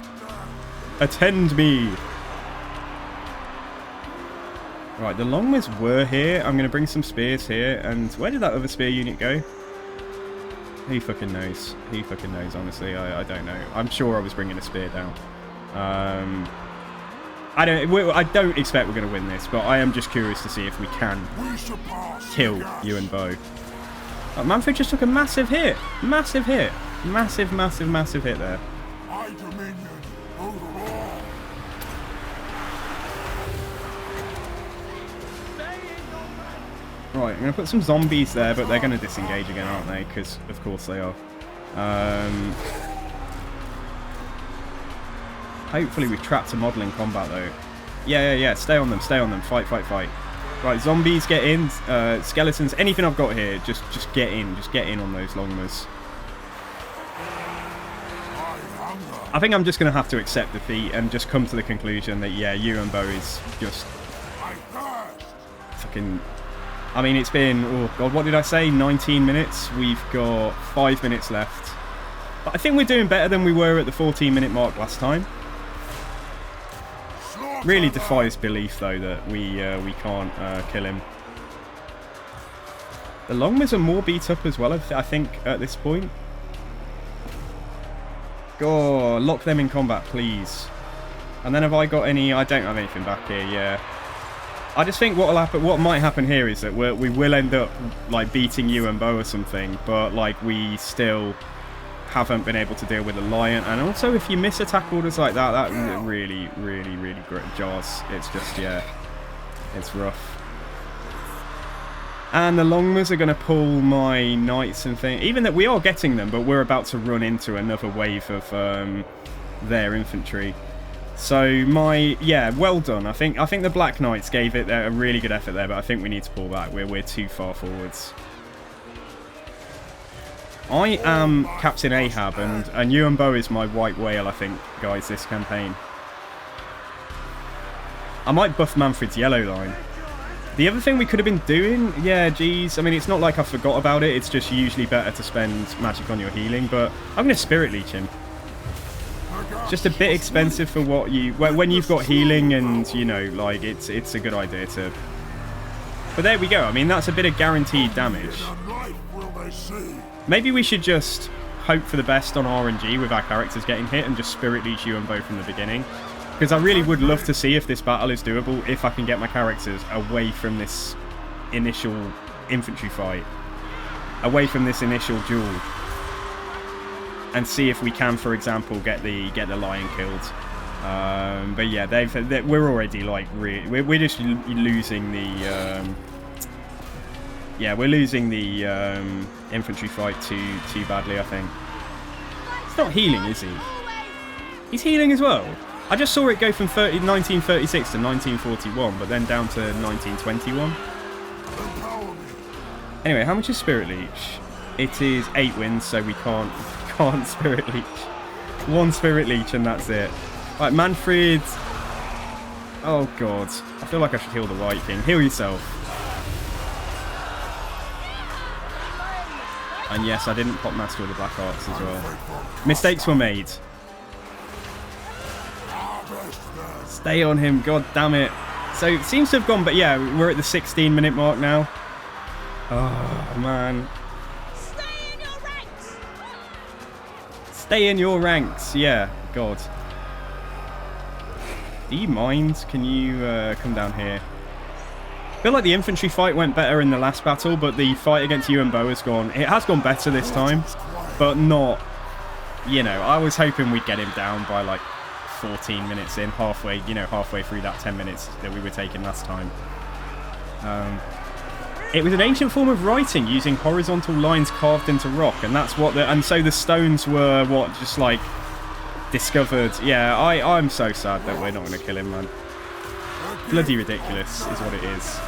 Attend me! Right, the Longmas were here. I'm going to bring some spears here. And where did that other spear unit go? Who fucking knows? Who fucking knows, honestly? I don't know. I'm sure I was bringing a spear down. I don't expect we're going to win this, but I am just curious to see if we can kill you and Bo. Oh, Mannfred just took a massive hit. Massive hit. Massive, massive, massive hit there. Right, I'm going to put some zombies there, but they're going to disengage again, aren't they? Because, of course, they are. Hopefully we've trapped a model in combat, though. Yeah. Stay on them. Fight. Right, zombies, get in. Skeletons, anything I've got here, just get in. Just get in on those Longmas. I think I'm just going to have to accept defeat and just come to the conclusion that, yeah, you and Bo is just... fucking... I mean, it's been... Oh, God, what did I say? 19 minutes. We've got 5 minutes left. But I think we're doing better than we were at the 14-minute mark last time. Really defies belief, though, that we can't kill him. The Longmas are more beat up as well, I think, at this point. Go, lock them in combat, please. And then have I got any... I don't have anything back here, yeah. I just think what will happen, what might happen here is that we will end up, like, beating you and Bo or something, but, like, we still haven't been able to deal with the lion. And also, if you miss attack orders like that, that really jars. It's just, yeah, it's rough. And the Longmas are going to pull my knights and things. Even that we are getting them, but we're about to run into another wave of their infantry. So yeah, well done. I think the Black Knights gave it a really good effort there, but I think we need to pull back. We're too far forwards. I am Captain Ahab, and Yuan Bo is my white whale, I think, guys, this campaign. I might buff Mannfred's yellow line. The other thing we could have been doing, yeah, geez, I mean, it's not like I forgot about it. It's just usually better to spend magic on your healing, but I'm going to Spirit Leech him. Just a bit expensive for what you... When you've got healing and, you know, like, it's a good idea to... But there we go. I mean, that's a bit of guaranteed damage. Maybe we should just hope for the best on RNG with our characters getting hit and just Spirit Leech you and Bo from the beginning. Because I really would love to see if this battle is doable, if I can get my characters away from this initial infantry fight. Away from this initial duel. And see if we can, for example, get the lion killed. But yeah, we're already like we're just losing the we're losing the infantry fight too badly, I think. He's not healing, is he? He's healing as well. I just saw it go from 1936 to 1941, but then down to 1921. Anyway, how much is Spirit Leech? It is 8 wins, so we can't Spirit Leech. 1 Spirit Leech and that's it. Right, Mannfred. Oh god, I feel like I should heal the White King. Heal yourself. And yes, I didn't pop Master of the Black Arts as well. Mistakes were made. Stay on him, god damn it. So it seems to have gone, but yeah, we're at the 16-minute mark now. Oh man. Stay in your ranks, yeah, god. Do you mind? Can you come down here? I feel like the infantry fight went better in the last battle, but the fight against Yuan Bo has gone... It has gone better this time, but not... You know, I was hoping we'd get him down by like 14 minutes in, halfway through that 10 minutes that we were taking last time. It was an ancient form of writing using horizontal lines carved into rock, and that's what and so the stones were what, just like discovered. Yeah, I'm so sad that we're not going to kill him, man. Bloody ridiculous is what it is.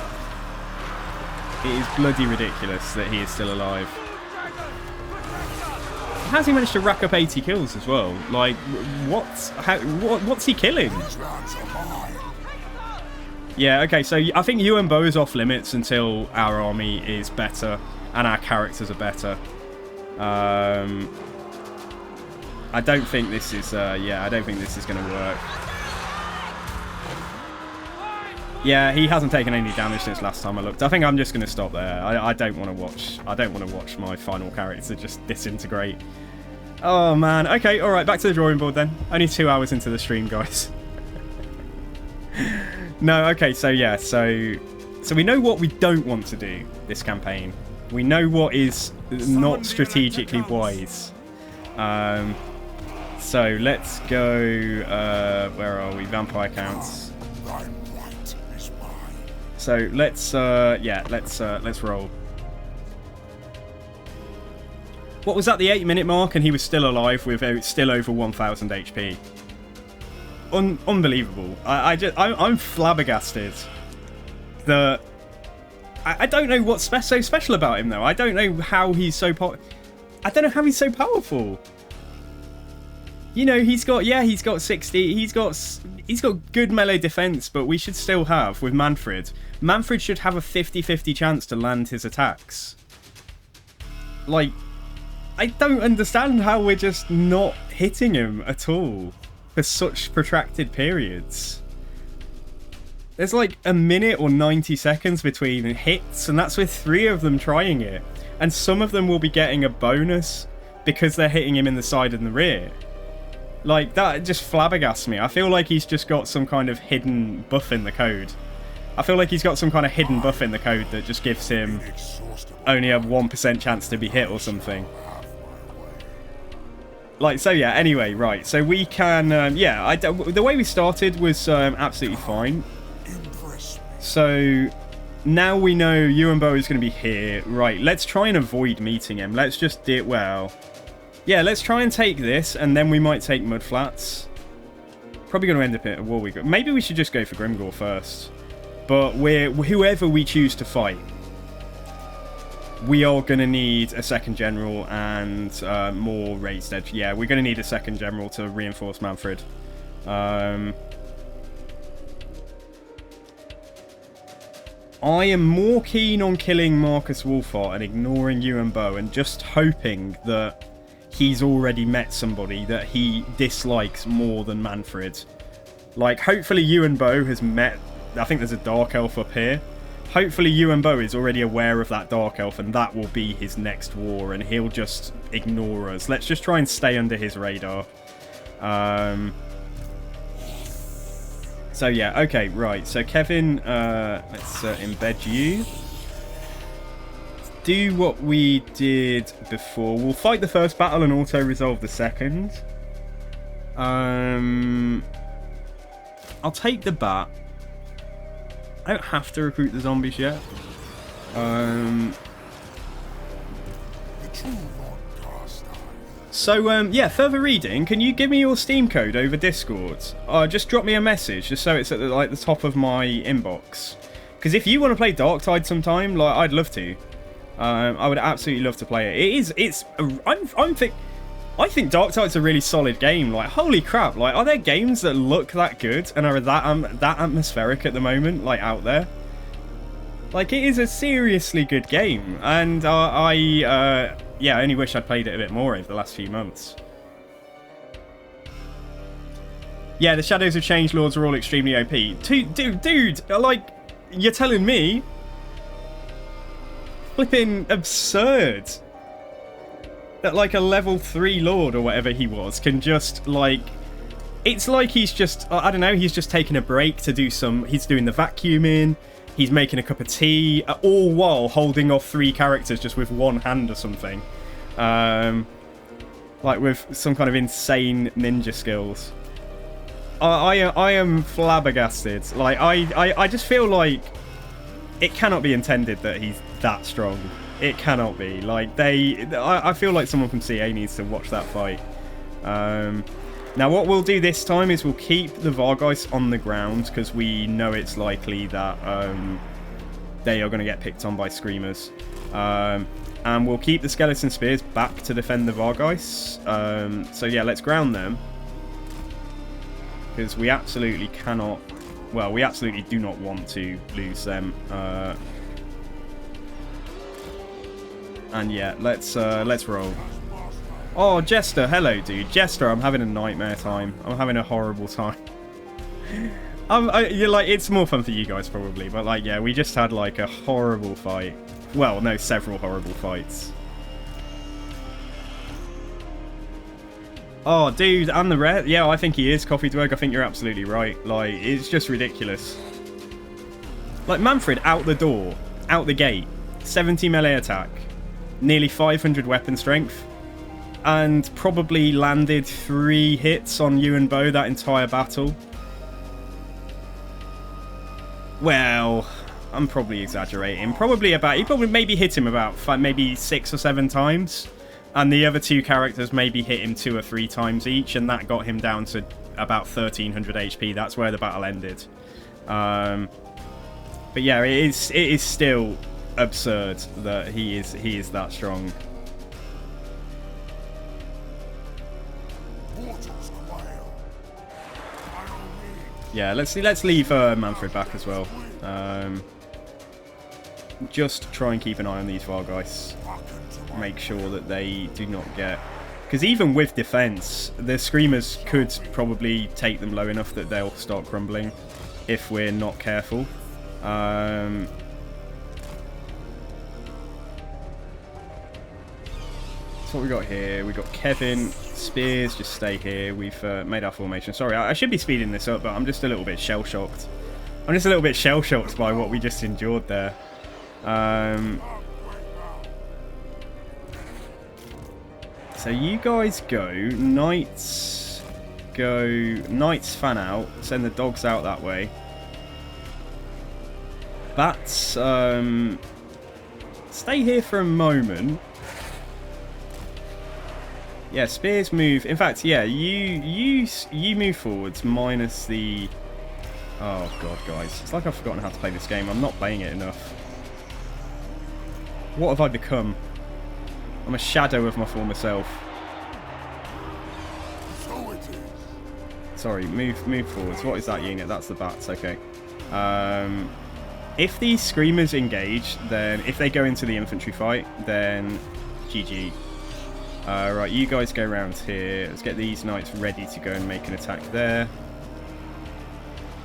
It is bloody ridiculous that he is still alive. How's he managed to rack up 80 kills as well? Like, what's he killing? Yeah, okay, so I think Yuan Bo is off limits until our army is better and our characters are better. I don't think this is, I don't think this is going to work. Yeah, he hasn't taken any damage since last time I looked. I think I'm just going to stop there. I don't want to watch my final character just disintegrate. Oh man. Okay, all right, back to the drawing board then. Only 2 hours into the stream, guys. No, okay, so yeah, so we know what we don't want to do this campaign. We know what is not strategically wise. So let's go. Where are we? Vampire counts. So let's roll. What was that? The 8-minute mark, and he was still alive with still over 1,000 HP. Unbelievable. I'm flabbergasted. I don't know what's so special about him though. I don't know how he's so I don't know how he's so powerful. You know, he's got 60. He's got good melee defense, but we should still have with Mannfred. Mannfred should have a 50-50 chance to land his attacks. Like, I don't understand how we're just not hitting him at all for such protracted periods. There's like a minute or 90 seconds between hits, and that's with 3 of them trying it. And some of them will be getting a bonus because they're hitting him in the side and the rear. Like, that just flabbergasts me. I feel like he's just got some kind of hidden buff in the code. I feel like he's got some kind of hidden buff in the code that just gives him only a 1% chance to be hit or something. Like, so yeah, anyway, right. So we can, the way we started was absolutely fine. So now we know Yuan Bo is going to be here. Right, let's try and avoid meeting him. Let's just do it well. Yeah, let's try and take this, and then we might take Mudflats. Probably going to end up at Warwick. Maybe we should just go for Grimgore first. But whoever we choose to fight, we are going to need a second general and more raised edge. Yeah, we're going to need a second general to reinforce Mannfred. I am more keen on killing Marcus Wolfhart and ignoring Yuan Bo and just hoping that he's already met somebody that he dislikes more than Mannfred. Like, hopefully Yuan Bo has met... I think there's a Dark Elf up here. Hopefully Yuan Bo is already aware of that Dark Elf, and that will be his next war, and he'll just ignore us. Let's just try and stay under his radar. So yeah, okay, right. So Kevin, let's embed you. Do what we did before. We'll fight the first battle and auto-resolve the second. I'll take the bat. I don't have to recruit the zombies yet. So, yeah, further reading. Can you give me your Steam code over Discord? Just drop me a message, just so it's at the think of my inbox. Because if you want to play Darktide sometime, like, I'd love to. I would absolutely love to play it. I think Darktide's a really solid game. Like, holy crap! Like, are there games that look that good and are that atmospheric at the moment, like out there? Like, it is a seriously good game, and I only wish I'd played it a bit more over the last few months. Yeah, the Shadows of Changelords are all extremely OP. Dude, like, you're telling me? Flipping absurd. That, like, a level 3 lord or whatever he was can just, like... It's like he's just... I don't know, he's just taking a break to do some... He's doing the vacuuming. He's making a cup of tea, all while holding off 3 characters just with one hand or something. Like with some kind of insane ninja skills. I am flabbergasted. Like, I just feel like it cannot be intended that he's that strong. It cannot be. Like, I feel like someone from CA needs to watch that fight. Now, what we'll do this time is we'll keep the Vargeist on the ground, because we know it's likely that they are going to get picked on by Screamers. And we'll keep the Skeleton Spears back to defend the Vargeists. So yeah, let's ground them. Because we absolutely cannot... Well, we absolutely do not want to lose them. And yeah, let's roll. Oh, Jester, hello, dude. Jester, I'm having a nightmare time. I'm having a horrible time. You're like, it's more fun for you guys probably, but like, yeah, we just had like a horrible fight. Well, no, several horrible fights. Oh, dude, and the red. Yeah, I think he is Coffee Dwerg. I think you're absolutely right. Like, it's just ridiculous. Like, Mannfred out the door, out the gate, 70 melee attack, nearly 500 weapon strength, and probably landed 3 hits on you and Bo that entire battle. Well, I'm probably exaggerating. He probably maybe hit him about maybe 6 or 7 times. And the other 2 characters maybe hit him 2 or 3 times each, and that got him down to about 1300 HP. That's where the battle ended. But yeah, it is still absurd that he is that strong. Yeah, let's leave Mannfred back as well. Just try and keep an eye on these Vargeists. Make sure that they do not get... Because even with defense, the Screamers could probably take them low enough that they'll start crumbling if we're not careful. So what we got here? We got Kevin, Spears, just stay here. We've made our formation. Sorry, I should be speeding this up, but I'm just a little bit shell-shocked. I'm just a little bit shell-shocked by what we just endured there. So you guys go, Knights fan out, send the dogs out that way. Bats, stay here for a moment. Yeah, Spears move. In fact, yeah, you move forwards minus the... Oh god, guys, it's like I've forgotten how to play this game. I'm not playing it enough. What have I become? I'm a shadow of my former self. Sorry, move forwards. What is that unit? That's the bats, okay. If these Screamers engage, then if they go into the infantry fight, then GG. Right, you guys go around here. Let's get these Knights ready to go and make an attack there.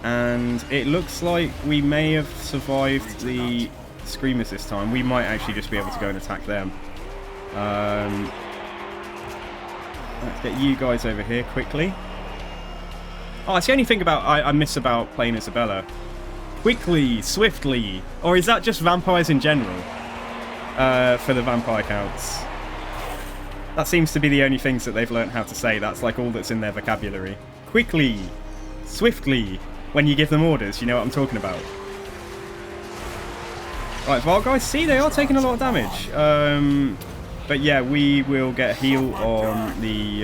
And it looks like we may have survived the Screamers this time. We might actually just be able to go and attack them. Let's get you guys over here quickly. Oh, that's the only thing I miss about playing Isabella. Quickly, swiftly, or is that just vampires in general? For the vampire counts. That seems to be the only things that they've learned how to say. That's like all that's in their vocabulary. Quickly, swiftly, when you give them orders, you know what I'm talking about. Right, Vargeist, see, they are taking a lot of damage. But yeah, we will get a heal on the...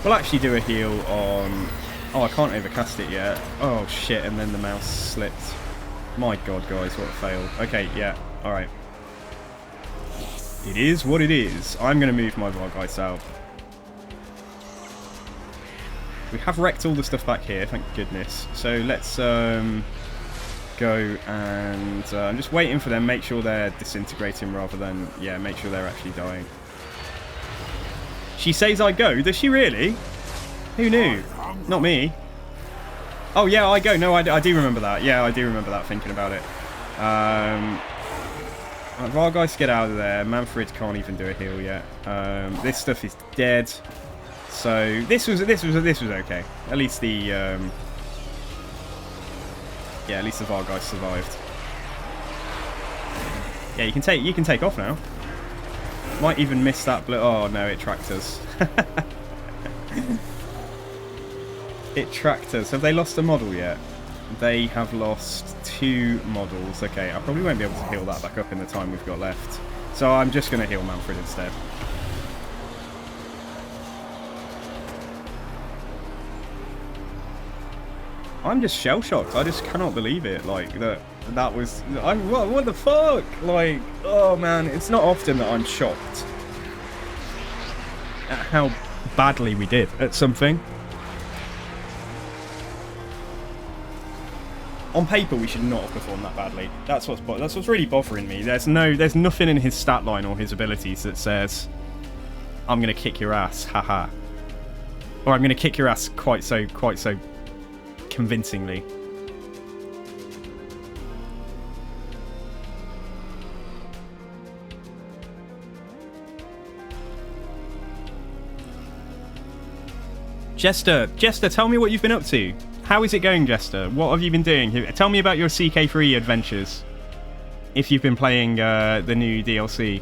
we'll actually do a heal on... Oh, I can't overcast it yet. Oh, shit, and then the mouse slipped. My god, guys, what a fail. Okay, yeah, alright. It is what it is. I'm going to move my Vargeist out. We have wrecked all the stuff back here, thank goodness. So let's go and... I'm just waiting for them, make sure they're disintegrating rather than... Yeah, make sure they're actually dying. She says I go, does she really? Who knew? Not me. Oh yeah, I go. No, I do remember that. Yeah, I do remember that, thinking about it. Vargeist, get out of there. Mannfred can't even do a heal yet. This stuff is dead. So this was okay. At least the Yeah, at least the Var guy survived. Yeah, you can take off now. Might even miss that blue. Oh no, it tracked us. It tracked us. Have they lost a model yet? They have lost 2 models. Okay, I probably won't be able to heal that back up in the time we've got left. So I'm just going to heal Mannfred instead. I'm just shell-shocked. I just cannot believe it. Like, that was... what the fuck? Like, oh man, it's not often that I'm shocked at how badly we did at something. On paper, we should not have performed that badly. That's what's really bothering me. There's nothing in his stat line or his abilities that says, I'm going to kick your ass, haha. Or I'm going to kick your ass quite so convincingly. Jester, tell me what you've been up to. How is it going, Jester? What have you been doing? Tell me about your CK3 adventures. If you've been playing the new DLC.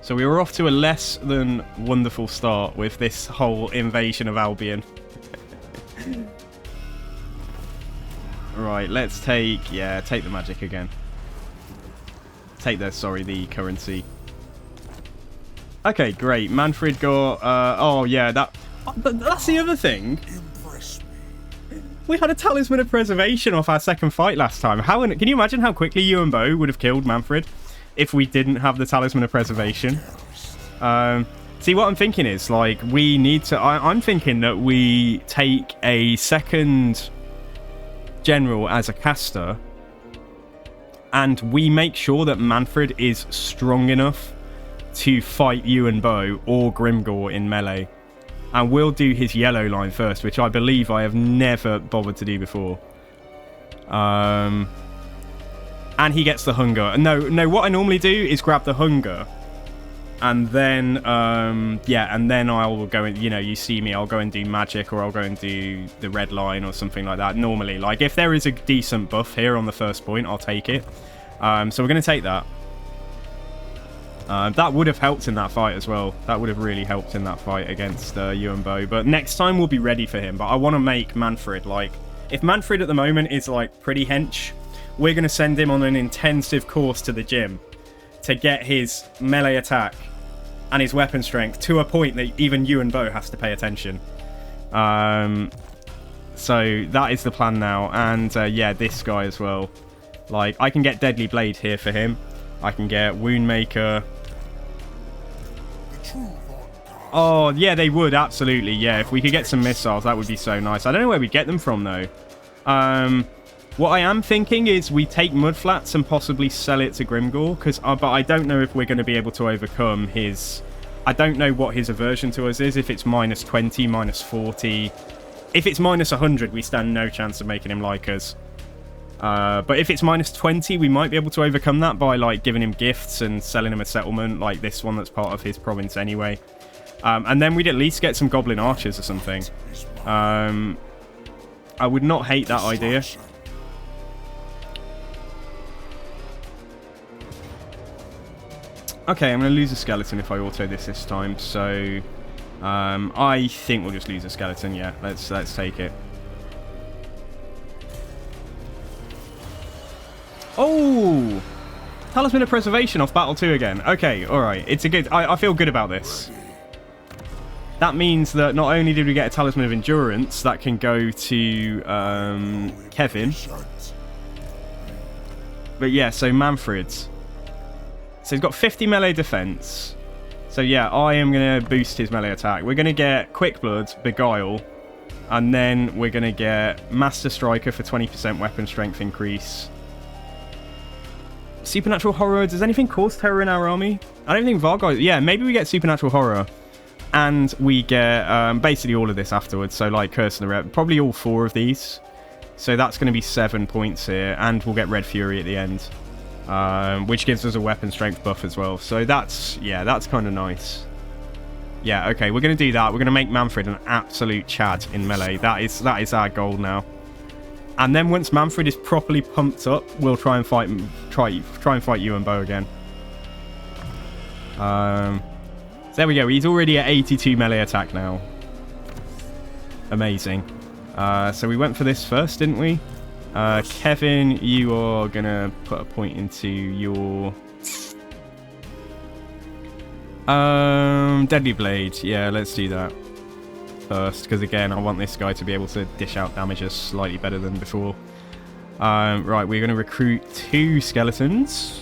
So we were off to a less than wonderful start with this whole invasion of Albion. Right, let's take the magic again. Take the currency. Okay, great. Mannfred got oh yeah, that's the other thing. We had a talisman of preservation off our second fight last time. Can you imagine how quickly you and Bo would have killed Mannfred if we didn't have the talisman of preservation? See, what I'm thinking is, like, we need to... I'm thinking that we take a second general as a caster, and we make sure that Mannfred is strong enough to fight you and Bo or Grimgor in melee. And we'll do his yellow line first, which I believe I have never bothered to do before. And he gets the hunger. No, what I normally do is grab the hunger. And then, and then I'll go and, you see me, I'll go and do magic, or I'll go and do the red line or something like that. Normally, like, if there is a decent buff here on the first point, I'll take it. So we're going to take that. That would have helped in that fight as well. That would have really helped in that fight against you and Bo. But next time we'll be ready for him. But I want to make Mannfred, like, if Mannfred at the moment is, like, pretty hench, we're going to send him on an intensive course to the gym to get his melee attack and his weapon strength to a point that even you and Bo has to pay attention. So that is the plan now. And yeah, this guy as well. Like, I can get Deadly Blade here for him. I can get Woundmaker. Oh, yeah, they would, absolutely. Yeah, if we could get some missiles, that would be so nice. I don't know where we'd get them from, though. What I am thinking is we take Mudflats and possibly sell it to Grimgor, but I don't know if we're going to be able to overcome his... I don't know what his aversion to us is, if it's minus 20, minus 40. If it's minus 100, we stand no chance of making him like us. But if it's minus 20, we might be able to overcome that by, like, giving him gifts and selling him a settlement, like this one that's part of his province anyway. And then we'd at least get some Goblin Archers or something. I would not hate that idea. Okay, I'm going to lose a skeleton if I auto this time, so I think we'll just lose a skeleton. Yeah, let's take it. Oh! Talisman of Preservation off Battle 2 again. Okay, alright. It's a good... I feel good about this. That means that not only did we get a Talisman of Endurance that can go to Kevin, but yeah, so Mannfred. So he's got 50 melee defense. So yeah, I am going to boost his melee attack. We're going to get Quick Blood, Beguile, and then we're going to get Master Striker for 20% weapon strength increase. Supernatural Horror. Does anything cause terror in our army? I don't think Vargai... Yeah, maybe we get Supernatural Horror. And we get basically all of this afterwards. So like Curse and the Rep. Probably all 4 of these. So that's going to be 7 points here. And we'll get Red Fury at the end. which gives us a weapon strength buff as well. So that's kind of nice. Yeah, okay, we're going to do that. We're going to make Mannfred an absolute Chad in melee. That is our goal now. And then once Mannfred is properly pumped up, we'll try and fight you and Bo again. So there we go. He's already at 82 melee attack now. Amazing. So we went for this first, didn't we? Kevin, you are going to put a point into your... Deadly Blade. Yeah, let's do that first, because again, I want this guy to be able to dish out damages slightly better than before. Right, we're going to recruit 2 skeletons.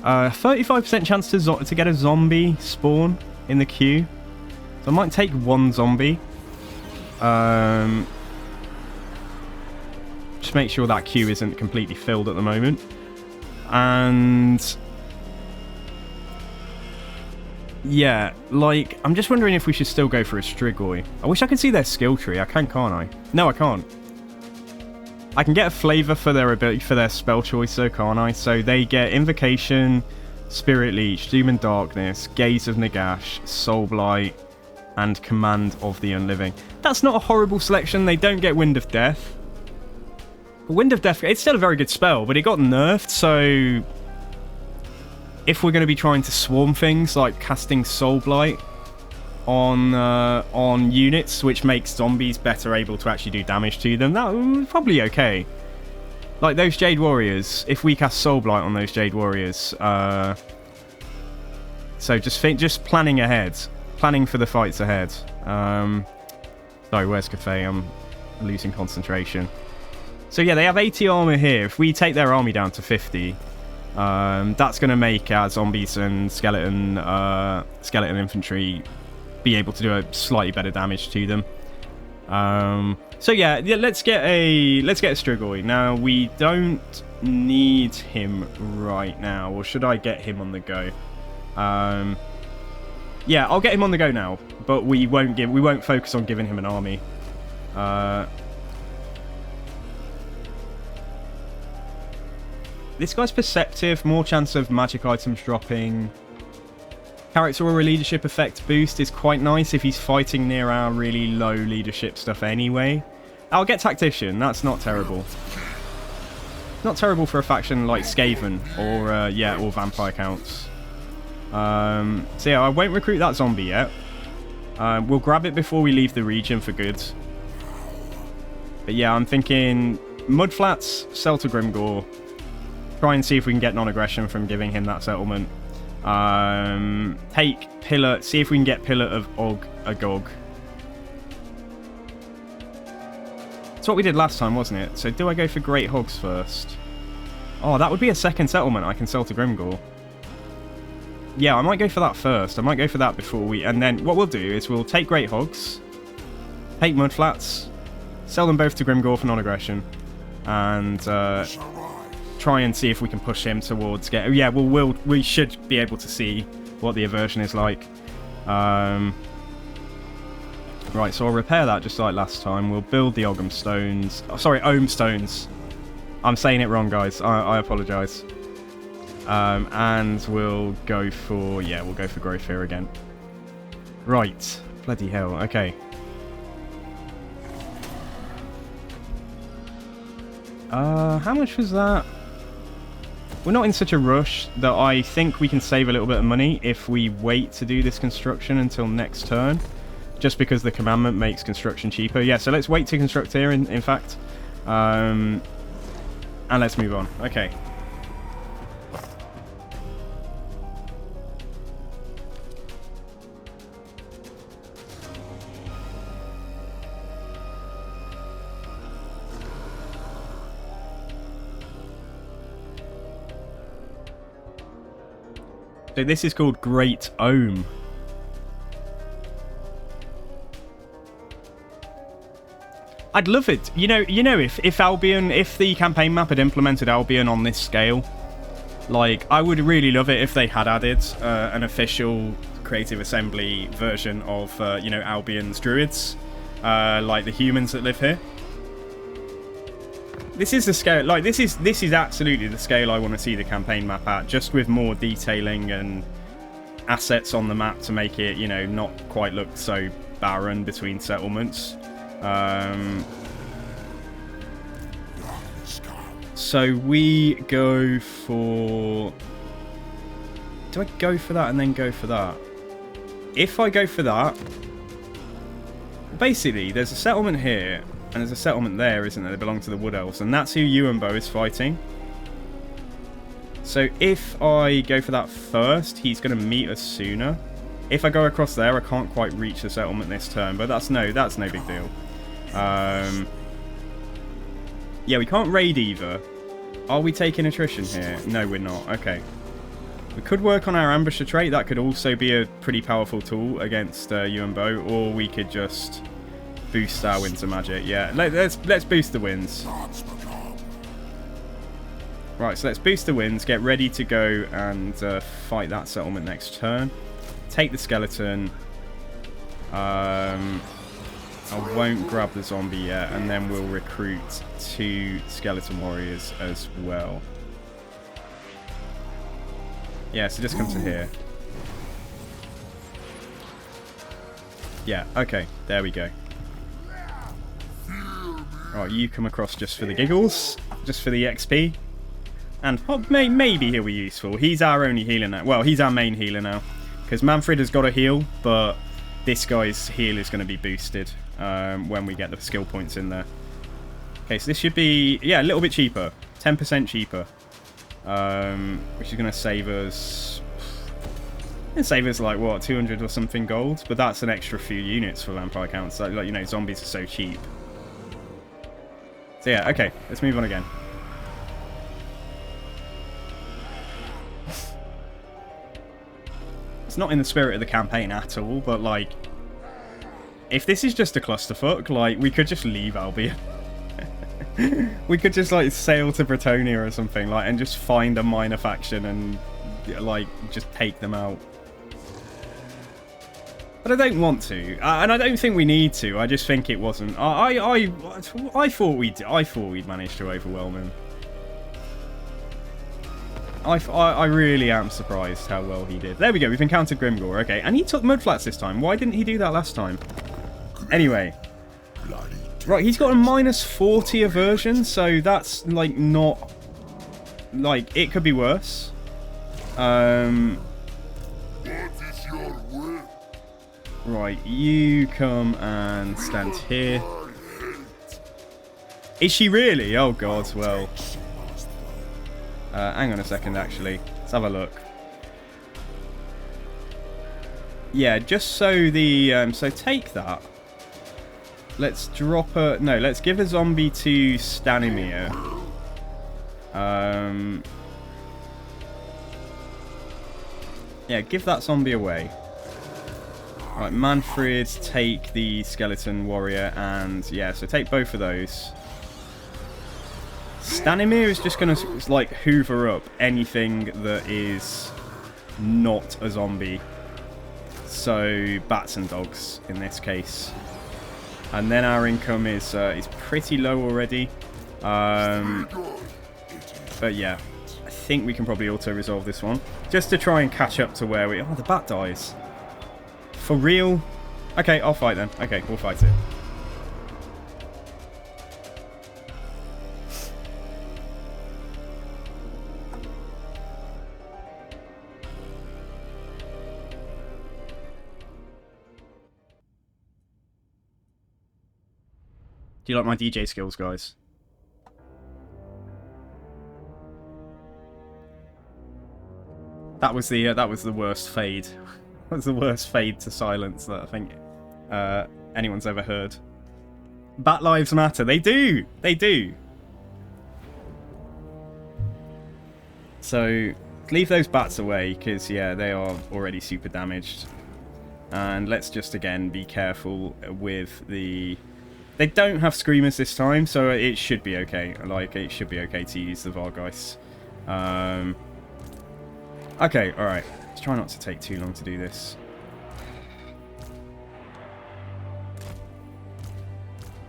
35% chance to get a zombie spawn in the queue. So I might take 1 zombie. Just make sure that queue isn't completely filled at the moment. And... yeah, like, I'm just wondering if we should still go for a Strigoi. I wish I could see their skill tree. I can, can't I? No, I can't. I can get a flavour for their ability, for their spell choice, though, can't I? So they get Invocation, Spirit Leech, Doom and Darkness, Gaze of Nagash, Soul Blight, and Command of the Unliving. That's not a horrible selection. They don't get Wind of Death. But Wind of Death, it's still a very good spell, but it got nerfed, so... if we're going to be trying to swarm things, like casting Soul Blight on units, which makes zombies better able to actually do damage to them, that was probably okay. Like those Jade Warriors, if we cast Soul Blight on those Jade Warriors, so just planning ahead, planning for the fights ahead. Sorry, where's Cafe? I'm losing concentration. So yeah, they have 80 armor here. If we take their army down to 50, that's going to make our zombies and skeleton infantry be able to do a slightly better damage to them. So yeah, let's get a Strigoi. Now we don't need him right now, or should I get him on the go? Yeah, I'll get him on the go now, but we won't focus on giving him an army. This guy's perceptive, more chance of magic items dropping. Character or a leadership effect boost is quite nice if he's fighting near our really low leadership stuff anyway. I'll get Tactician, that's not terrible. Not terrible for a faction like Skaven or Vampire Counts. So yeah, I won't recruit that zombie yet. We'll grab it before we leave the region for good. But yeah, I'm thinking Mudflats, sell to Grimgore. Try and see if we can get non-aggression from giving him that settlement. Take Pillar. See if we can get Pillar of Agog. That's what we did last time, wasn't it? So do I go for Great Hogs first? Oh, that would be a second settlement I can sell to Grimgore. Yeah, I might go for that first. I might go for that before we... and then what we'll do is we'll take Great Hogs, take Mudflats, sell them both to Grimgore for non-aggression, and... try and see if we can push him towards get. Yeah, we should be able to see what the aversion is like. Right, so I'll repair that just like last time. We'll build the Ogham Stones. Oh, sorry, Ohm Stones. I'm saying it wrong, guys. I apologise. And we'll go for growth here again. Right, bloody hell. Okay. How much was that? We're not in such a rush that I think we can save a little bit of money if we wait to do this construction until next turn. Just because the commandment makes construction cheaper. Yeah, so let's wait to construct here, in fact. And let's move on. Okay. So this is called Great Ohm. I'd love it. You know, if Albion, if the campaign map had implemented Albion on this scale, like, I would really love it if they had added an official Creative Assembly version of, Albion's druids, like the humans that live here. This is the scale. Like this is absolutely the scale I want to see the campaign map at, just with more detailing and assets on the map to make it, you know, not quite look so barren between settlements. So we go for... Do I go for that and then go for that? If I go for that... Basically, there's a settlement here, and there's a settlement there, isn't there? They belong to the Wood Elves, and that's who Yuanbo is fighting. So if I go for that first, he's going to meet us sooner. If I go across there, I can't quite reach the settlement this turn, but that's no big deal. Yeah, we can't raid either. Are we taking attrition here? No, we're not. Okay. We could work on our ambusher trait. That could also be a pretty powerful tool against Yuanbo, or we could just boost our winds of magic. Yeah, let's boost the winds. Right, so let's boost the winds. Get ready to go and fight that settlement next turn. Take the skeleton. I won't grab the zombie yet, and then we'll recruit 2 skeleton warriors as well. Yeah, so just come to here. Yeah, okay, there we go. Alright, you come across just for the giggles, just for the XP. And maybe he'll be useful. He's our only healer now. Well, he's our main healer now. Because Mannfred has got a heal, but this guy's heal is going to be boosted when we get the skill points in there. Okay, so this should be, yeah, a little bit cheaper. 10% cheaper. Which is going to save us... It's save us like, what, 200 or something gold? But that's an extra few units for vampire counts. Like, you know, zombies are so cheap. So yeah, okay, let's move on again. It's not in the spirit of the campaign at all, but like, if this is just a clusterfuck, like, we could just leave Albion. We could just like sail to Bretonia or something, like, and just find a minor faction and like just take them out. But I don't want to, and I don't think we need to. I just think it wasn't. I thought we'd managed to overwhelm him. I really am surprised how well he did. There we go. We've encountered Grimgore. Okay, and he took Mudflats this time. Why didn't he do that last time? Anyway. Right, he's got a -40 aversion, so that's, like, not... Like, it could be worse. Right, you come and stand here. Is she really? Oh, God, well... hang on a second, actually. Let's have a look. Yeah, just so the... so take that. Let's drop a... No, let's give a zombie to Stanimir. Yeah, give that zombie away. Right, Mannfred, take the skeleton warrior, and... Yeah, so take both of those. Stanimir is just going to, like, hoover up anything that is not a zombie. So, bats and dogs, in this case. And then our income is pretty low already. But yeah, I think we can probably auto-resolve this one. Just to try and catch up to where we... Oh, the bat dies. For real? Okay, I'll fight then. Okay, we'll fight it. Do you like my DJ skills, guys? That was the worst fade. That was the worst fade to silence that I think anyone's ever heard. Bat lives matter. They do. They do. So leave those bats away because yeah, they are already super damaged. And let's just again be careful with the. They don't have screamers this time, so it should be okay. Like, it should be okay to use the Vargeist. Okay, alright. Let's try not to take too long to do this.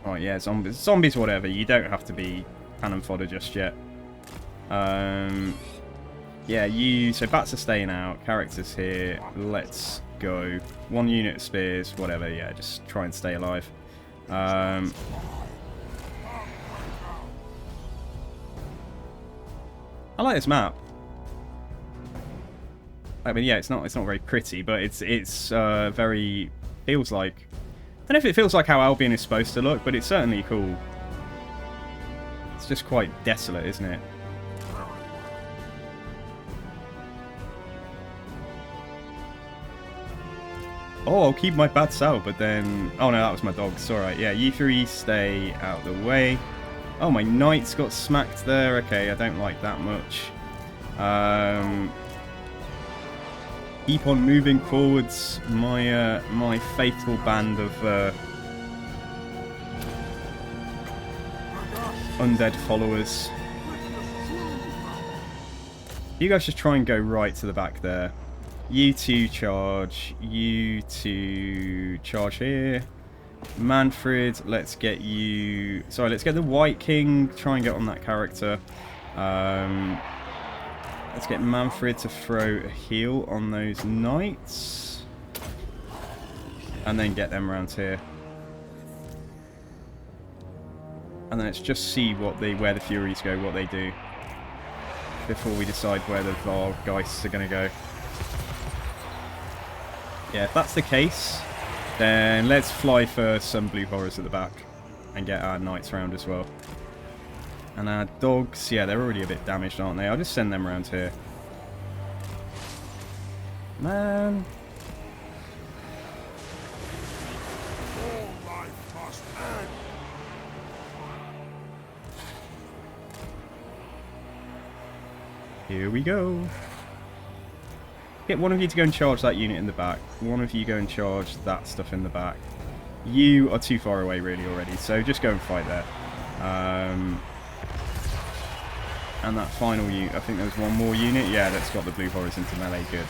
Alright, yeah, zombies, whatever. You don't have to be cannon fodder just yet. Yeah, so bats are staying out. Characters here. Let's go. 1 unit of spears, whatever. Yeah, just try and stay alive. I like this map. I mean, yeah, it's not very pretty, but it's very, feels like, I don't know if it feels like how Albion is supposed to look, but it's certainly cool. It's just quite desolate, isn't it? Oh, I'll keep my bats out, but then... Oh, no, that was my dogs. Alright, yeah, you 3 stay out the way. Oh, my knights got smacked there. Okay, I don't like that much. Keep on moving forwards. My faithful band of undead followers. You guys just try and go right to the back there. You 2 charge. You 2 charge here. Mannfred, let's get you... Sorry, let's get the White King. Try and get on that character. Let's get Mannfred to throw a heal on those knights. And then get them around here. And then let's just see where the Furies go, what they do. Before we decide where the Vargheists are going to go. Yeah, if that's the case, then let's fly for some blue horrors at the back and get our knights around as well. And our dogs, yeah, they're already a bit damaged, aren't they? I'll just send them around here. Man. All life must end. Here we go. Get one of you to go and charge that unit in the back. One of you go and charge that stuff in the back. You are too far away really already, so just go and fight there. And that final unit, I think there was one more unit. Yeah, that's got the blue horrors into melee. Good.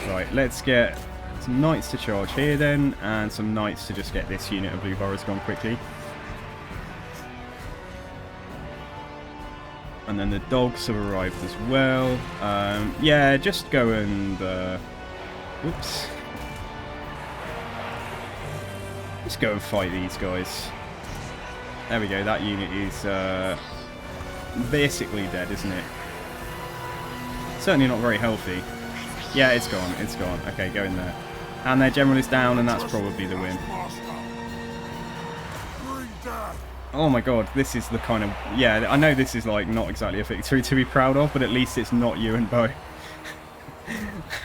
Right, let's get some knights to charge here then, and some knights to just get this unit of blue horrors gone quickly. And then the dogs have arrived as well. Yeah, just go and... whoops. Just go and fight these guys. There we go, that unit is basically dead, isn't it? Certainly not very healthy. Yeah, it's gone, it's gone. Okay, go in there. And their general is down, and that's probably the win. Oh my god, this is the kind of... Yeah, I know this is like not exactly a victory to be proud of, but at least it's not you and Bo.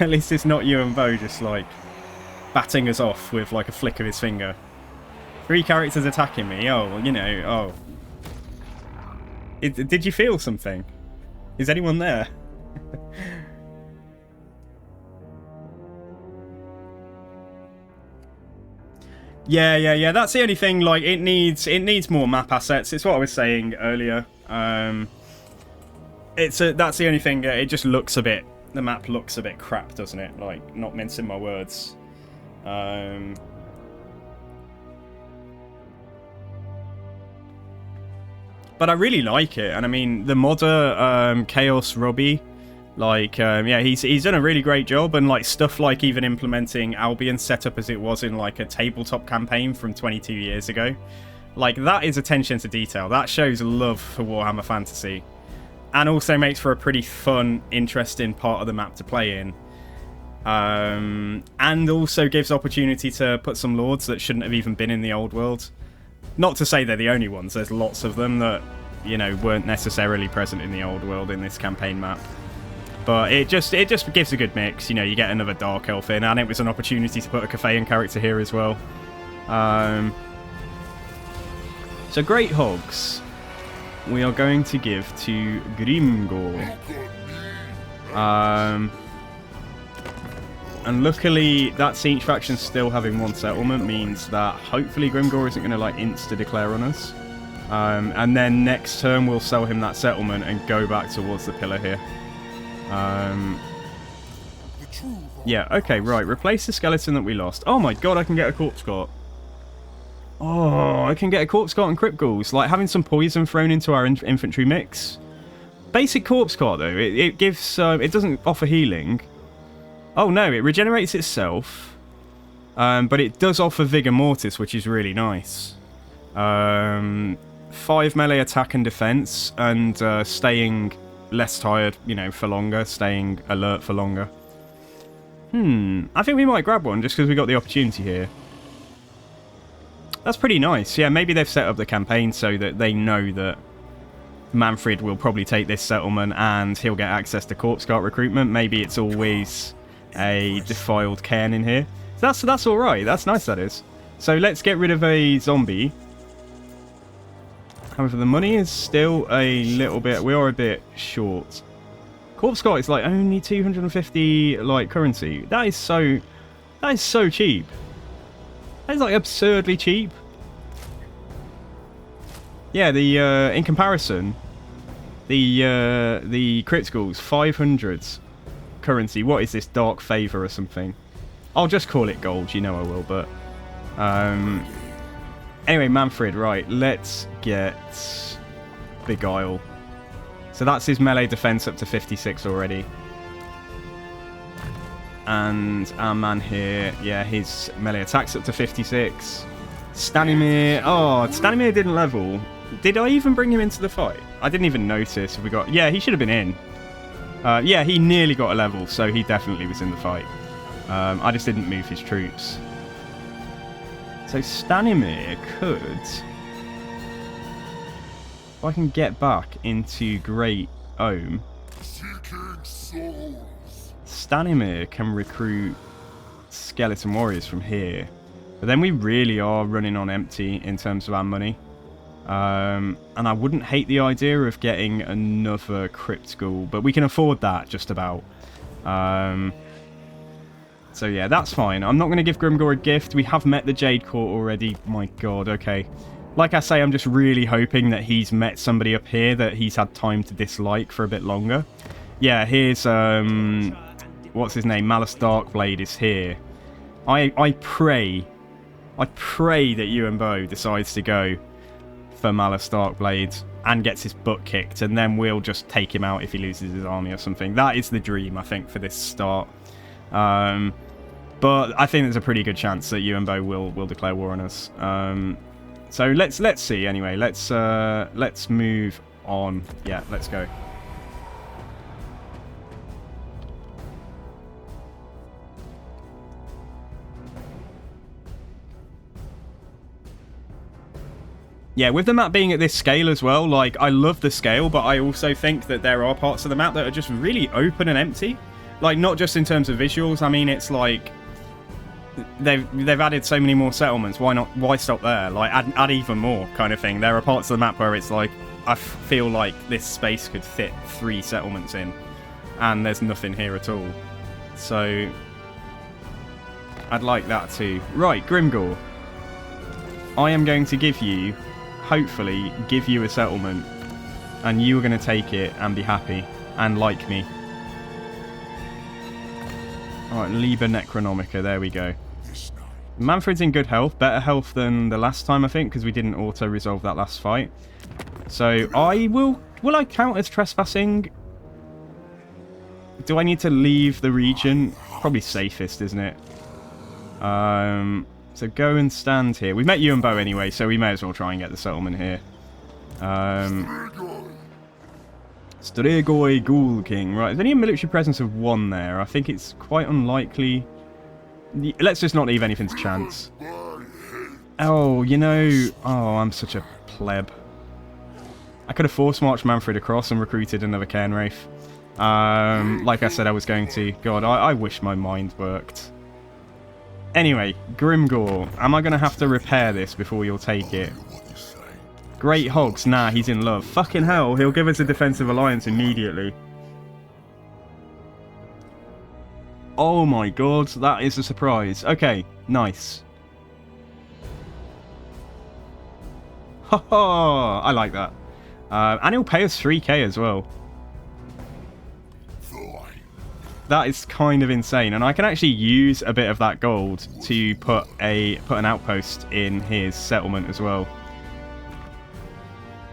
At least it's not you and Bo just like batting us off with like a flick of his finger. 3 characters attacking me, oh, well, you know, oh. Did you feel something? Is anyone there? Yeah. That's the only thing. Like, it needs more map assets. It's what I was saying earlier. That's the only thing. It just looks a bit. The map looks a bit crap, doesn't it? Like, not mincing my words. But I really like it, and I mean the modder Chaos Robbie. Like, yeah, he's done a really great job, and like stuff like even implementing Albion setup as it was in like a tabletop campaign from 22 years ago. Like, that is attention to detail. That shows love for Warhammer Fantasy, and also makes for a pretty fun, interesting part of the map to play in. And also gives opportunity to put some lords that shouldn't have even been in the old world. Not to say they're the only ones. There's lots of them that, you know, weren't necessarily present in the old world in this campaign map. But it just gives a good mix. You know, you get another Dark Elf in, and it was an opportunity to put a Cathayan character here as well. So Great Hogs, we are going to give to Grimgor. And luckily, that Siege faction still having 1 settlement means that hopefully Grimgor isn't going to like insta-declare on us. And then next turn we'll sell him that settlement and go back towards the pillar here. Yeah, okay, right. Replace the skeleton that we lost. Oh my god, I can get a corpse cart. Oh, I can get a Corpse Cart and Crypt Ghouls. Like, having some poison thrown into our infantry mix. Basic Corpse Cart, though. It gives... it doesn't offer healing. Oh, no. It regenerates itself. But it does offer Vigor Mortis, which is really nice. 5 melee attack and defense. And staying less tired, you know, for longer. Staying alert for longer. I think we might grab one just because we got the opportunity here. That's pretty nice. Yeah, maybe they've set up the campaign so that they know that Mannfred will probably take this settlement and he'll get access to Corpse Cart recruitment. Maybe it's always a defiled cairn in here. So that's all right. That's nice, that is. So let's get rid of a zombie. However, the money is still a little bit... We are a bit short. Corpse Cart is like only 250 like currency. That is so cheap. That is like absurdly cheap. Yeah, the in comparison, the Crypt Ghouls 500 currency. What is this, Dark Favor or something? I'll just call it gold. You know I will, but anyway, Mannfred. Right, let's get Beguile. So that's his melee defense up to 56 already. And our man here, yeah, his melee attack's up to 56. Stanimir, oh, Stanimir didn't level. Did I even bring him into the fight? I didn't even notice. We got, yeah, he should have been in. Yeah, he nearly got a level, so he definitely was in the fight. I just didn't move his troops. So Stanimir could... If I can get back into Great Ohm... Stanimir can recruit skeleton warriors from here. But then we really are running on empty in terms of our money. And I wouldn't hate the idea of getting another Crypt Ghoul, but we can afford that just about. So yeah, that's fine. I'm not going to give Grimgor a gift. We have met the Jade Court already. My god, okay. Like I say, I'm just really hoping that he's met somebody up here that he's had time to dislike for a bit longer. Yeah, here's... what's his name? Malice Darkblade is here. I pray that Ewan Bow decides to go for Malice Darkblade and gets his butt kicked, and then we'll just take him out if he loses his army or something. That is the dream, I think, for this start. But I think there's a pretty good chance that Ewan Bow will declare war on us. So let's see anyway. Let's move on. Yeah, let's go. Yeah, with the map being at this scale as well, like, I love the scale, but I also think that there are parts of the map that are just really open and empty. Like, not just in terms of visuals. I mean, it's like they've added so many more settlements. Why stop there? Like, add even more kind of thing. There are parts of the map where it's like, I feel like this space could fit 3 settlements in, and there's nothing here at all. So I'd like that too. Right, Grimgor. I am going to give you, hopefully, give you a settlement, and you are going to take it and be happy and like me. Alright, Liber Necronomica, there we go. Mannfred's in good health, better health than the last time, I think, because we didn't auto-resolve that last fight. So I will I count as trespassing? Do I need to leave the region? Probably safest, isn't it? So go and stand here. We've met Ewan Bow anyway, so we may as well try and get the settlement here. Strigoi Ghoul King. Right, there's only a military presence of 1 there. I think it's quite unlikely. Let's just not leave anything to chance. Oh, you know... Oh, I'm such a pleb. I could have force-marched Mannfred across and recruited another Cairn Wraith. Like I said I was going to. God, I wish my mind worked. Anyway, Grimgor. Am I going to have to repair this before you'll take it? Great Hogs. Nah, he's in love. Fucking hell, he'll give us a defensive alliance immediately. Oh my god, that is a surprise. Okay, nice. Ha ha! I like that. And he'll pay us 3k as well. that is kind of insane. And I can actually use a bit of that gold to put an outpost in his settlement as well.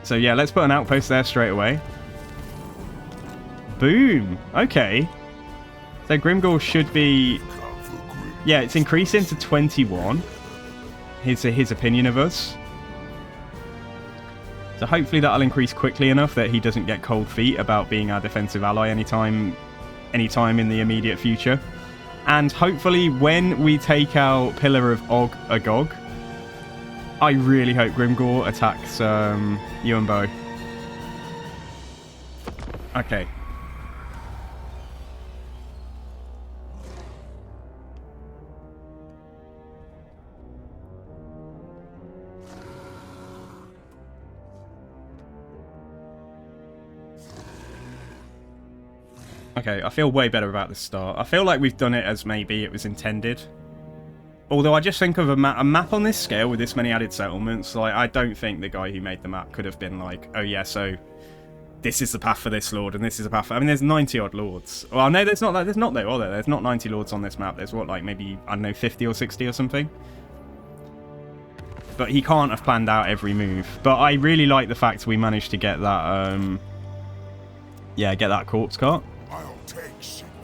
So yeah, let's put an outpost there straight away. Boom. Okay. So Grimgor should be... Yeah, it's increasing to 21. His opinion of us. So hopefully that'll increase quickly enough that he doesn't get cold feet about being our defensive ally anytime in the immediate future. And hopefully when we take out Pillar of Agog, I really hope Grimgor attacks Yuan Bo. Okay. Okay, I feel way better about the start. I feel like we've done it as maybe it was intended. Although I just think of a map on this scale with this many added settlements, like I don't think the guy who made the map could have been like, oh yeah, so this is the path for this lord and this is the path for... I mean, there's 90 odd lords. Well, no, there's not though, are there? There's not 90 lords on this map. There's what, like maybe, I don't know, 50 or 60 or something. But he can't have planned out every move. But I really like the fact we managed to get that, yeah, get that corpse cart.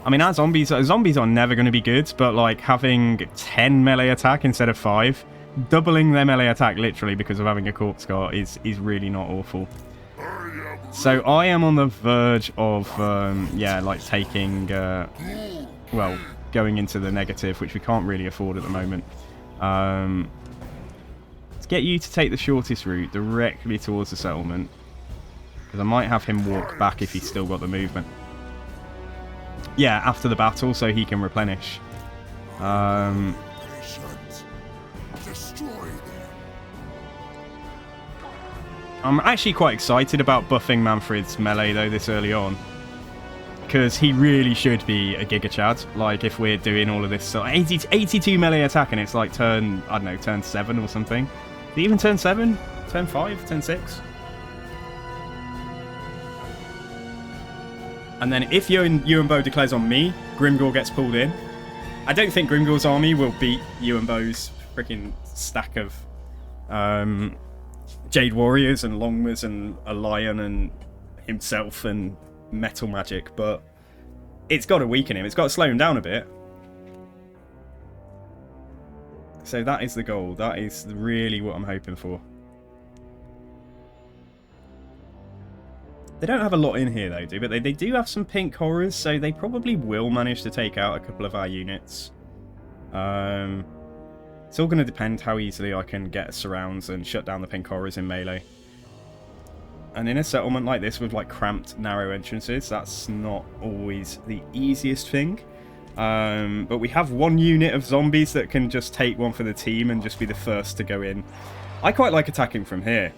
I mean, our zombies are never going to be good, but like having 10 melee attack instead of 5, doubling their melee attack literally because of having a corpse cart is really not awful. So I am on the verge of, yeah, like taking, well, going into the negative, which we can't really afford at the moment. Let's get you to take the shortest route directly towards the settlement, because I might have him walk back if he's still got the movement. Yeah, after the battle, so he can replenish. I'm actually quite excited about buffing Mannfred's melee, though, this early on. Because he really should be a Giga Chad. Like, if we're doing all of this... So 82 melee attack, and it's like turn... I don't know, turn 7 or something. Did he even turn 7? Turn 5? Turn 6? And then if Yuan Bo declares on me, Grimgor gets pulled in. I don't think Grimgor's army will beat Yuan Bo's freaking stack of Jade Warriors and Longmas and a Lion and himself and Metal Magic, but it's got to weaken him. It's got to slow him down a bit. So that is the goal. That is really what I'm hoping for. They don't have a lot in here, though, but they do have some pink horrors, so they probably will manage to take out a couple of our units. It's all going to depend how easily I can get surrounds and shut down the pink horrors in melee. And in a settlement like this with like cramped, narrow entrances, that's not always the easiest thing. But we have one unit of zombies that can just take one for the team and just be the first to go in. I quite like attacking from here.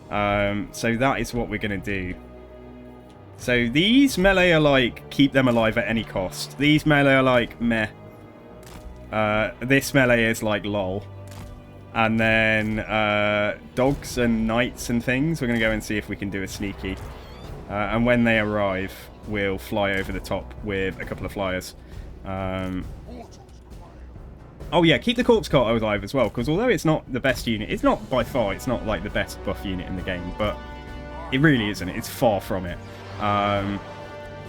So that is what we're going to do. So these melee are like, keep them alive at any cost. These melee are like, meh. This melee is like, lol. And then dogs and knights and things, we're going to go and see if we can do a sneaky. And when they arrive, we'll fly over the top with a couple of flyers. Oh yeah, keep the corpse cart alive as well, because although it's not the best unit, it's not by far, it's not like the best buff unit in the game, but it really isn't. It's far from it.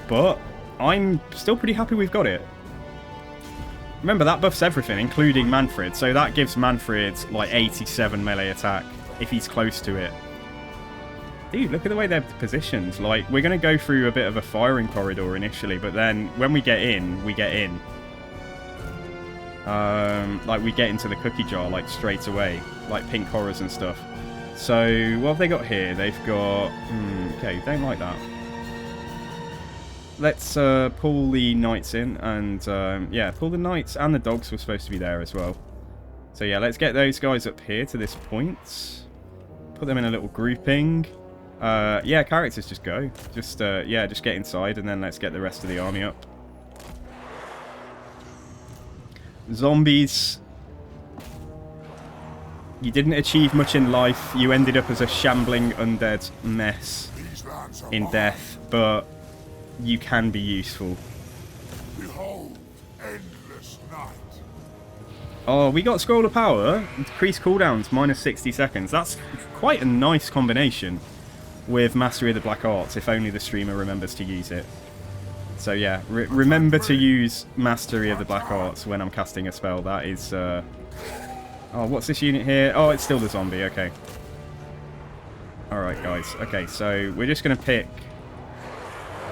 But I'm still pretty happy we've got it. Remember, that buffs everything, including Mannfred, so that gives Mannfred like 87 melee attack if he's close to it. Dude, look at the way they're positioned. Like, we're going to go through a bit of a firing corridor initially, but then when we get in, we get in. Like, we get into the cookie jar, like, straight away. Like, pink horrors and stuff. So, what have they got here? They've got... okay, don't like that. Let's pull the knights in, and, yeah, pull the knights, and the dogs were supposed to be there as well. So, yeah, let's get those guys up here to this point. Put them in a little grouping. Yeah, characters just go. Just, yeah, just get inside, and then let's get the rest of the army up. Zombies. You didn't achieve much in life. You ended up as a shambling undead mess in death, but you can be useful. endless night. Oh, we got Scroll of Power. Increased cooldowns, minus 60 seconds. That's quite a nice combination with Mastery of the Black Arts, if only the streamer remembers to use it. So yeah, remember to use Mastery of the Black Arts when I'm casting a spell. That is... Oh, what's this unit here? Oh, it's still the zombie. Okay. Alright, guys. Okay, so we're just going to pick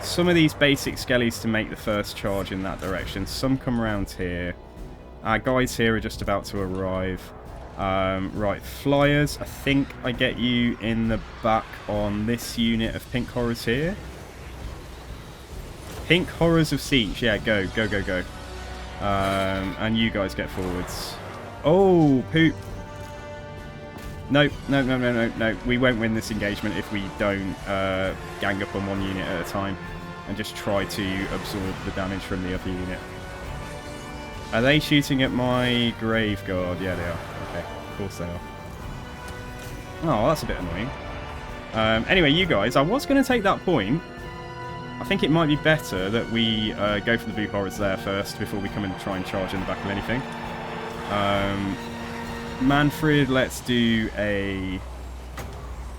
some of these basic skellies to make the first charge in that direction. Some come around here. Our guys here are just about to arrive. Right, flyers. I think I get you in the back on this unit of pink horrors here. Pink horrors of siege. Yeah, go, go, go, go. And you guys get forwards. Oh, poop. No, no, no, no, no, no. We won't win this engagement if we don't gang up on one unit at a time and just try to absorb the damage from the other unit. Are they shooting at my grave guard? Yeah, they are. Okay, of course they are. Oh, that's a bit annoying. Anyway, you guys, I was going to take that point. I think it might be better that we go for the blue horrors there first before we come and try and charge in the back of anything. Mannfred, let's do a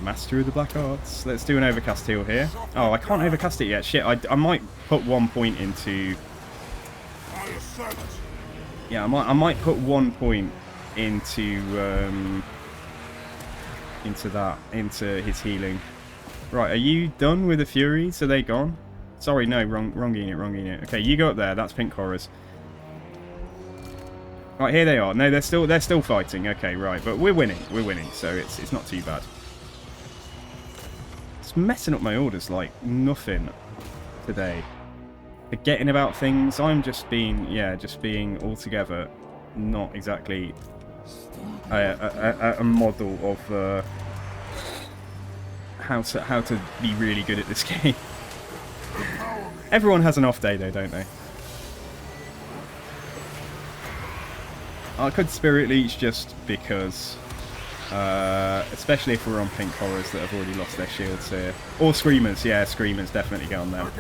Master of the Black Arts. Let's do an overcast heal here. Oh, I can't overcast it yet. Shit, I might put 1 point into... Yeah, I might put 1 point into his healing. Right, are you done with the Furies? Are they gone? Sorry, no, wrong unit, wrong unit. Okay, you go up there. That's pink horrors. Right, here they are. No, they're still fighting. Okay, right, but we're winning. We're winning, so it's not too bad. It's messing up my orders like nothing today. Forgetting about things. I'm just being altogether not exactly a model of how to be really good at this game. Everyone has an off day though, don't they? I could Spirit Leech just because, especially if we're on pink horrors that have already lost their shields here. Or Screamers, yeah, Screamers definitely go on them.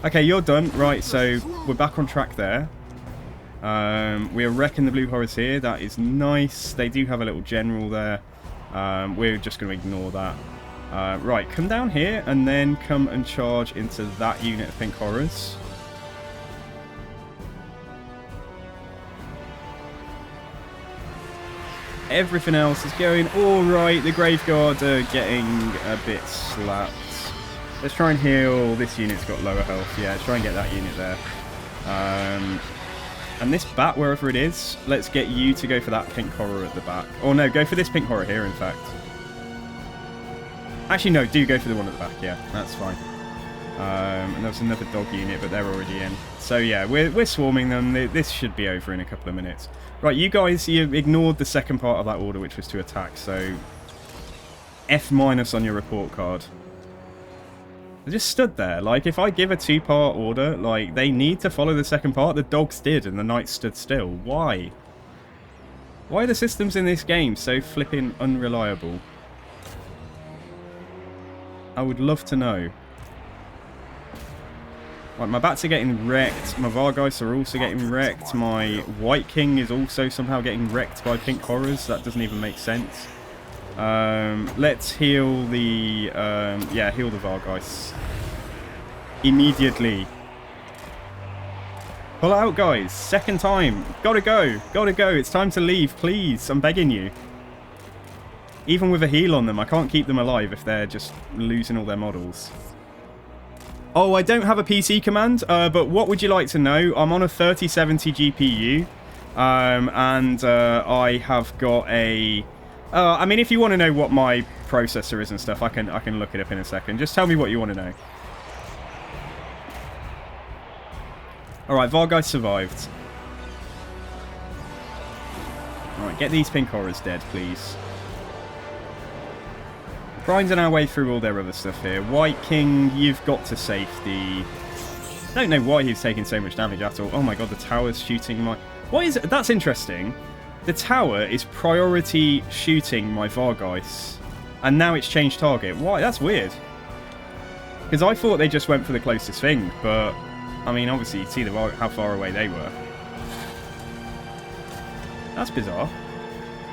Okay, you're done. Right, so we're back on track there. We're wrecking the blue horrors here. That is nice. They do have a little general there. We're just going to ignore that. Right, come down here and then come and charge into that unit of pink horrors. Everything else is going alright. The Graveguard are getting a bit slapped. Let's try and heal. This unit's got lower health. Yeah, let's try and get that unit there. And this bat, wherever it is, let's get you to go for that pink horror at the back. Or no, go for this pink horror here, in fact. Actually, no, do go for the one at the back. Yeah, that's fine. And there's another dog unit, but they're already in. So yeah, we're swarming them. This should be over in a couple of minutes. Right, you guys, you ignored the second part of that order, which was to attack. So F- on your report card. I just stood there. Like, if I give a 2-part order, like, they need to follow the second part. The dogs did, and the knights stood still. Why? Why are the systems in this game so flipping unreliable? I would love to know. Right, my bats are getting wrecked. My Vargeists are also getting wrecked. My White King is also somehow getting wrecked by pink horrors. That doesn't even make sense. Let's heal the... yeah, heal the Vargeists. Immediately. Pull out, guys. Second time. Gotta go. Gotta go. It's time to leave, please. I'm begging you. Even with a heal on them, I can't keep them alive if they're just losing all their models. Oh, I don't have a PC command, but what would you like to know? I'm on a 3070 GPU, and I have got a... I mean, if you want to know what my processor is and stuff, I can look it up in a second. Just tell me what you want to know. Alright, Vargeist survived. Alright, get these pink horrors dead, please. Grinding our way through all their other stuff here. White King, you've got to safety. I don't know why he's taking so much damage at all. Oh my god, the tower's shooting my... What is it? That's interesting. The tower is priority shooting my Vargeists. And now it's changed target. Why? That's weird. Because I thought they just went for the closest thing, but... I mean, obviously, you see how far away they were. That's bizarre.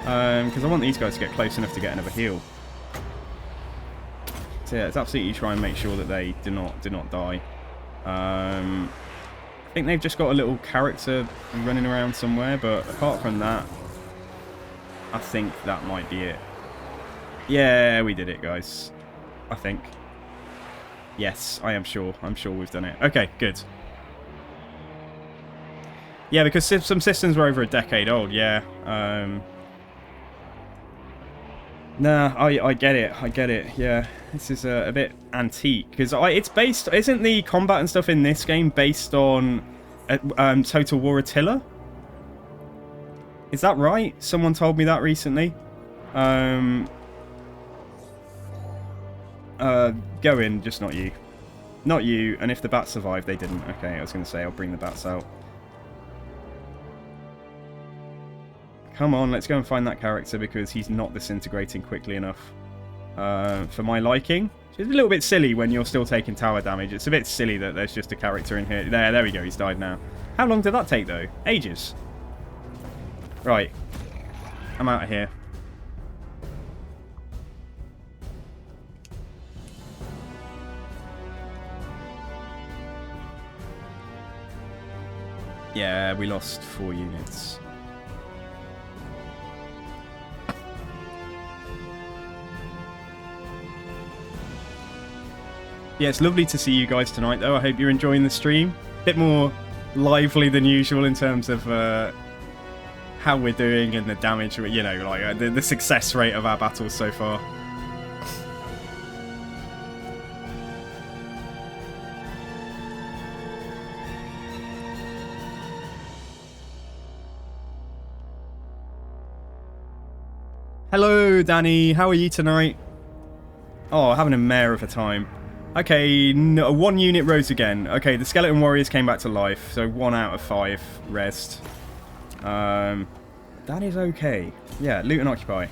Because I want these guys to get close enough to get another heal. So yeah, let's absolutely try and make sure that they do not die. I think they've just got a little character running around somewhere, but apart from that, I think that might be it. Yeah, we did it, guys. I think. Yes, I am sure. I'm sure we've done it. Okay, good. Yeah, because some systems were over a decade old, yeah. Nah, I get it. I get it. Yeah, this is a bit antique because it's based. Isn't the combat and stuff in this game based on Total War Attila? Is that right? Someone told me that recently. Go in, just not you. Not you. And if the bats survive, they didn't. Okay, I was going to say I'll bring the bats out. Come on, let's go and find that character because he's not disintegrating quickly enough for my liking. It's a little bit silly when you're still taking tower damage. It's a bit silly that there's just a character in here. There we go. He's died now. How long did that take, though? Ages. Right. I'm out of here. Yeah, we lost 4 units. Yeah, it's lovely to see you guys tonight, though. I hope you're enjoying the stream. A bit more lively than usual in terms of how we're doing and the damage, you know, like the success rate of our battles so far. Hello, Danny. How are you tonight? Oh, having a mare of a time. Okay, no, 1 unit rose again. Okay, the skeleton warriors came back to life, so 1 out of 5 rest. That is okay. Yeah, loot and occupy.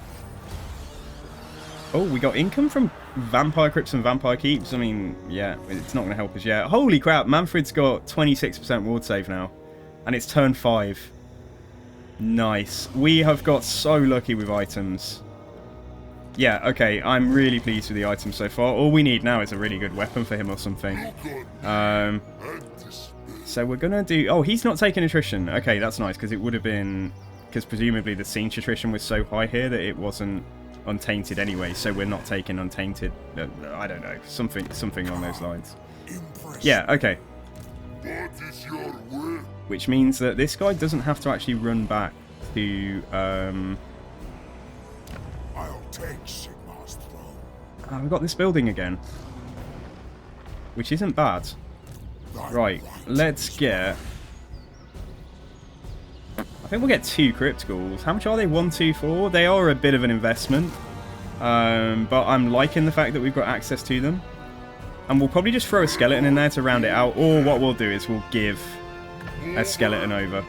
Oh, we got income from vampire crypts and vampire keeps. I mean, yeah, it's not going to help us yet. Holy crap, Mannfred's got 26% ward save now, and it's turn 5. Nice. We have got so lucky with items. Yeah, okay, I'm really pleased with the items so far. All we need now is a really good weapon for him or something. So we're going to do... Oh, he's not taking attrition. Okay, that's nice, because it would have been... Because presumably the siege attrition was so high here that it wasn't untainted anyway, so we're not taking untainted... I don't know, something along those lines. Yeah, okay. Which means that this guy doesn't have to actually run back to... I'll take Sigmar's throne. We've got this building again. Which isn't bad. Right, let's get... I think we'll get 2 crypt ghouls. How much are they? 1, 2, 4? They are a bit of an investment. But I'm liking the fact that we've got access to them. And we'll probably just throw a skeleton in there to round it out. Or what we'll do is we'll give a skeleton over.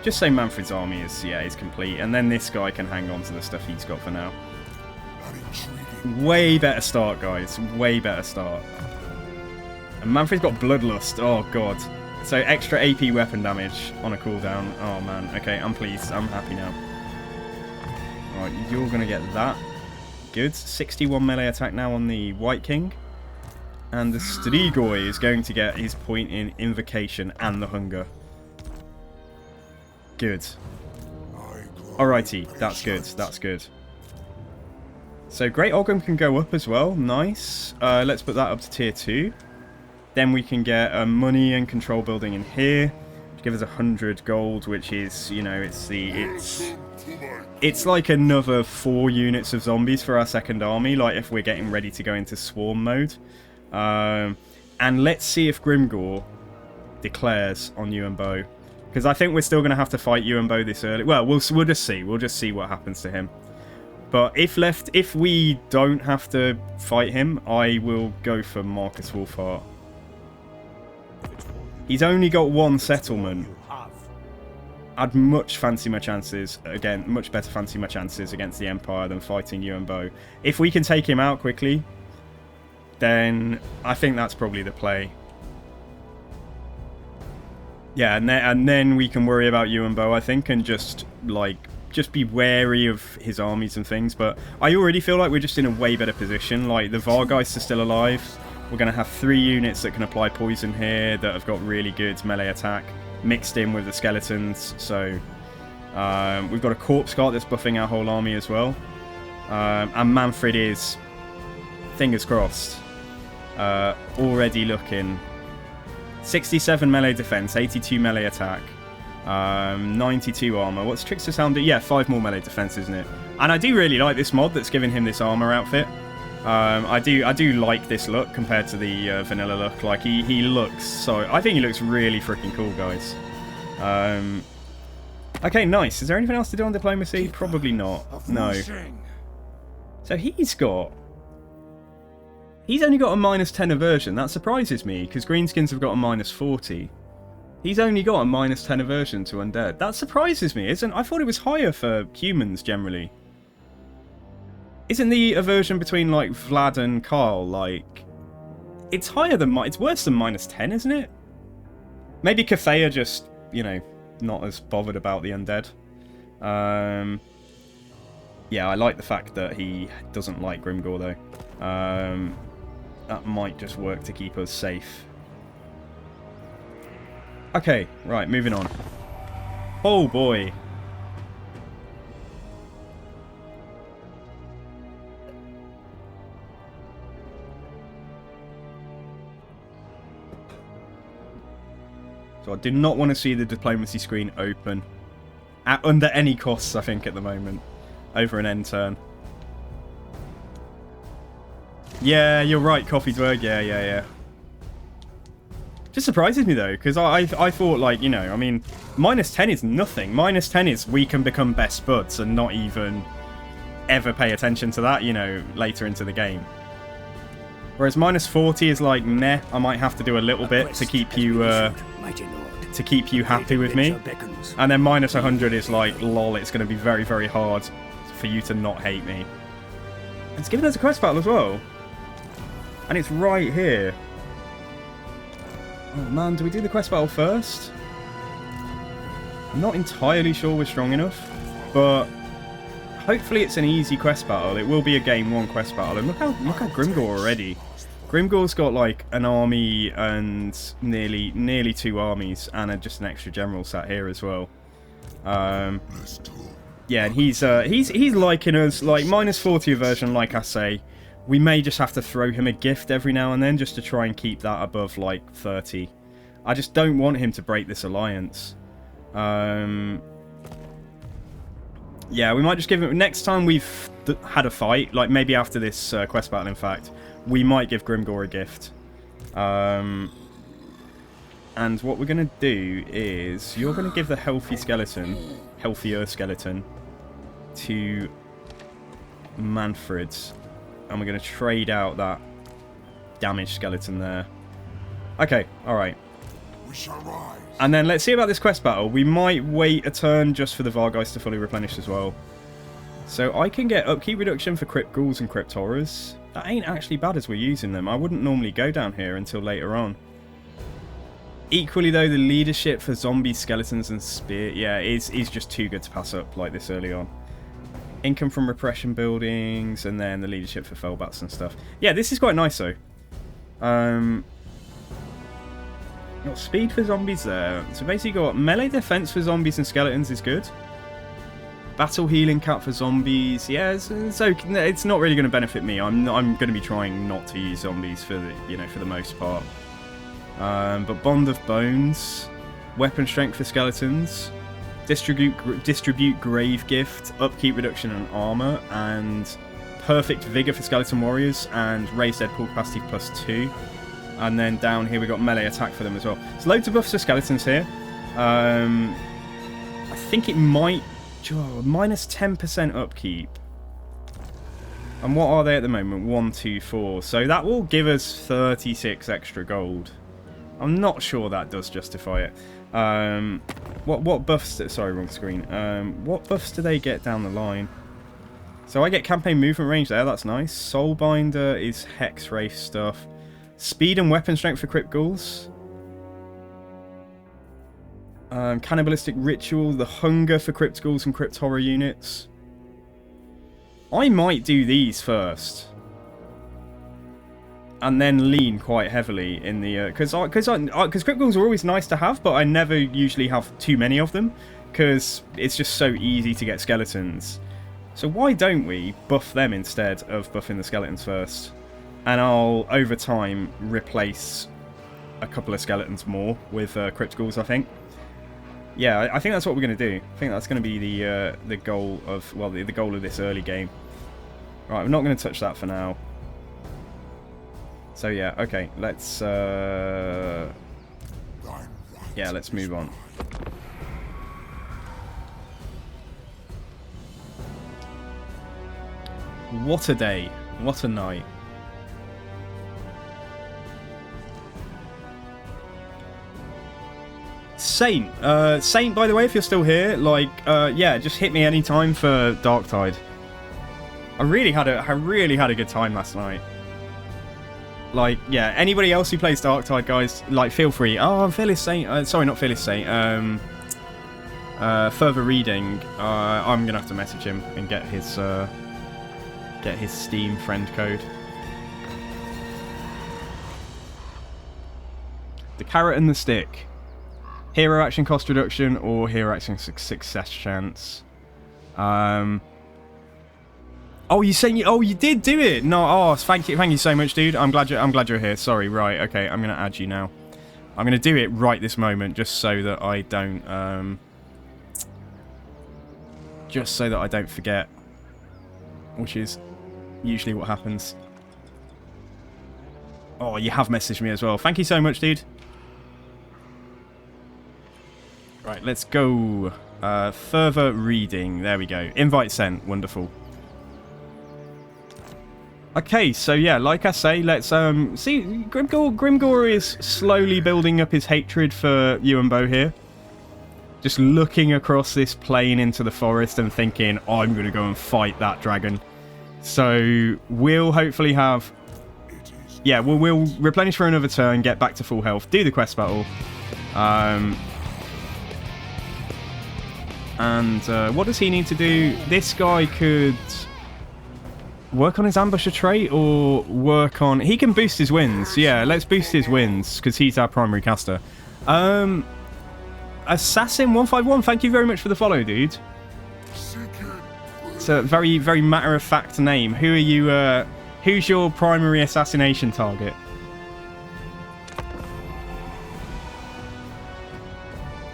Just so Mannfred's army is complete. And then this guy can hang on to the stuff he's got for now. Way better start, guys. Way better start. And Mannfred's got Bloodlust. Oh, God. So extra AP weapon damage on a cooldown. Oh, man. Okay, I'm pleased. I'm happy now. Alright, you're going to get that. Good. 61 melee attack now on the White King. And the Strigoi is going to get his point in Invocation and the Hunger. Good. Alrighty, that's good. That's good. So Great Ogham can go up as well. Nice. Let's put that up to tier 2. Then we can get money and control building in here. Which give us 100 gold, which is, you know, it's like another 4 units of zombies for our second army. Like if we're getting ready to go into swarm mode. And let's see if Grimgor declares on Yuan Bo. Because I think we're still going to have to fight Yuan Bo this early. Well, we'll just see. We'll just see what happens to him. But if we don't have to fight him, I will go for Marcus Wolfhart. He's only got 1 settlement. I'd much fancy my chances, again, much better fancy my chances against the Empire than fighting Yuan Bo. If we can take him out quickly, then I think that's probably the play. Yeah, and then we can worry about Ewan Bow, I think, and just be wary of his armies and things. But I already feel like we're just in a way better position. Like, the Vargeists are still alive. We're going to have 3 units that can apply poison here that have got really good melee attack mixed in with the skeletons. So we've got a Corpse Cart that's buffing our whole army as well. And Mannfred is, fingers crossed, already looking 67 melee defense, 82 melee attack, 92 armor. What's Trickster's Helm do? Yeah, 5 more melee defense, isn't it? And I do really like this mod that's giving him this armor outfit. I do like this look compared to the vanilla look. Like, he looks so... I think he looks really freaking cool, guys. Okay, nice. Is there anything else to do on diplomacy? Probably not. No. So he's only got a -10 aversion. That surprises me, because greenskins have got a -40. He's only got a -10 aversion to undead. That surprises me, isn't? I thought it was higher for humans generally. Isn't the aversion between, like, Vlad and Carl, like... It's higher than... It's worse than -10, isn't it? Maybe Cathea just, you know, not as bothered about the undead. Yeah, I like the fact that he doesn't like Grimgor, though. That might just work to keep us safe. Okay, right, moving on. Oh, boy. So I do not want to see the diplomacy screen open. Under any costs, I think, at the moment. Over an end turn. Yeah, you're right, Coffeesburg. Yeah. Just surprises me, though, because I thought, like, you know, I mean, -10 is nothing. -10 is we can become best buds and not even ever pay attention to that, you know, later into the game. Whereas -40 is like, meh, I might have to do a little bit to keep you happy with me. And then -100 is like, lol, it's going to be very, very hard for you to not hate me. It's giving us a quest battle as well. And it's right here. Oh man, do we do the quest battle first? I'm not entirely sure we're strong enough, but hopefully it's an easy quest battle. It will be a game 1 quest battle. And look how Grimgor already. Grimgor's got like an army and nearly 2 armies and just an extra general sat here as well. Yeah, and he's liking us, like -40 aversion, like I say. We may just have to throw him a gift every now and then just to try and keep that above like 30. I just don't want him to break this alliance. Yeah, we might just give him... Next time we've had a fight, like maybe after this quest battle, in fact, we might give Grimgor a gift. And what we're going to do is... You're going to give the healthier skeleton, to Mannfred. And we're going to trade out that damaged skeleton there. Okay, alright. And then let's see about this quest battle. We might wait a turn just for the Vargeist to fully replenish as well. So I can get upkeep reduction for Crypt Ghouls and Crypt Horrors. That ain't actually bad as we're using them. I wouldn't normally go down here until later on. Equally though, the leadership for zombies, skeletons and spear, yeah, is just too good to pass up like this early on. Income from repression buildings, and then the leadership for Fellbats and stuff. Yeah, this is quite nice though. Got speed for zombies there. So basically got melee defense for zombies and skeletons is good. Battle healing cap for zombies. Yeah, so it's not really going to benefit me. I'm going to be trying not to use zombies for the, you know, for the most part. But Bond of Bones, weapon strength for skeletons, distribute grave gift, upkeep reduction on armor, and perfect vigor for skeleton warriors, and raised Deadpool capacity +2. And then down here we got melee attack for them as well. So loads of buffs for skeletons here. I think it might -10% upkeep. And what are they at the moment? 1, 2, 4. So that will give us 36 extra gold. I'm not sure that does justify it. What buffs... Sorry, wrong screen. What buffs do they get down the line? So I get campaign movement range there. That's nice. Soulbinder is Hex Wraith stuff. Speed and weapon strength for Crypt Ghouls. Cannibalistic Ritual, the Hunger for Crypt Ghouls and Crypt Horror units. I might do these first. And then lean quite heavily in the... Because Crypt Ghouls are always nice to have, but I never usually have too many of them. Because it's just so easy to get skeletons. So why don't we buff them instead of buffing the skeletons first? And I'll, over time, replace a couple of skeletons more with Crypt Ghouls, I think. Yeah, I think that's what we're going to do. I think that's going to be the goal of... Well, the goal of this early game. Right, we're not going to touch that for now. So yeah, okay, let's... Yeah, let's move on. What a day. What a night. Saint, by the way, if you're still here, like, yeah, just hit me anytime for Darktide. I really had a good time last night. Like, yeah, anybody else who plays Darktide, guys, like, feel free. Oh, I'm Fearless Saint. Sorry, not Fearless Saint. Further Reading. I'm gonna have to message him and get his Steam friend code. The carrot and the stick. Hero action cost reduction or hero action success chance. Oh, you saying? Oh, you did do it. No. Oh, thank you so much, dude. I'm glad you're here. Sorry. Right. Okay. I'm gonna add you now. I'm gonna do it right this moment, just so that I don't. Just so that I don't forget, which is usually what happens. Oh, you have messaged me as well. Thank you so much, dude. Right, let's go. Further reading. There we go. Invite sent. Wonderful. Okay, so yeah, like I say, let's see. Grimgor is slowly building up his hatred for you and Bo here. Just looking across this plain into the forest and thinking, oh, I'm going to go and fight that dragon. So we'll hopefully have... Yeah, we'll replenish for another turn, get back to full health, do the quest battle. And what does he need to do? This guy could work on his ambusher trait or work on... He can boost his wins. Yeah, let's boost his wins because he's our primary caster. Assassin151, thank you very much for the follow, dude. It's a very, very matter-of-fact name. Who are you? Who's your primary assassination target?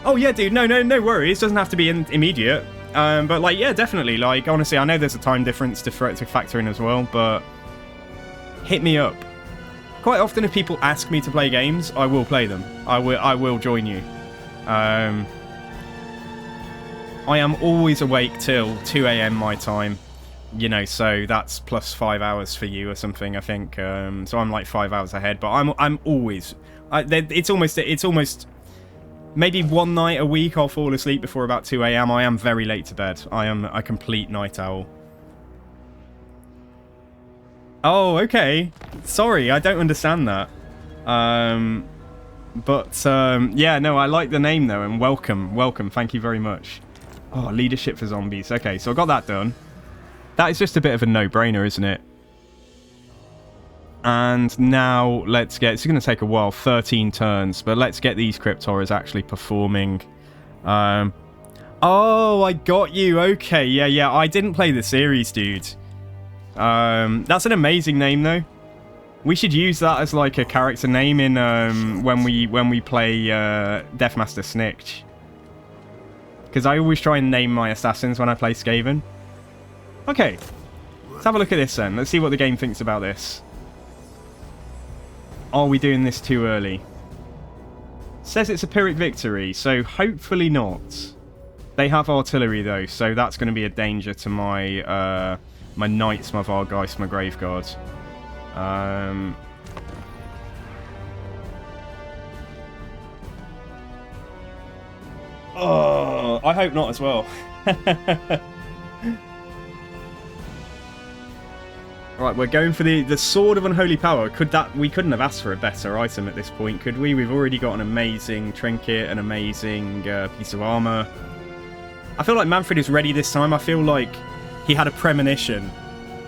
Oh yeah, dude. No worries. Doesn't have to be immediate. But like, yeah, definitely. Like, honestly, I know there's a time difference to factor in as well, but hit me up. Quite often, if people ask me to play games, I will play them. I will join you. I am always awake till 2 a.m. my time, you know, so that's plus 5 hours for you or something, I think. So I'm like 5 hours ahead, but I'm always... It's almost... Maybe one night a week I'll fall asleep before about 2 a.m. I am very late to bed. I am a complete night owl. Oh, okay. Sorry, I don't understand that. But, yeah, no, I like the name, though, and welcome, thank you very much. Oh, leadership for zombies. Okay, so I got that done. That is just a bit of a no-brainer, isn't it? And now, let's get... It's going to take a while, 13 turns, but let's get these Crypt Horrors actually performing. Oh, I got you. Okay, yeah, I didn't play the series, dude. That's an amazing name, though. We should use that as like a character name in when we play Deathmaster Snicked. Because I always try and name my assassins when I play Skaven. Okay, let's have a look at this then. Let's see what the game thinks about this. Are we doing this too early? Says it's a Pyrrhic victory, so hopefully not. They have artillery though, so that's going to be a danger to my my knights, my Vargeist, my Graveguard. Oh, I hope not as well. Right, we're going for the Sword of Unholy Power. We couldn't have asked for a better item at this point, could we? We've already got an amazing trinket, an amazing piece of armor. I feel like Mannfred is ready this time. I feel like he had a premonition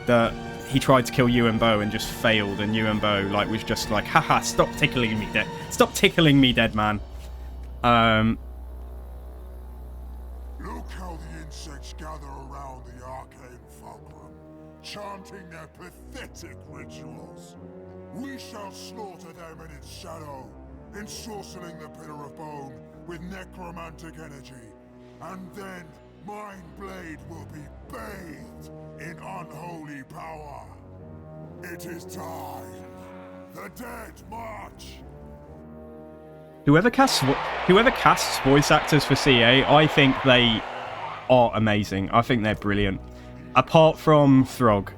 that he tried to kill Bo and just failed, and Bo like was just like, haha, stop tickling me dead. Stop tickling me, dead man. Look how the insects gather around the arcane fulcrum, chanting their pathetic rituals. We shall slaughter them in its shadow, ensorceling the pillar of bone with necromantic energy, and then Mind Blade will be bathed in unholy power. It is time. The dead march. Whoever casts voice actors for CA, I think they are amazing. I think they're brilliant. Apart from Throg.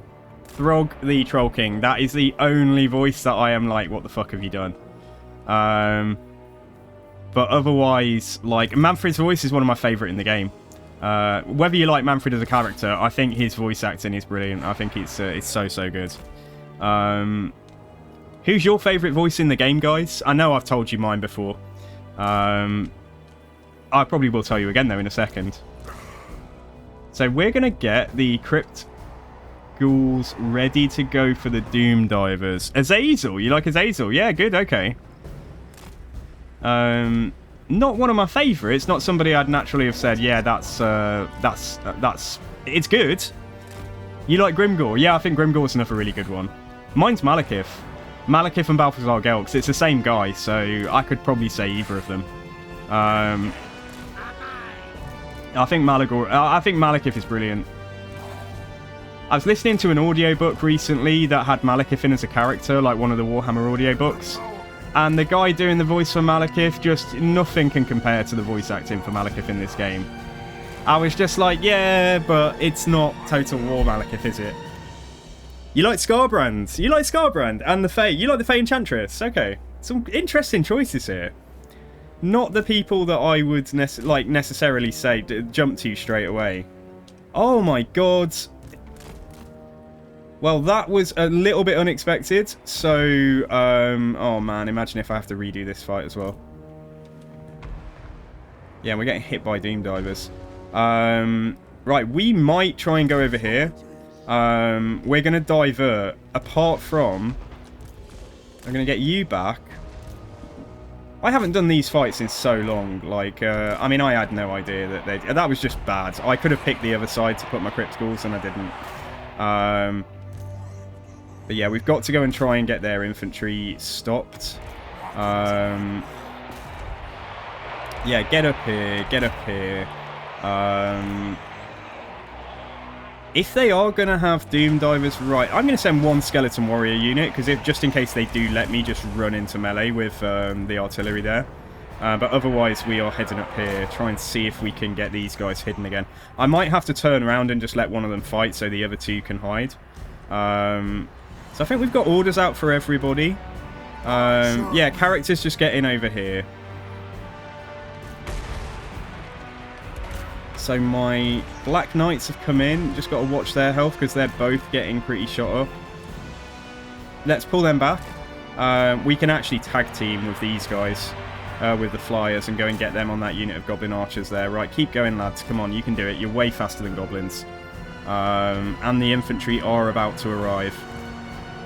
Throg the Troll King. That is the only voice that I am like, what the fuck have you done? But otherwise, like, Mannfred's voice is one of my favourite in the game. Whether you like Mannfred as a character, I think his voice acting is brilliant. I think it's so good. Who's your favourite voice in the game, guys? I know I've told you mine before. I probably will tell you again, though, in a second. So we're going to get the Crypt Ghouls ready to go for the Doom Divers. Azazel, you like Azazel? Yeah, good, okay. Not one of my favourites. Not somebody I'd naturally have said, yeah, that's it's good. You like Grimgor? Yeah, I think Grimgor's another really good one. Mine's Malekith. Malekith and Balthazar Gel, because it's the same guy, so I could probably say either of them. I think Malekith is brilliant. I was listening to an audiobook recently that had Malekith in as a character, like one of the Warhammer audiobooks. And the guy doing the voice for Malekith, just nothing can compare to the voice acting for Malekith in this game. I was just like, yeah, but it's not Total War Malekith, is it? You like Scarbrand. You like Scarbrand and the Fae. You like the Fae Enchantress. Okay. Some interesting choices here. Not the people that I would necessarily say jump to straight away. Oh my god. Well, that was a little bit unexpected. So, oh man, imagine if I have to redo this fight as well. Yeah, we're getting hit by Doom Divers. Right, we might try and go over here. We're going to divert. Apart from, I'm going to get you back. I haven't done these fights in so long. Like, I mean, I had no idea that that was just bad. I could have picked the other side to put my Crypt Ghouls, and I didn't. But yeah, we've got to go and try and get their infantry stopped. Yeah, get up here. Get up here. If they are going to have Doom Divers, right, I'm going to send one Skeleton Warrior unit, because just in case they do let me just run into melee with the artillery there. But otherwise, we are heading up here, try and see if we can get these guys hidden again. I might have to turn around and just let one of them fight so the other two can hide. So I think we've got orders out for everybody. Yeah, characters just get in over here. So my Black Knights have come in. Just got to watch their health because they're both getting pretty shot up. Let's pull them back. We can actually tag team with these guys, with the flyers, and go and get them on that unit of Goblin Archers there. Right, keep going, lads. Come on, you can do it. You're way faster than Goblins. And the infantry are about to arrive.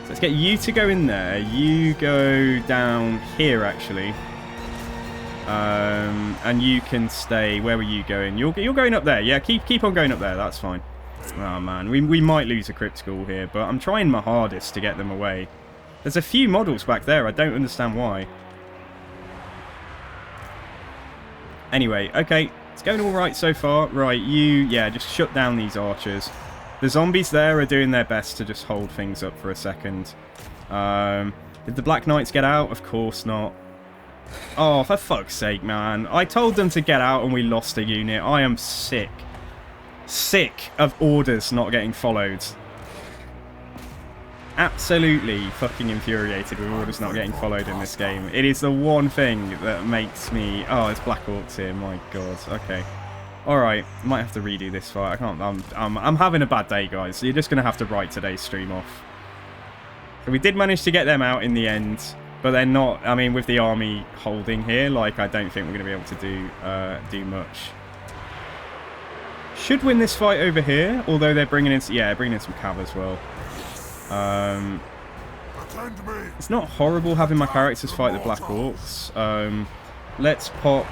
So let's get you to go in there. You go down here, actually. And you can stay. Where were you going? You're going up there. Yeah, keep on going up there. That's fine. Oh man, we might lose a Crypt Ghoul here, but I'm trying my hardest to get them away. There's a few models back there. I don't understand why. Anyway, okay, it's going all right so far. Right, yeah, just shut down these archers. The zombies there are doing their best to just hold things up for a second. Did the Black Knights get out? Of course not. Oh, for fuck's sake, man. I told them to get out and we lost a unit. I am sick. Sick of orders not getting followed. Absolutely fucking infuriated with orders not getting followed in this game. It is the one thing that makes me... Oh, it's Black Orcs here. My god. Okay. Alright. Might have to redo this fight. I can't... I'm having a bad day, guys. So you're just going to have to write today's stream off. So we did manage to get them out in the end, but they're not, I mean, with the army holding here, like, I don't think we're going to be able to do much. Should win this fight over here, although they're bringing in, yeah, bringing in some cav as well. It's not horrible having my characters fight the Black Orcs. Let's pop...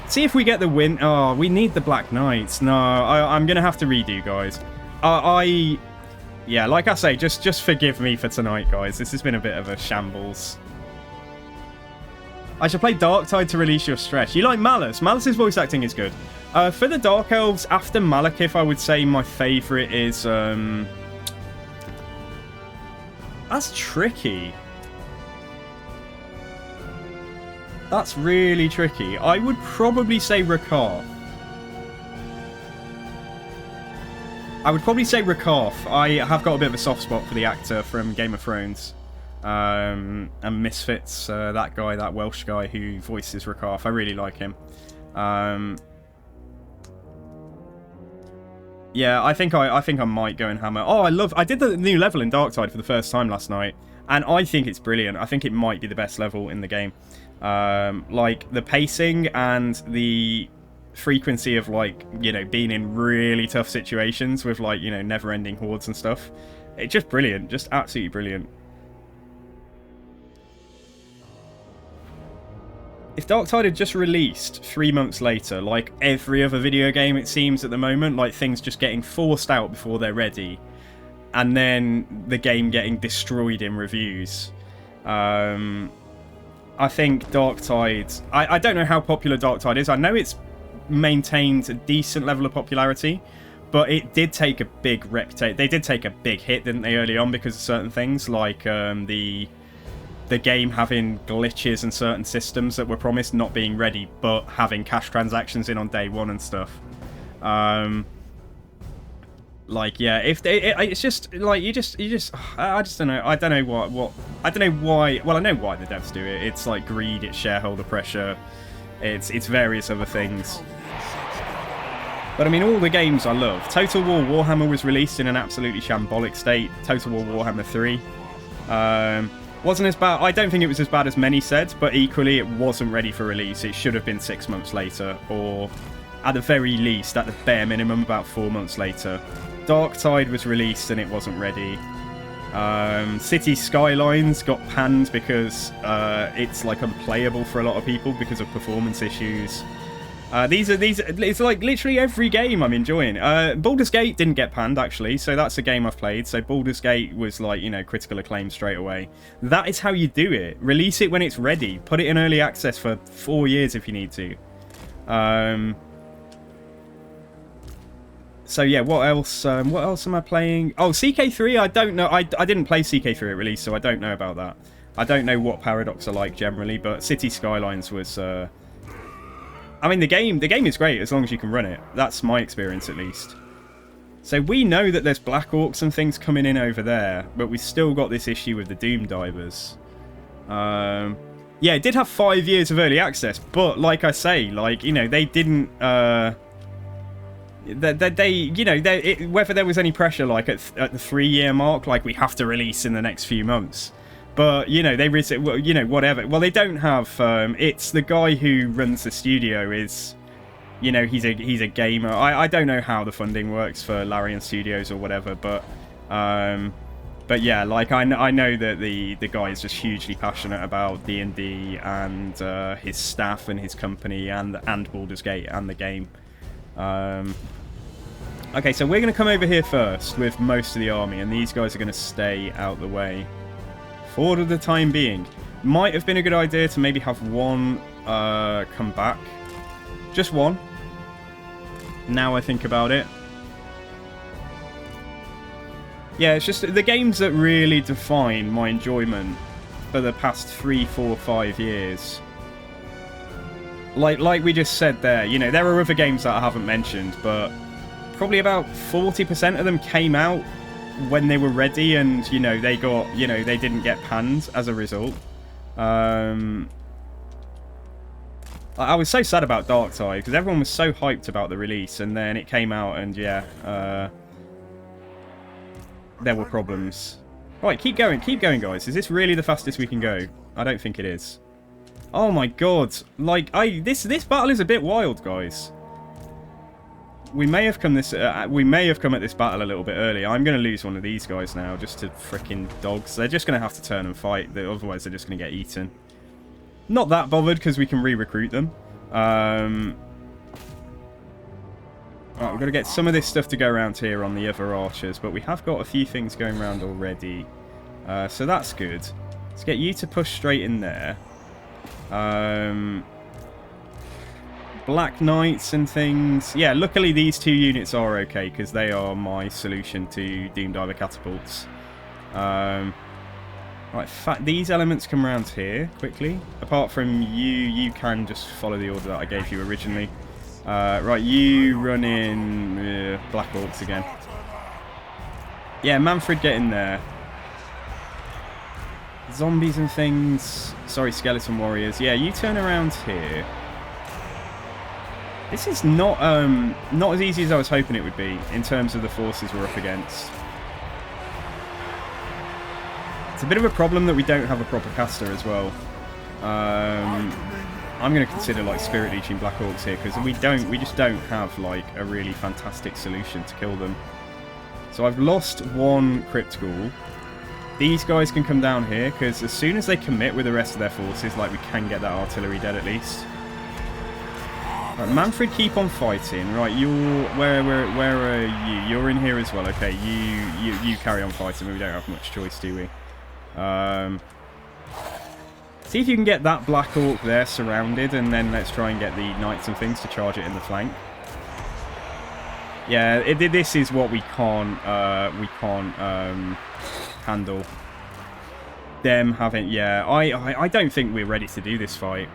See if we get the win. Oh, we need the Black Knights. No, I'm going to have to redo, guys. Yeah, like I say, just forgive me for tonight, guys. This has been a bit of a shambles. I should play Darktide to release your stress. You like Malice? Malice's voice acting is good. For the Dark Elves, after Malekith, I would say my favourite is... That's tricky. That's really tricky. I would probably say Rakarth. I have got a bit of a soft spot for the actor from Game of Thrones. And Misfits, that guy, that Welsh guy who voices Rakarth. I really like him. Yeah, I think I might go and hammer. Oh, I did the new level in Darktide for the first time last night, and I think it's brilliant. I think it might be the best level in the game. Like the pacing and the frequency of, like, you know, being in really tough situations with, like, you know, never-ending hordes and stuff. It's just brilliant, just absolutely brilliant. If Darktide had just released 3 months later, like every other video game it seems at the moment, like things just getting forced out before they're ready, and then the game getting destroyed in reviews, I think Darktide... I don't know how popular Darktide is. I know it's maintained a decent level of popularity, but it did take a big reputation. They did take a big hit, didn't they, early on because of certain things, like the game having glitches and certain systems that were promised not being ready, but having cash transactions in on day one and stuff. Like, yeah, it's just like you just I just don't know. I don't know what I don't know why. Well, I know why the devs do it. It's like greed, it's shareholder pressure, it's various other things. But I mean, all the games I love. Total War Warhammer was released in an absolutely shambolic state. Total War Warhammer 3. Wasn't as bad. I don't think it was as bad as many said, but equally it wasn't ready for release. It should have been 6 months later, or at the very least, at the bare minimum, about 4 months later. Darktide was released and it wasn't ready. City Skylines got panned because it's like unplayable for a lot of people because of performance issues. It's like literally every game I'm enjoying. Baldur's Gate didn't get panned, actually, so that's a game I've played. So Baldur's Gate was, like, you know, critical acclaim straight away. That is how you do it. Release it when it's ready. Put it in early access for 4 years if you need to. So yeah, what else am I playing? Oh, CK3, I don't know. I didn't play CK3 at release, so I don't know about that. I don't know what Paradox are like generally, but City Skylines was... I mean, the game is great as long as you can run it. That's my experience, at least. So we know that there's Black Orcs and things coming in over there, but we've still got this issue with the Doom Divers. Yeah, it did have 5 years of early access, but like I say, like, you know, they didn't... whether there was any pressure, like, at the 3-year mark, like, we have to release in the next few months. But, you know, whatever. Well, they don't have... it's the guy who runs the studio is... You know, he's a gamer. I don't know how the funding works for Larian Studios or whatever, but yeah, like, I know that the guy is just hugely passionate about D&D and his staff and his company and Baldur's Gate and the game. Okay, so we're going to come over here first with most of the army, and these guys are going to stay out the way for the time being. Might have been a good idea to maybe have one come back. Just one. Now I think about it. Yeah, it's just the games that really define my enjoyment for the past 3, 4, 5 years. Like we just said there, you know, there are other games that I haven't mentioned, but probably about 40% of them came out when they were ready, and, you know, they got, you know, they didn't get panned as a result. I was so sad about Darktide because everyone was so hyped about the release, and then it came out, and yeah, there were problems. Right, keep going, guys. Is this really the fastest we can go? I don't think it is. Oh my god. Like, this battle is a bit wild, guys. We may have come at this battle a little bit early. I'm going to lose one of these guys now, just to frickin' dogs. They're just going to have to turn and fight. Otherwise, they're just going to get eaten. Not that bothered, because we can re-recruit them. Right, we've got to get some of this stuff to go around here on the other archers, but we have got a few things going around already. So that's good. Let's get you to push straight in there. Black Knights and things. Yeah, luckily these 2 units are okay, because they are my solution to Doom Diver catapults. Right, these elements come around here quickly. Apart from you can just follow the order that I gave you originally. Right, you run in Black Orcs again. Yeah, Mannfred, get in there. Zombies and things. Sorry, skeleton warriors. Yeah, you turn around here. This is not as easy as I was hoping it would be in terms of the forces we're up against. It's a bit of a problem that we don't have a proper caster as well. I'm going to consider like spirit leeching Black Orcs here, because we just don't have like a really fantastic solution to kill them. So I've lost 1 Crypt Ghoul. These guys can come down here, because as soon as they commit with the rest of their forces, like, we can get that artillery dead at least. Right, Mannfred, keep on fighting. Right, where are you? You're in here as well. Okay, you carry on fighting. We don't have much choice, do we? See if you can get that Black Orc there surrounded, and then let's try and get the Knights and things to charge it in the flank. Yeah, this is what we can't handle. Them having... Yeah, I don't think we're ready to do this fight.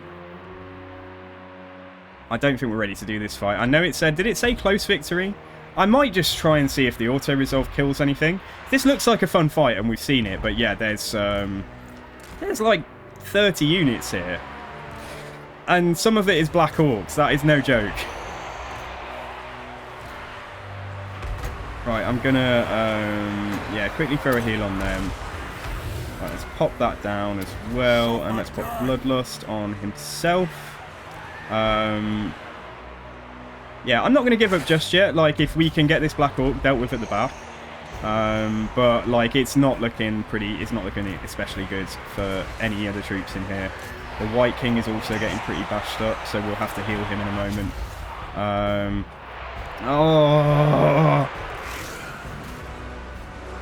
I don't think we're ready to do this fight. I know it said... Did it say close victory? I might just try and see if the auto-resolve kills anything. This looks like a fun fight, and we've seen it. But yeah, there's like 30 units here. And some of it is Black Orcs. That is no joke. Right, I'm gonna, yeah, quickly throw a heal on them. Right, let's pop that down as well, and let's pop Bloodlust on himself. Yeah, I'm not gonna give up just yet. Like, if we can get this Black Orc dealt with at the back, but like, it's not looking especially good for any other troops in here. The White King is also getting pretty bashed up, so we'll have to heal him in a moment. Oh.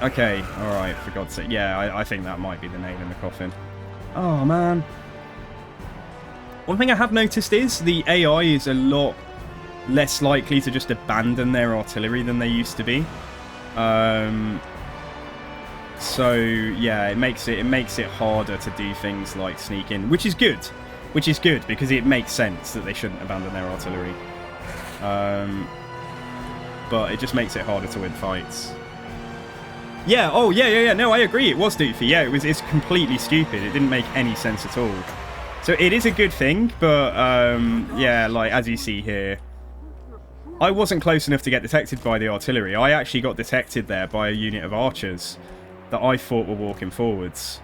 Okay, alright, for God's sake. Yeah, I think that might be the nail in the coffin. Oh, man. One thing I have noticed is the AI is a lot less likely to just abandon their artillery than they used to be. So, yeah, it makes it harder to do things like sneak in, which is good. Which is good, because it makes sense that they shouldn't abandon their artillery. But it just makes it harder to win fights. Yeah, oh, yeah, no, I agree, it was doofy, yeah, it's completely stupid, it didn't make any sense at all. So it is a good thing, but, yeah, like, as you see here, I wasn't close enough to get detected by the artillery. I actually got detected there by a unit of archers that I thought were walking forwards.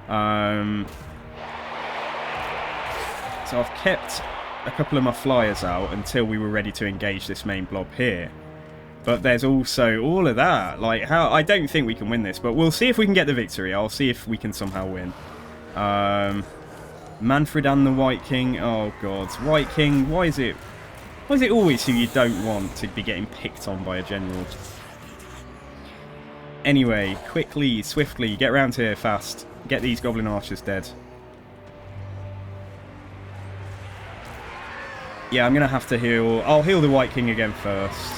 So I've kept a couple of my flyers out until we were ready to engage this main blob here. But there's also all of that. Like, I don't think we can win this, but we'll see if we can get the victory. I'll see if we can somehow win. Mannfred and the White King. Oh, God. White King, why is it always who you don't want to be getting picked on by a general? Anyway, quickly, swiftly, get around here fast. Get these goblin archers dead. Yeah, I'm going to have to heal. I'll heal the White King again first.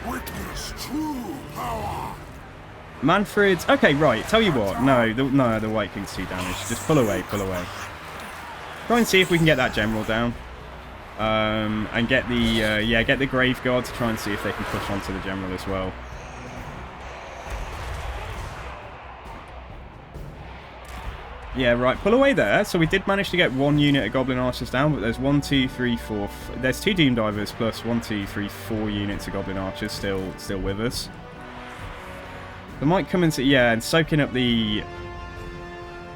Witness true power. Mannfred. Okay, right. Tell you what. No, the White King's too damaged. Just pull away, pull away. Try and see if we can get that general down. And get the get the Grave Guard to try and see if they can push onto the general as well. Yeah, right, pull away there. So we did manage to get one unit of Goblin Archers down, but there's 1, 2, 3, 4... There's 2 Doom Divers plus 1, 2, 3, 4 units of Goblin Archers still with us. They might come into... Yeah, and soaking up the...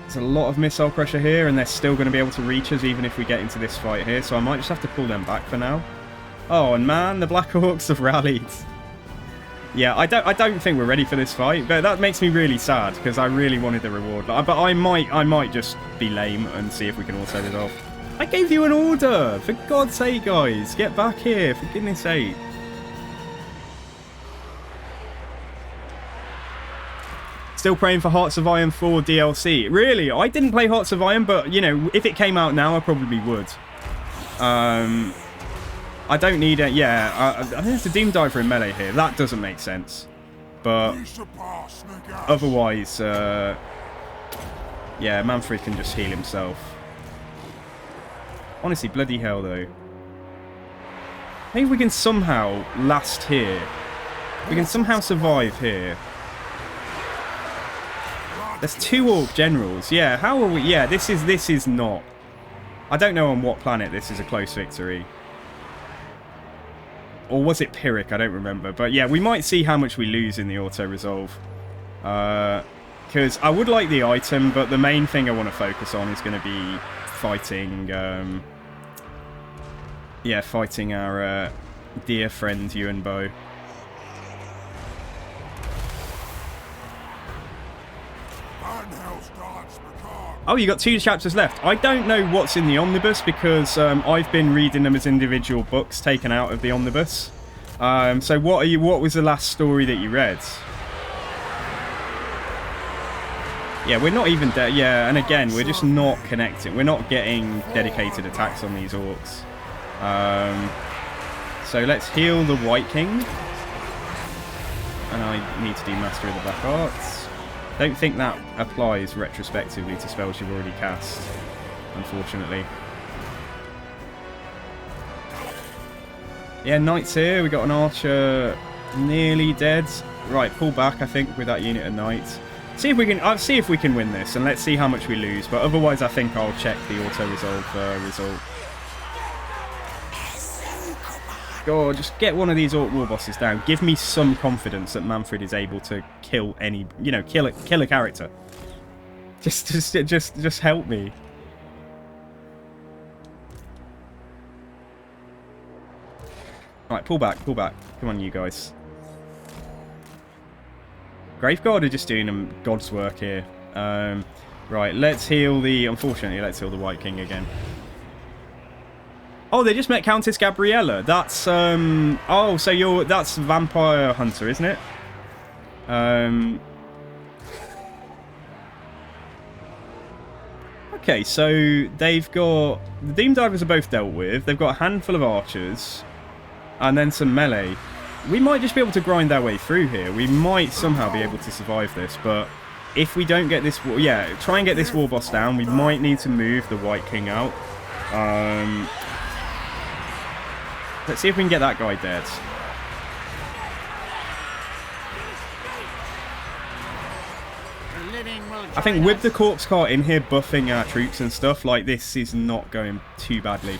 There's a lot of missile pressure here, and they're still going to be able to reach us even if we get into this fight here, so I might just have to pull them back for now. Oh, and man, the Black Hawks have rallied. Yeah, I don't think we're ready for this fight, but that makes me really sad, because I really wanted the reward. But I might just be lame and see if we can auto this off. I gave you an order! For God's sake, guys! Get back here, for goodness sake. Still praying for Hearts of Iron 4 DLC. Really? I didn't play Hearts of Iron, but, you know, if it came out now, I probably would. I don't need it. Yeah, I think there's a Doom Diver in melee here. That doesn't make sense. But otherwise, yeah, Mannfred can just heal himself. Honestly, bloody hell, though. Maybe we can somehow last here. We can somehow survive here. There's 2 Orc Generals. Yeah, how are we... Yeah, this is not... I don't know on what planet this is a close victory. Or was it Pyrrhic? I don't remember. But yeah, we might see how much we lose in the auto-resolve. Because I would like the item, but the main thing I want to focus on is going to be fighting... yeah, fighting our dear friend Yuan Bo. Oh, you got 2 chapters left. I don't know what's in the omnibus because I've been reading them as individual books taken out of the omnibus. So what was the last story that you read? Yeah, we're not even there. Yeah, and again, we're just not connecting. We're not getting dedicated attacks on these orcs. So let's heal the White King. And I need to do Master of the Black Arts. Don't think that applies retrospectively to spells you've already cast, unfortunately. Yeah, Knights here. We got an Archer nearly dead. Right, pull back, I think, with that unit of Knights. See if we can. I'll see if we can win this, and let's see how much we lose. But otherwise, I think I'll check the auto-resolve result. God, just get one of these Orc War bosses down. Give me some confidence that Mannfred is able to kill any, you know, kill a character. Just help me. Right, pull back, pull back. Come on, you guys. Graveguard are just doing God's work here. Right, let's heal the... Unfortunately, let's heal the White King again. Oh, they just met Countess Gabriella. That's, oh, so that's Vampire Hunter, isn't it? Okay, so they've got... The Doom Divers are both dealt with. They've got a handful of archers. And then some melee. We might just be able to grind our way through here. We might somehow be able to survive this, but... If we don't get this... Yeah, try and get this war boss down. We might need to move the White King out. Let's see if we can get that guy dead. I think with the corpse cart in here buffing our troops and stuff, like, this is not going too badly.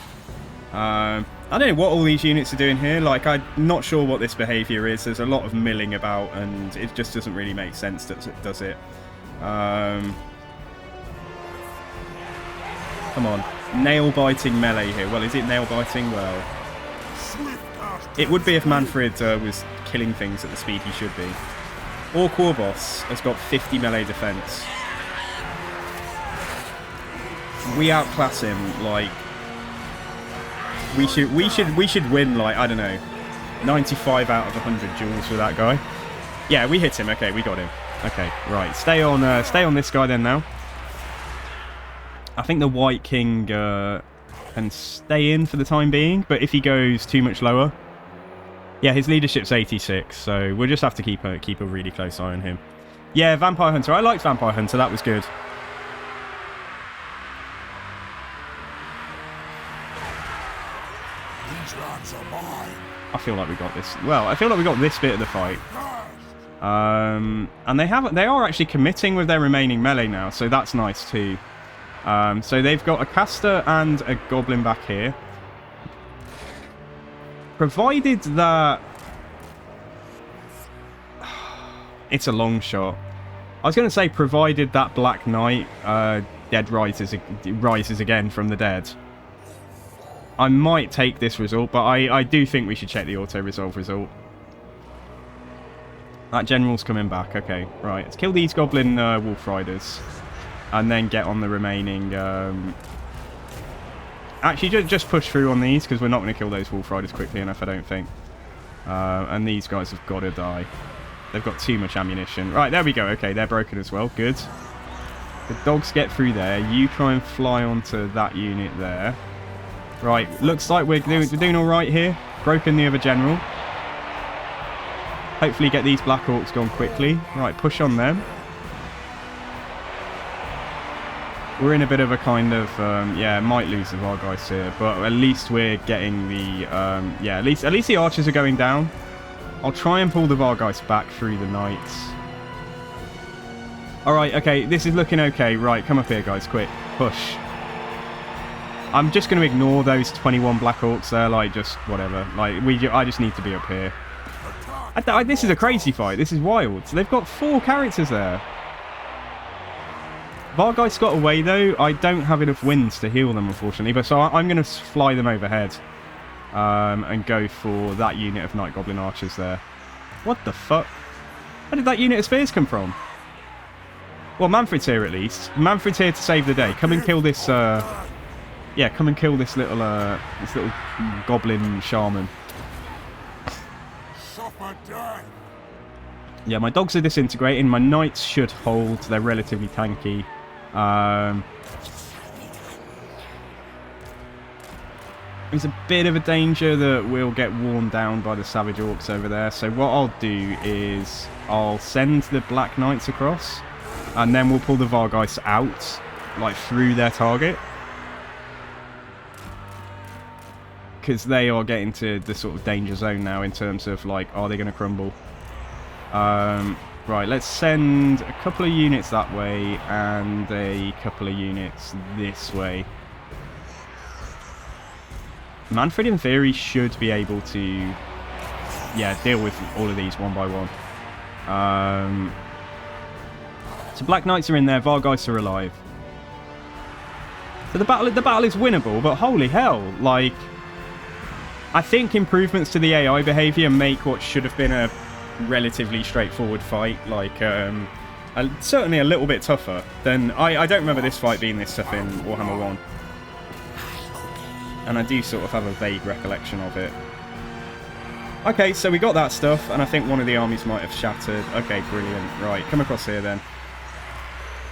I don't know what all these units are doing here. Like, I'm not sure what this behaviour is. There's a lot of milling about, and it just doesn't really make sense, does it? Come on. Nail-biting melee here. Well, is it nail-biting? Well... It would be if Mannfred was killing things at the speed he should be. Or Corboss has got 50 melee defense. We outclass him. Like, we should win. Like, I don't know, 95 out of 100 duels with that guy. Yeah, we hit him. Okay, we got him. Okay, right. Stay on this guy then. Now, I think the White King can stay in for the time being, but if he goes too much lower. Yeah, his leadership's 86, so we'll just have to keep a really close eye on him. Yeah, Vampire Hunter. I liked Vampire Hunter. That was good. These lands are mine. I feel like we got this. Well, I feel like we got this bit of the fight. And they are actually committing with their remaining melee now, so that's nice too. So they've got a caster and a goblin back here. Provided that... It's a long shot. I was going to say, provided that Black Knight dead rises again from the dead, I might take this result, but I do think we should check the auto-resolve result. That general's coming back. Okay, right. Let's kill these goblin wolf riders. And then get on the remaining... Actually, just push through on these, because we're not going to kill those wolf riders quickly enough, I don't think. And these guys have got to die. They've got too much ammunition. Right, there we go. Okay, they're broken as well. Good. The dogs get through there. You try and fly onto that unit there. Right, looks like we're doing all right here. Broken the other general. Hopefully get these Black Orcs gone quickly. Right, push on them. We're in a bit of a kind of, yeah, might lose the Vargeist here, but at least we're getting the, yeah, at least the archers are going down. I'll try and pull the Vargeist back through the knights. Alright, okay, this is looking okay. Right, come up here, guys, quick. Push. I'm just going to ignore those 21 Black Orcs there, like, just whatever. Like, I just need to be up here. This is a crazy fight. This is wild. So they've got 4 characters there. Vargeist got away, though. I don't have enough winds to heal them, unfortunately. But so I'm going to fly them overhead. And go for that unit of Night Goblin Archers there. What the fuck? Where did that unit of spears come from? Well, Mannfred's here at least. Mannfred's here to save the day. Come and kill this, yeah, come and kill this little goblin shaman. Yeah, my dogs are disintegrating. My knights should hold. They're relatively tanky. There's a bit of a danger that we'll get worn down by the Savage Orcs over there. So what I'll do is I'll send the Black Knights across. And then we'll pull the Vargeist out, like, through their target. Because they are getting to the sort of danger zone now in terms of, like, are they going to crumble? Right, let's send a couple of units that way and a couple of units this way. Mannfred, in theory, should be able to, yeah, deal with all of these one by one. So Black Knights are in there, Vargeists are alive. So the battle is winnable, but holy hell, like, I think improvements to the AI behaviour make what should have been a relatively straightforward fight, like, certainly a little bit tougher than... I don't remember this fight being this tough in Warhammer 1. And I do sort of have a vague recollection of it. Okay, so we got that stuff, and I think one of the armies might have shattered. Okay, brilliant. Right, come across here then.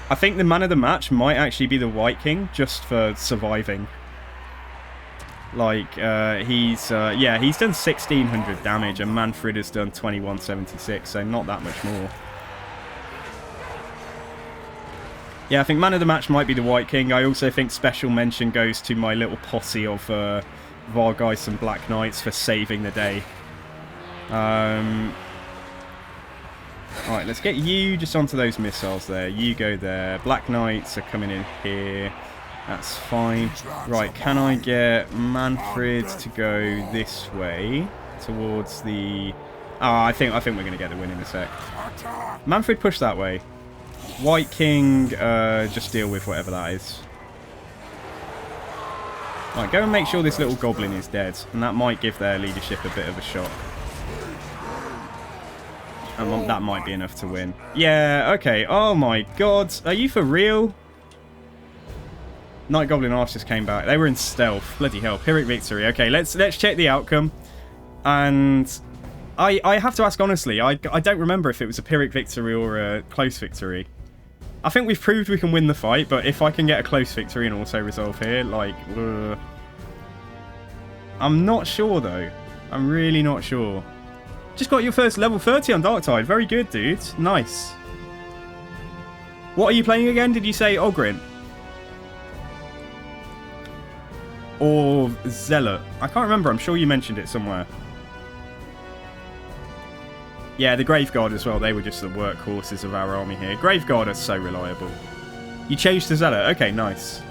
I think the man of the match might actually be the White King, just for surviving. Like, he's done 1,600 damage, and Mannfred has done 2,176, so not that much more. Yeah, I think man of the match might be the White King. I also think special mention goes to my little posse of Vargeists and Black Knights for saving the day. Alright, let's get you just onto those missiles there. You go there. Black Knights are coming in here. That's fine. Right, can I get Mannfred to go this way towards the... Oh, I think we're going to get the win in a sec. Mannfred, push that way. White King, just deal with whatever that is. Right, go and make sure this little goblin is dead, and that might give their leadership a bit of a shock. And that might be enough to win. Yeah, okay. Oh my god. Are you for real? Night Goblin Archers came back. They were in stealth. Bloody hell. Pyrrhic victory. Okay, let's check the outcome. And I have to ask honestly, I don't remember if it was a Pyrrhic victory or a close victory. I think we've proved we can win the fight, but if I can get a close victory and auto-resolve here, like... I'm not sure, though. I'm really not sure. Just got your first level 30 on Darktide. Very good, dude. Nice. What are you playing again? Did you say Ogryn? Or Zealot? I can't remember. I'm sure you mentioned it somewhere. Yeah, the Graveguard as well. They were just the workhorses of our army here. Graveguard are so reliable. You changed to Zealot. Okay, nice.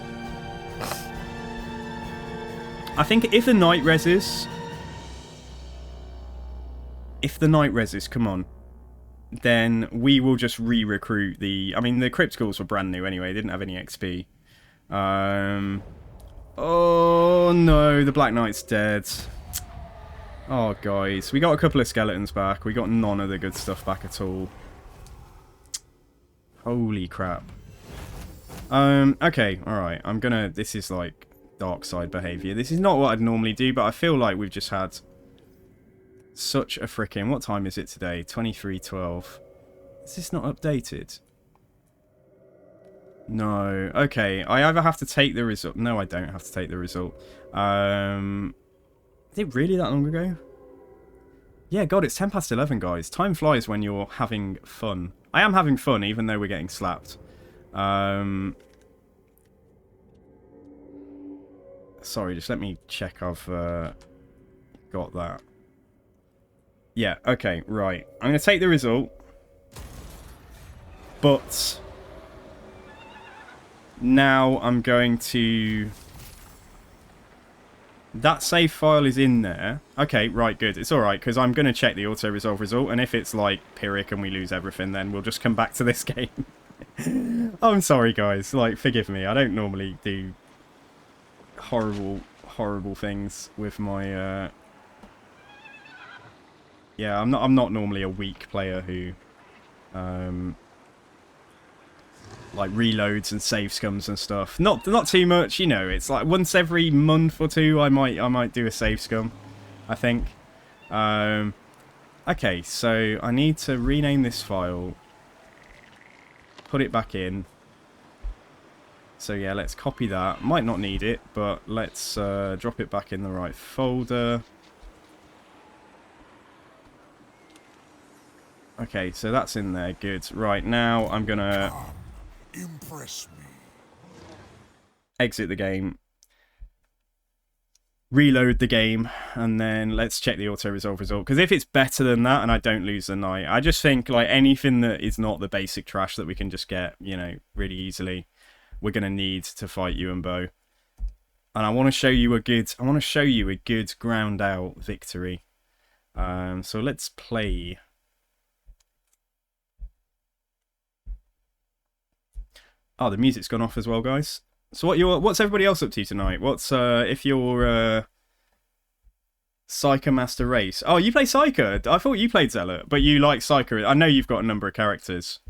I think if the Knight reses... If the Knight reses, come on. then we will just re-recruit the... I mean, the crypt schools were brand new anyway. They didn't have any XP. Oh, no. The Black Knight's dead. Oh, guys. We got a couple of skeletons back. We got none of the good stuff back at all. Holy crap. Okay. Alright. I'm gonna... This is, like, dark side behaviour. This is not what I'd normally do, but I feel like we've just had... such a freaking... What time is it today? 23:12. Is this not updated? No. Okay. I either have to take the result... No, I don't have to take the result. Is it really that long ago? Yeah, God, it's 10 past 11, guys. Time flies when you're having fun. I am having fun, even though we're getting slapped. Sorry, just let me check I've got that. Yeah, okay, right. I'm going to take the result. But now I'm going to... That save file is in there. Okay, right, good. It's alright, because I'm going to check the auto-resolve result, and if it's, like, Pyrrhic and we lose everything, then we'll just come back to this game. I'm sorry, guys. Like, forgive me. I don't normally do horrible, horrible things with my... Yeah, I'm not normally a weak player who... like reloads and save scums and stuff. Not too much, you know. It's like once every month or two, I might do a save scum, I think. Okay, so I need to rename this file, put it back in. So yeah, let's copy that. Might not need it, but let's drop it back in the right folder. Okay, so that's in there. Good. Right, now I'm gonna Impress me. exit the game, reload the game, and then let's check the auto-resolve result. Because if it's better than that and I don't lose the knight, I just think like anything that is not the basic trash that we can just get, you know, really easily, we're going to need to fight you and Bo. And I want to show you a good ground out victory. So let's play. Oh, the music's gone off as well, guys. So what's everybody else up to tonight? What's if you're Psyker Master Race? Oh, you play Psyker. I thought you played Zealot, but you like Psyker. I know you've got a number of characters.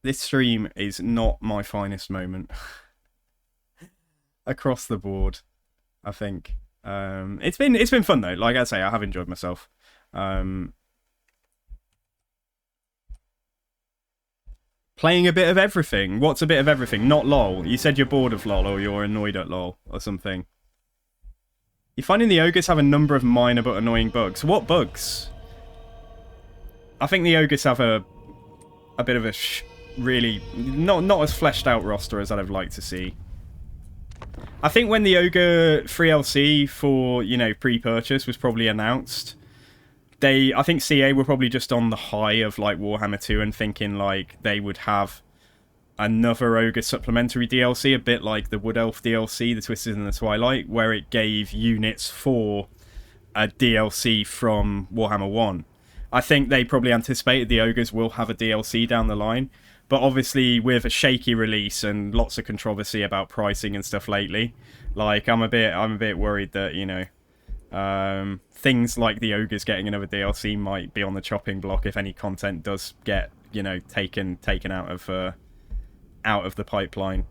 This stream is not my finest moment across the board, I think. It's been fun though. Like I say, I have enjoyed myself. Playing a bit of everything. What's a bit of everything? Not LOL. You said you're bored of LOL or you're annoyed at LOL or something. You're finding the ogres have a number of minor but annoying bugs. What bugs? I think the ogres have a bit of a really not as fleshed out roster as I'd have liked to see. I think when the ogre 3LC for, you know, pre-purchase was probably announced, I think CA were probably just on the high of like Warhammer 2 and thinking like they would have another ogre supplementary DLC, a bit like the Wood Elf DLC, the Twisted in the Twilight, where it gave units for a DLC from Warhammer 1. I think they probably anticipated the ogres will have a DLC down the line, but obviously with a shaky release and lots of controversy about pricing and stuff lately, like I'm a bit worried that, you know, things like the ogres getting another DLC might be on the chopping block if any content does get, you know, taken out of the pipeline.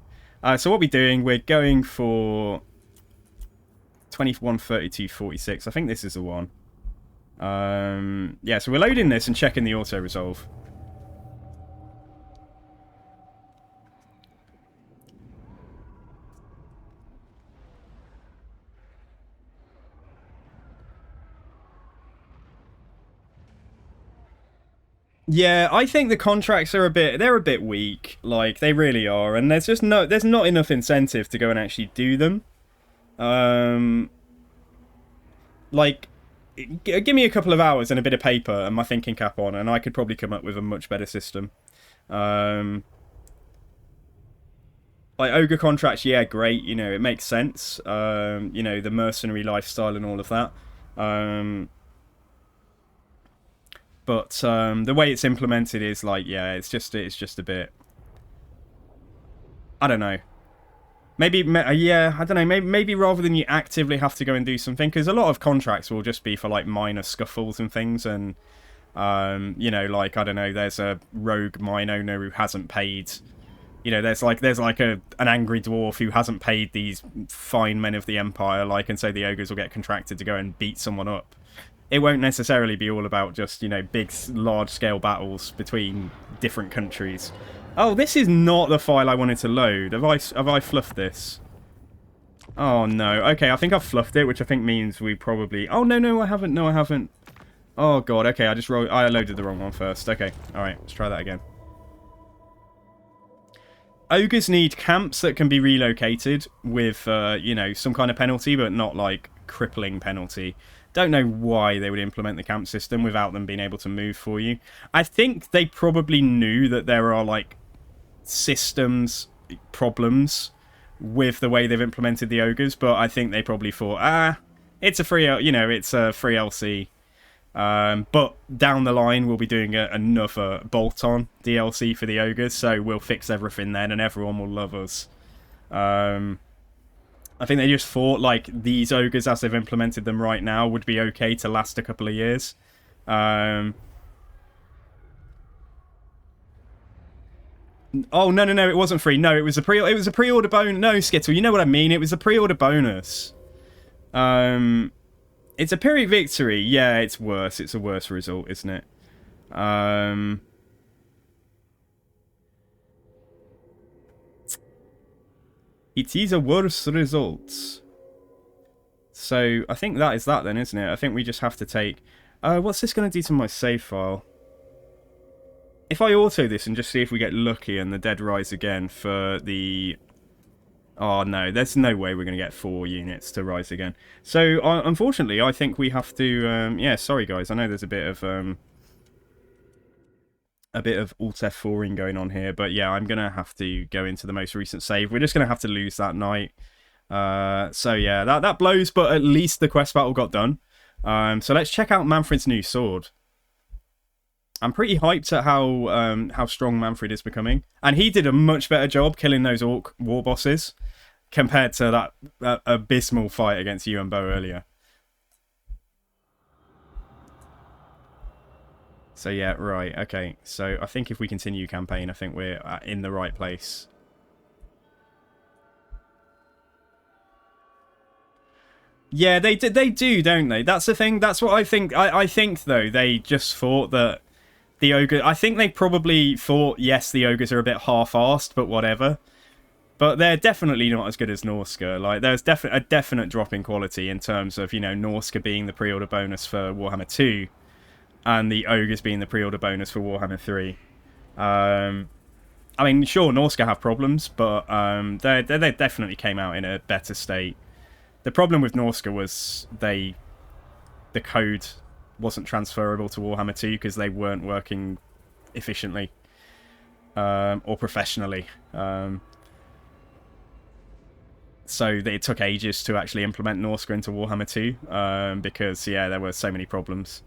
So what we're doing, we're going for 21:32:46. I think this is the one. Yeah, so we're loading this and checking the auto resolve. Yeah, I think the contracts are they're a bit weak. Like, they really are. And there's not enough incentive to go and actually do them. Like, give me a couple of hours and a bit of paper and my thinking cap on, and I could probably come up with a much better system. Like, ogre contracts, yeah, great. You know, it makes sense. You know, the mercenary lifestyle and all of that. But the way it's implemented is like, yeah, it's just a bit. I don't know. Maybe, yeah, I don't know. Maybe rather than you actively have to go and do something, because a lot of contracts will just be for like minor scuffles and things, and you know, like, I don't know, there's a rogue mine owner who hasn't paid. You know, there's like an angry dwarf who hasn't paid these fine men of the Empire, like, and so the ogres will get contracted to go and beat someone up. It won't necessarily be all about just, you know, big, large-scale battles between different countries. Oh, this is not the file I wanted to load. Have I fluffed this? Oh, no. Okay, I think I've fluffed it, which I think means we probably... Oh, no, I haven't. No, I haven't. Oh, God. Okay, I loaded the wrong one first. Okay, all right. Let's try that again. Ogres need camps that can be relocated with, you know, some kind of penalty, but not, like, crippling penalty. Don't know why they would implement the camp system without them being able to move for you. I think they probably knew that there are, like, systems problems with the way they've implemented the ogres, but I think they probably thought, it's a free, you know, it's a free LC. But down the line, we'll be doing another bolt-on DLC for the ogres, so we'll fix everything then, and everyone will love us. I think they just thought, like, these ogres, as they've implemented them right now, would be okay to last a couple of years. Oh, no, it wasn't free. No, it was a pre-order bonus. No, Skittle, you know what I mean. It was a pre-order bonus. It's a Pyrrhic victory. Yeah, it's worse. It's a worse result, isn't it? It is a worse result. So, I think that is that then, isn't it? I think we just have to take... what's this going to do to my save file? If I auto this and just see if we get lucky and the dead rise again for the... Oh, no, there's no way we're going to get 4 units to rise again. So, unfortunately, I think we have to... yeah, sorry, guys. I know there's a bit of Alt F4ing going on here, but yeah, I'm going to have to go into the most recent save. We're just going to have to lose that night. So yeah, that blows, but at least the quest battle got done. So let's check out Mannfred's new sword. I'm pretty hyped at how strong Mannfred is becoming. And he did a much better job killing those orc war bosses compared to that abysmal fight against you and Bo earlier. So yeah, right, okay. So I think if we continue campaign, I think we're in the right place. Yeah, they do, don't they? That's the thing. That's what I think. I think, though, they just thought that the ogre... I think they probably thought, yes, the ogres are a bit half-arsed, but whatever. But they're definitely not as good as Norska. Like, there's a definite drop in quality in terms of, you know, Norska being the pre-order bonus for Warhammer 2 and the ogres being the pre-order bonus for Warhammer 3. I mean, sure, Norska have problems, but they definitely came out in a better state. The problem with Norska was the code wasn't transferable to Warhammer 2 because they weren't working efficiently or professionally. So it took ages to actually implement Norska into Warhammer 2 because, yeah, there were so many problems.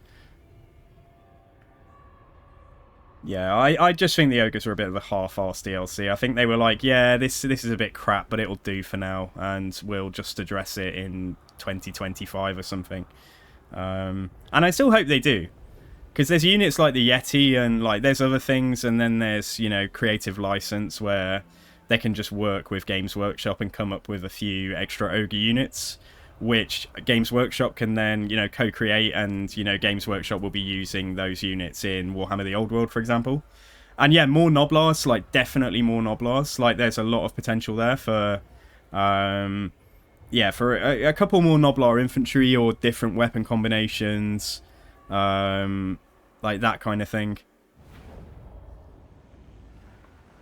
Yeah, I just think the ogres were a bit of a half-assed DLC. I think they were like, yeah, this is a bit crap, but it'll do for now, and we'll just address it in 2025 or something. And I still hope they do, because there's units like the Yeti, and like there's other things, and then there's, you know, Creative License where they can just work with Games Workshop and come up with a few extra ogre units, which Games Workshop can then, you know, co-create, and, you know, Games Workshop will be using those units in Warhammer the Old World, for example. And yeah, more Noblars, like, definitely more Noblars. Like, there's a lot of potential there for, yeah, for a couple more Noblar infantry or different weapon combinations, like that kind of thing.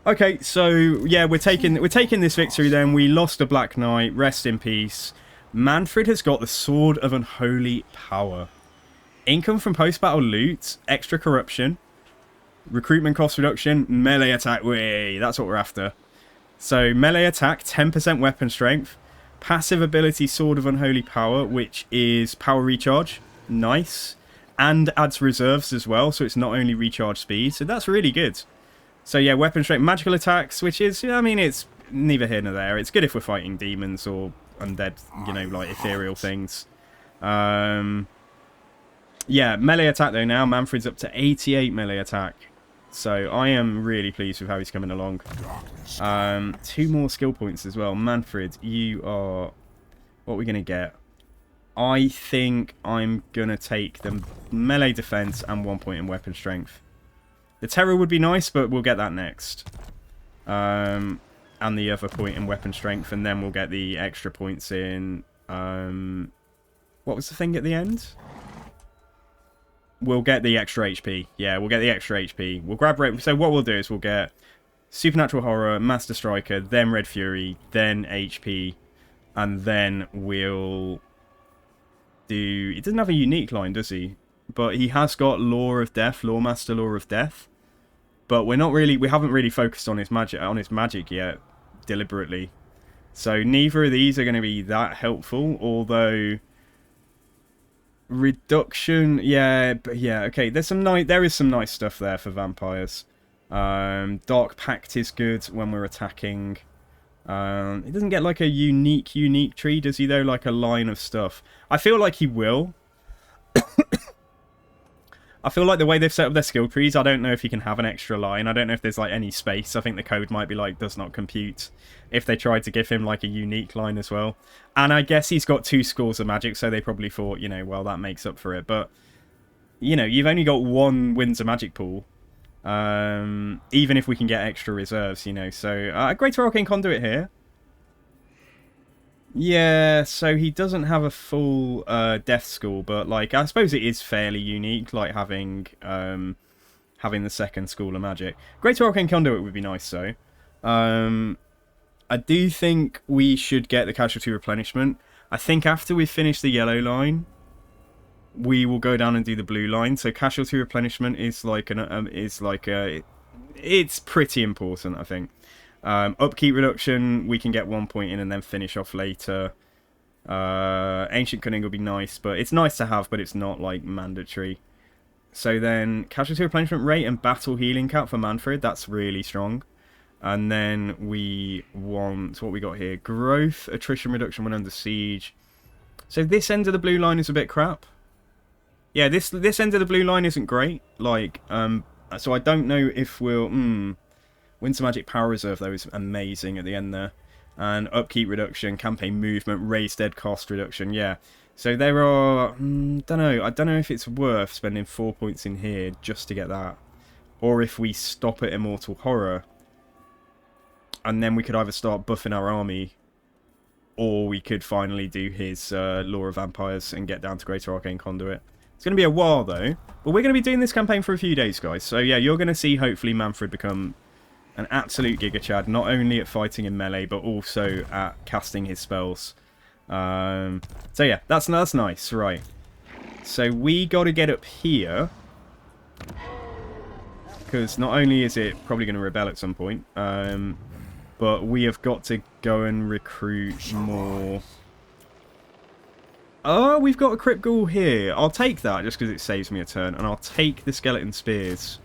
Okay, so yeah, we're taking this victory then. We lost a Black Knight, rest in peace. Mannfred has got the Sword of Unholy Power. Income from post-battle loot, extra corruption, recruitment cost reduction, melee attack. Way, that's what we're after. So melee attack, 10% weapon strength, passive ability Sword of Unholy Power, which is power recharge. Nice. and adds reserves as well, so it's not only recharge speed, so that's really good. So yeah, weapon strength, magical attacks, which is, I mean, it's neither here nor there. It's good if we're fighting demons or undead, you know, like ethereal things. Yeah, melee attack though now. Mannfred's up to 88 melee attack. So I am really pleased with how he's coming along. 2 more skill points as well. Mannfred, you are... What are we going to get? I think I'm going to take the melee defense and 1 point in weapon strength. The terror would be nice, but we'll get that next. And the other point in weapon strength, and then we'll get the extra points in... what was the thing at the end? We'll get the extra HP. Yeah, we'll get the extra HP. We'll grab Red... So what we'll do is we'll get Supernatural Horror, Master Striker, then Red Fury, then HP, and then we'll do... He doesn't have a unique line, does he? But he has got Law of Death, Law Master Law of Death. But we haven't really focused on his magic yet, deliberately. So neither of these are going to be that helpful, although... Reduction, yeah, but yeah, okay. There is some nice stuff there for vampires. Dark Pact is good when we're attacking. He doesn't get like a unique tree, does he though? Like a line of stuff. I feel like he will. I feel like the way they've set up their skill trees, I don't know if he can have an extra line. I don't know if there's like any space. I think the code might be like does not compute if they tried to give him like a unique line as well. And I guess he's got 2 schools of magic, so they probably thought, you know, well, that makes up for it. But, you know, you've only got 1 Winds of Magic pool. Even if we can get extra reserves, you know. So, Greater Arcane Conduit here. Yeah, so he doesn't have a full death school, but like I suppose it is fairly unique, like having the second school of magic. Greater Arcane Conduit would be nice though. I do think we should get the casualty replenishment. I think after we finish the yellow line, we will go down and do the blue line. So casualty replenishment is like it's pretty important, I think. Upkeep reduction, we can get 1 point in and then finish off later. Ancient Cunning will be nice, but it's nice to have, but it's not like mandatory. So then casualty replenishment rate and battle healing cap for Mannfred, that's really strong. And then we want what we got here: growth, attrition reduction when under siege. So this end of the blue line is a bit crap. Yeah, this end of the blue line isn't great. Like, so I don't know if we'll. Winter Magic Power Reserve, though, is amazing at the end there. And upkeep reduction, campaign movement, raised dead cost reduction, yeah. So there are... don't know. I don't know if it's worth spending 4 points in here just to get that. Or if we stop at Immortal Horror. And then we could either start buffing our army, or we could finally do his Law of Vampires and get down to Greater Arcane Conduit. It's going to be a while, though. But we're going to be doing this campaign for a few days, guys. So yeah, you're going to see, hopefully, Mannfred become... an absolute Giga Chad, not only at fighting in melee, but also at casting his spells. So yeah, that's nice, right. So we got to get up here. Because not only is it probably going to rebel at some point, but we have got to go and recruit more. Oh, we've got a Crypt Ghoul here. I'll take that just because it saves me a turn. And I'll take the Skeleton Spears.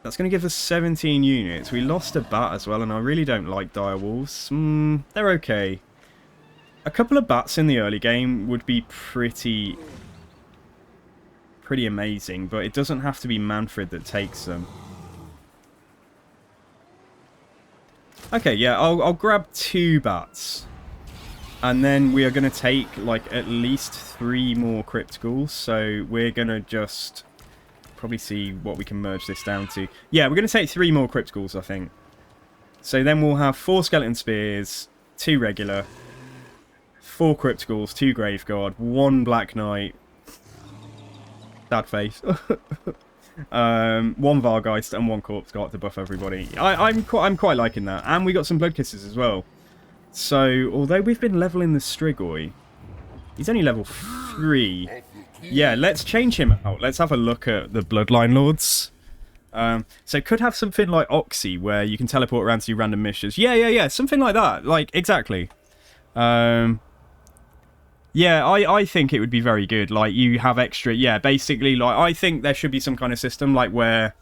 That's going to give us 17 units. We lost a bat as well, and I really don't like dire wolves. They're okay. A couple of bats in the early game would be pretty amazing, but it doesn't have to be Mannfred that takes them. Okay, yeah, I'll grab 2 bats. And then we are going to take, like, at least 3 more Crypt Ghouls. So we're going to just... probably see what we can merge this down to. Yeah, we're going to take 3 more Crypt Ghouls, I think. So then we'll have 4 Skeleton Spears, 2 regular, 4 Crypt Ghouls, 2 Graveguard, 1 Black Knight. Sad face. 1 Vargeist and 1 Corpse Guard to buff everybody. I'm quite liking that. And we got some Blood Kisses as well. So, although we've been leveling the Strigoi, he's only level 3. Yeah, let's change him out. Let's have a look at the Bloodline Lords. So could have something like Oxy, where you can teleport around to do random missions. Yeah, something like that. Like, exactly. Yeah, Yeah, I think it would be very good. Like, you have extra... Yeah, basically, like, I think there should be some kind of system, like, where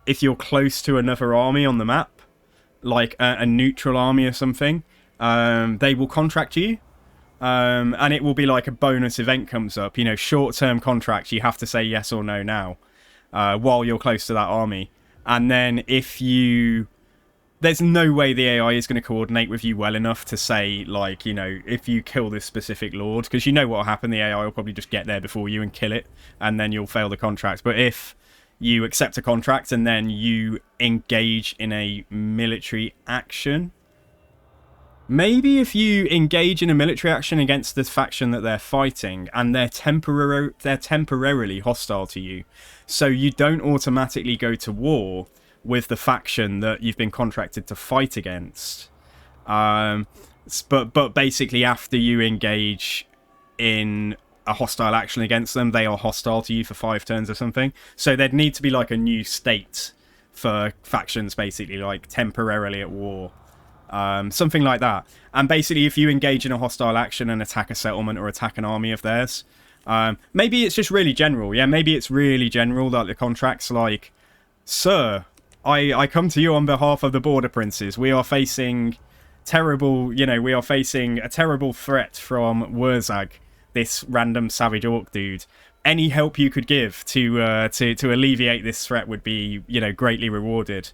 if you're close to another army on the map, like a neutral army or something, they will contract you. And it will be like a bonus event comes up. You know, short-term contracts, you have to say yes or no now, while you're close to that army. And then if you... There's no way the AI is going to coordinate with you well enough to say, like, you know, if you kill this specific lord, because you know what will happen, the AI will probably just get there before you and kill it, and then you'll fail the contract. But if you accept a contract and then you engage in a military action, maybe if you engage in a military action against the faction that they're fighting and they're temporarily hostile to you, so you don't automatically go to war with the faction that you've been contracted to fight against. But basically after you engage in a hostile action against them, they are hostile to you for 5 turns or something. So there'd need to be like a new state for factions, basically, like temporarily at war. Something like that. And basically if you engage in a hostile action and attack a settlement or attack an army of theirs, maybe it's just really general. Yeah, maybe it's really general, like the contracts, like, sir, I come to you on behalf of the Border Princes. We are facing terrible, you know, we are facing a terrible threat from Wurzag, this random savage orc dude. Any help you could give to alleviate this threat would be, you know, greatly rewarded.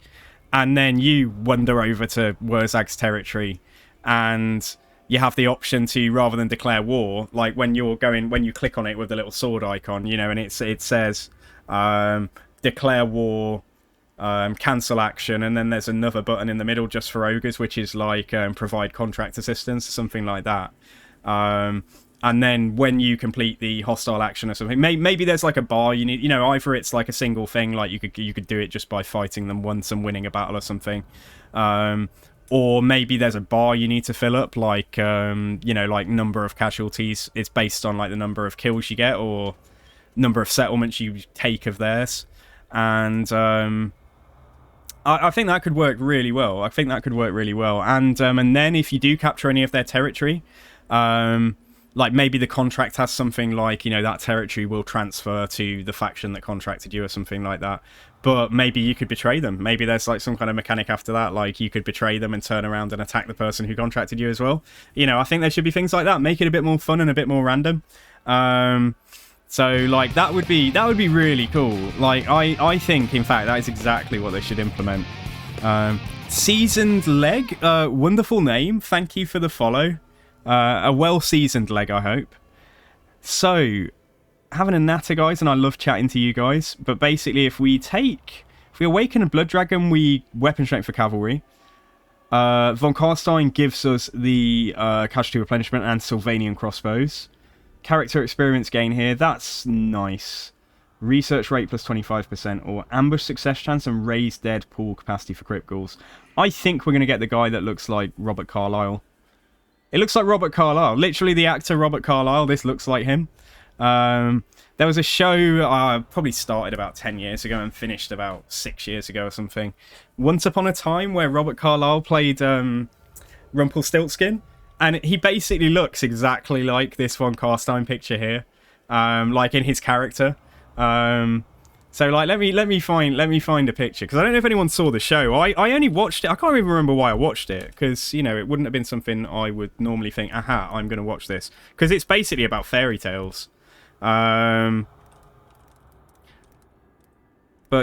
And then you wander over to Wurzag's territory, and you have the option to, rather than declare war, like when you click on it with the little sword icon, you know, and it says declare war, cancel action, and then there's another button in the middle just for ogres, which is like provide contract assistance, something like that. And then when you complete the hostile action or something, maybe there's like a bar you need, you know, either it's like a single thing, like you could do it just by fighting them once and winning a battle or something, or maybe there's a bar you need to fill up, like you know, like number of casualties. It's based on like the number of kills you get or number of settlements you take of theirs. And I think that could work really well. And then if you do capture any of their territory, like maybe the contract has something like, you know, that territory will transfer to the faction that contracted you or something like that. But maybe you could betray them. Maybe there's like some kind of mechanic after that, like you could betray them and turn around and attack the person who contracted you as well. You know, I think there should be things like that. Make it a bit more fun and a bit more random. So like that would be really cool. Like I think, in fact, that is exactly what they should implement. Seasoned Leg, wonderful name. Thank you for the follow. A well-seasoned leg, I hope. So, having a natter, guys, and I love chatting to you guys. But basically, if we awaken a Blood Dragon, we weapon strength for cavalry. Von Karstein gives us the casualty replenishment and Sylvanian crossbows. Character experience gain here, that's nice. Research rate plus 25%, or ambush success chance and raised dead pool capacity for crit ghouls. I think we're going to get the guy that looks like Robert Carlyle. It looks like Robert Carlyle. Literally the actor Robert Carlyle. This looks like him. There was a show probably started about 10 years ago and finished about 6 years ago or something. Once Upon a Time, where Robert Carlyle played Rumpelstiltskin. And he basically looks exactly like this Von Karstein picture here. Like in his character. So like let me find a picture, because I don't know if anyone saw the show. I only watched it. I can't even remember why I watched it, because, you know, it wouldn't have been something I would normally think, aha, I'm going to watch this, because it's basically about fairy tales. But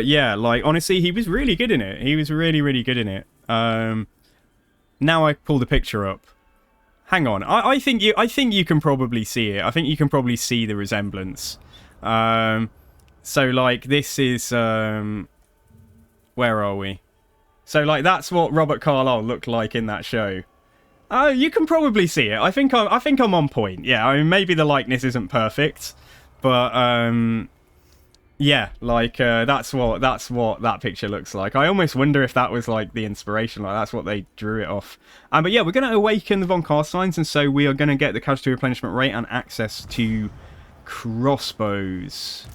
yeah, like honestly, he was really good in it. He was really, really good in it. Now I pull the picture up. Hang on. I think you can probably see it. I think you can probably see the resemblance. So, like, this is, where are we? So, like, that's what Robert Carlyle looked like in that show. You can probably see it. I think I'm on point. Yeah, I mean, maybe the likeness isn't perfect, but, yeah, like, that's what that picture looks like. I almost wonder if that was, like, the inspiration. Like, that's what they drew it off. But, yeah, we're going to awaken the Von Karsteins, and so we are going to get the casualty replenishment rate and access to crossbows.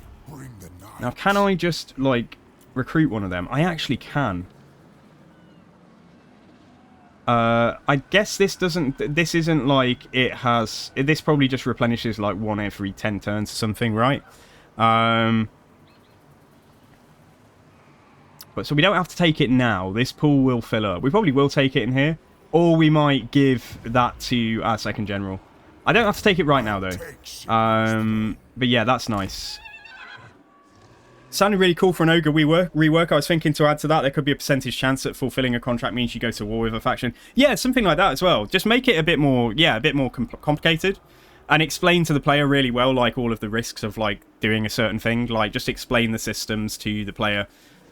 Now, can I just, like, recruit one of them? I actually can. I guess this doesn't. This isn't like it has. This probably just replenishes like one every 10 turns or something, right? But so we don't have to take it now. This pool will fill up. We probably will take it in here, or we might give that to our second general. I don't have to take it right now though. But yeah, that's nice. Sounded really cool for an ogre rework. I was thinking to add to that, there could be a percentage chance that fulfilling a contract means you go to war with a faction. Yeah, something like that as well. Just make it a bit more, yeah, a bit more complicated, and explain to the player really well, like all of the risks of like doing a certain thing. Like just explain the systems to the player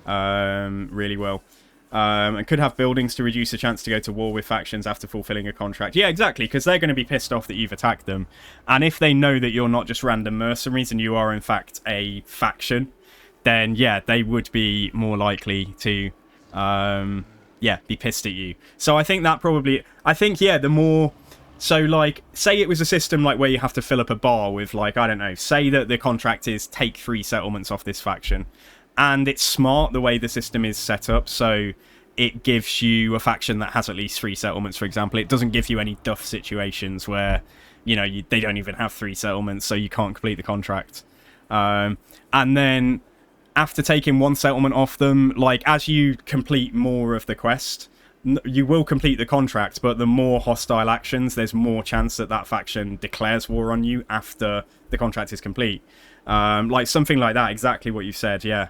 really well. And could have buildings to reduce the chance to go to war with factions after fulfilling a contract. Yeah, exactly, because they're going to be pissed off that you've attacked them, and if they know that you're not just random mercenaries and you are in fact a faction, then yeah, they would be more likely to, yeah, be pissed at you. So I think that probably, yeah, the more, so like, say it was a system like where you have to fill up a bar with like, I don't know, say that the contract is take 3 settlements off this faction, and it's smart the way the system is set up, so it gives you a faction that has at least 3 settlements, for example. It doesn't give you any duff situations where, you know, they don't even have 3 settlements, so you can't complete the contract. And then after taking 1 settlement off them, like, as you complete more of the quest, you will complete the contract, but the more hostile actions, there's more chance that that faction declares war on you after the contract is complete. Like, something like that, exactly what you said, yeah.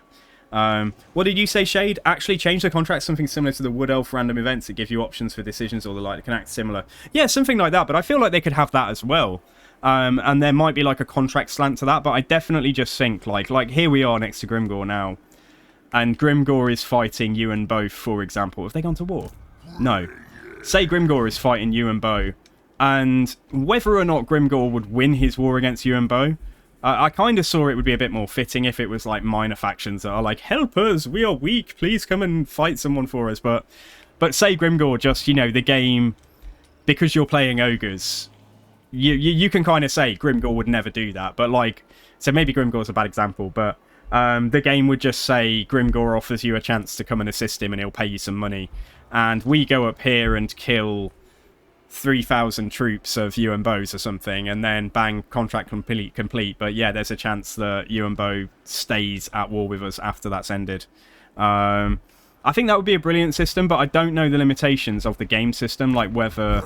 What did you say, Shade? Actually change the contract, something similar to the Wood Elf random events that give you options for decisions or the like that can act similar. Yeah, something like that, but I feel like they could have that as well. And there might be like a contract slant to that, but I definitely just think like here we are next to Grimgor now, and Grimgor is fighting you and Bo, for example. Have they gone to war? No. Say Grimgor is fighting you and Bo, and whether or not Grimgor would win his war against you and Bo, I kind of saw it would be a bit more fitting if it was like minor factions that are like, help us, we are weak, please come and fight someone for us. But say Grimgor just, you know, the game, because you're playing ogres, you can kind of say Grimgor would never do that, but like, so maybe Grimgor's a bad example, but the game would just say Grimgor offers you a chance to come and assist him and he'll pay you some money, and we go up here and kill 3,000 troops of you and Bo's or something, and then bang, contract complete. But yeah, there's a chance that you and Bo stays at war with us after that's ended. I think that would be a brilliant system, but I don't know the limitations of the game system, like whether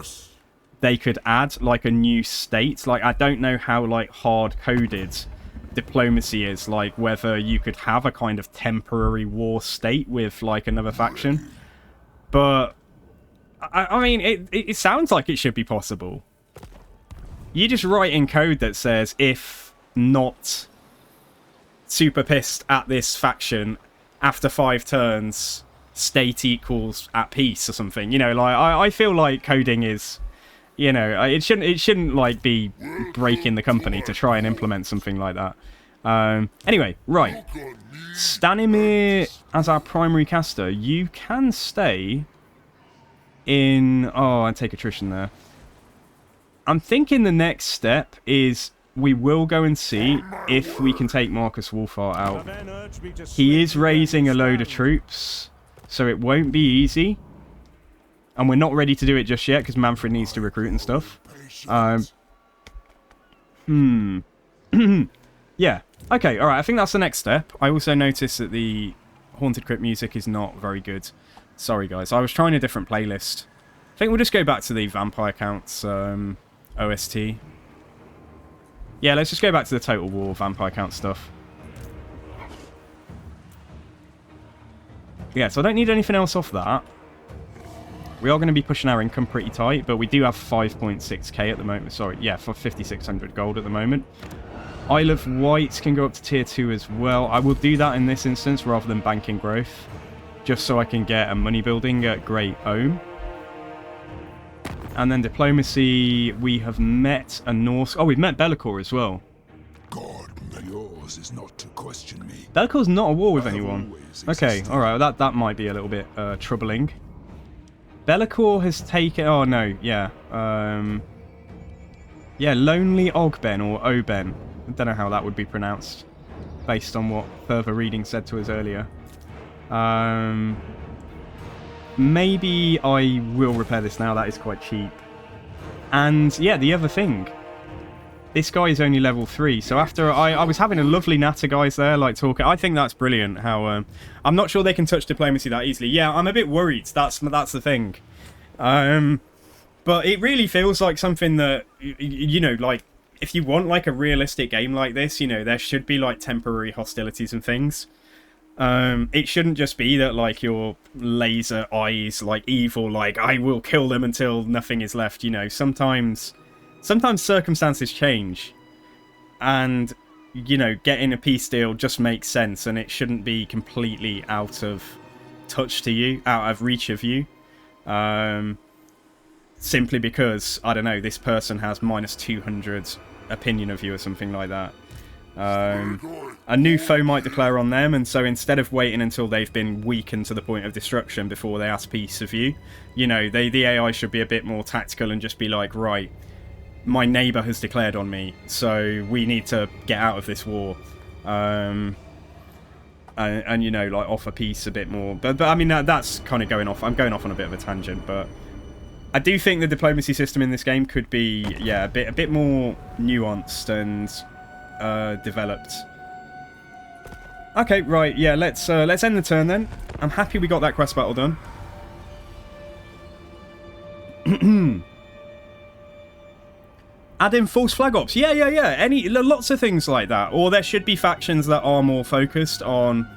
they could add like a new state. Like, I don't know how like hard-coded diplomacy is, like whether you could have a kind of temporary war state with like another faction. But I mean, it sounds like it should be possible. You just write in code that says, if not super pissed at this faction after 5 turns, state equals at peace or something. You know, like I feel like coding is, you know, it shouldn't like be breaking the company to try and implement something like that. Anyway, right. Stanimir as our primary caster, you can stay in... Oh, and take attrition there. I'm thinking the next step is we will go and see if we can take Marcus Wolfhart out. He is raising a load of troops, so it won't be easy. And we're not ready to do it just yet, because Mannfred needs to recruit and stuff. Yeah. Okay, alright, I think that's the next step. I also noticed that the Haunted Crypt music is not very good. Sorry, guys. I was trying a different playlist. I think we'll just go back to the Vampire Counts OST. Yeah, let's just go back to the Total War Vampire Count stuff. Yeah, so I don't need anything else off that. We are going to be pushing our income pretty tight, but we do have 5.6k at the moment. Sorry, yeah, for 5,600 gold at the moment. Isle of Wight can go up to tier 2 as well. I will do that in this instance rather than banking growth, just so I can get a money building at Great Ohm. And then diplomacy, we have met a Norse... Oh, we've met Be'lakor as well. God, yours is not to question me. Be'lakor's not at war with anyone. Okay, alright, that might be a little bit troubling. Be'lakor has taken... Oh, no, yeah. Yeah, Lonely Ogben or Oben. I don't know how that would be pronounced, based on what further reading said to us earlier. maybe I will repair this now. That is quite cheap. And yeah, the other thing, this guy is only level 3. So after I was having a lovely natter guys there, like talking. I think that's brilliant. How I'm not sure they can touch diplomacy that easily. Yeah, I'm a bit worried. That's the thing. But it really feels like something that, you know, like, if you want, like, a realistic game like this, you know, there should be, like, temporary hostilities and things. It shouldn't just be that, like, your laser eyes, like, evil, like, I will kill them until nothing is left, you know. Sometimes circumstances change. And, you know, getting a peace deal just makes sense, and it shouldn't be completely out of touch to you, out of reach of you. Simply because, I don't know, this person has minus 200 opinion of you or something like that. A new foe might declare on them, and so instead of waiting until they've been weakened to the point of destruction before they ask peace of you, you know, the AI should be a bit more tactical and just be like, right, my neighbour has declared on me, so we need to get out of this war. And you know, like, offer peace a bit more. But I mean, that's kind of going off. I'm going off on a bit of a tangent, but I do think the diplomacy system in this game could be, yeah, a bit more nuanced and developed. Okay, right, yeah, let's end the turn then. I'm happy we got that quest battle done. Add in false flag ops. Yeah. Lots of things like that. Or there should be factions that are more focused on,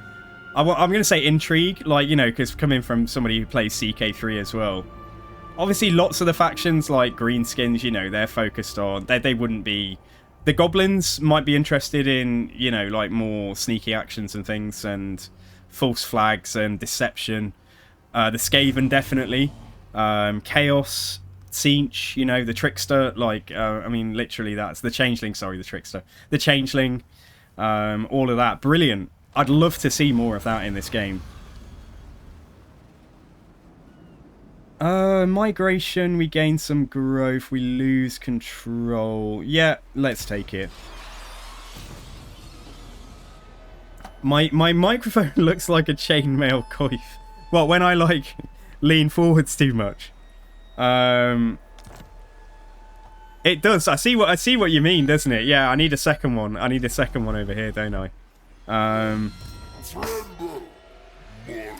I'm going to say intrigue, like, you know, because coming from somebody who plays CK3 as well. Obviously, lots of the factions, like Greenskins, you know, they're focused on... They wouldn't be... The Goblins might be interested in, you know, like, more sneaky actions and things, and false flags and deception. The Skaven, definitely. Chaos, Tzeentch, you know, the Trickster, like... I mean, literally, that's... The Changeling, sorry, the Trickster. The Changeling, all of that. Brilliant. I'd love to see more of that in this game. Migration, we gain some growth, we lose control. Yeah, let's take it. My microphone looks like a chainmail coif. Well, when I, like, lean forwards too much. It does. I see what you mean, doesn't it? Yeah, I need a second one. I need a second one over here, don't I?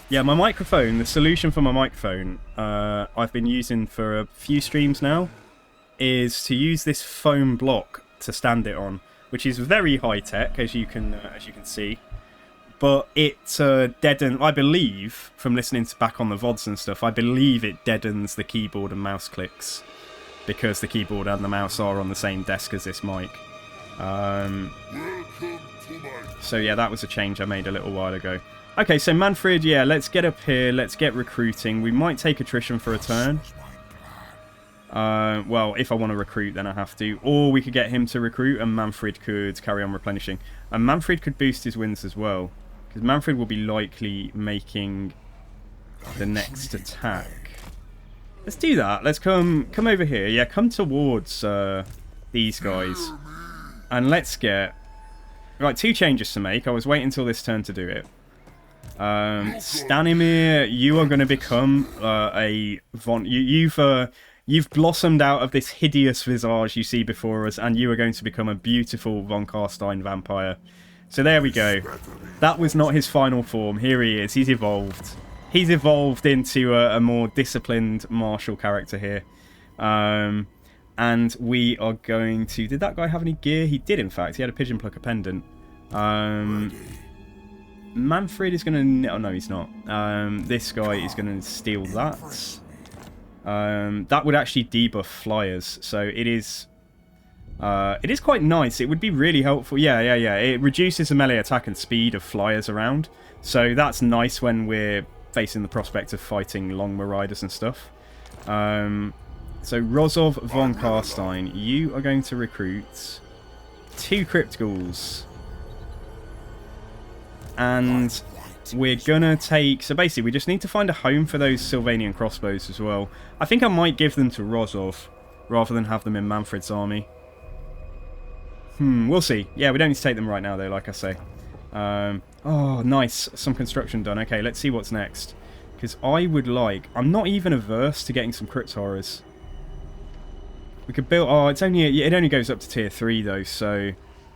Yeah, my microphone, the solution for my microphone, I've been using for a few streams now, is to use this foam block to stand it on, which is very high tech, as you can see. But it deadens, I believe, from listening to back on the VODs and stuff, I believe it deadens the keyboard and mouse clicks, because the keyboard and the mouse are on the same desk as this mic. So yeah, that was a change I made a little while ago. Okay, so Mannfred, yeah, let's get up here. Let's get recruiting. We might take attrition for a turn. Well, if I want to recruit, then I have to. Or we could get him to recruit, and Mannfred could carry on replenishing. And Mannfred could boost his wins as well, because Mannfred will be likely making the next attack. Let's do that. Let's come over here. Yeah, come towards these guys. And let's get... Right, 2 changes to make. I was waiting until this turn to do it. Stanimir, you are going to become you've blossomed out of this hideous visage you see before us, and you are going to become a beautiful von Karstein vampire. So there we go. That was not his final form. Here he is. He's evolved. He's evolved into a more disciplined martial character here. And we are going to... Did that guy have any gear? He did, in fact. He had a pigeon plucker pendant. Mannfred is going to... Oh, no, he's not. This guy is going to steal that. That would actually debuff flyers. So it is quite nice. It would be really helpful. Yeah. It reduces the melee attack and speed of flyers around. So that's nice when we're facing the prospect of fighting long marauders and stuff. So Rozov von Karstein, you are going to recruit 2 Crypt Ghouls. And we're going to take... So basically, we just need to find a home for those Sylvanian crossbows as well. I think I might give them to Rozov, rather than have them in Mannfred's army. We'll see. Yeah, we don't need to take them right now, though, like I say. Oh, nice. Some construction done. Okay, let's see what's next. Because I would like... I'm not even averse to getting some crypt horrors. We could build... Oh, it's only... It only goes up to tier 3, though, so...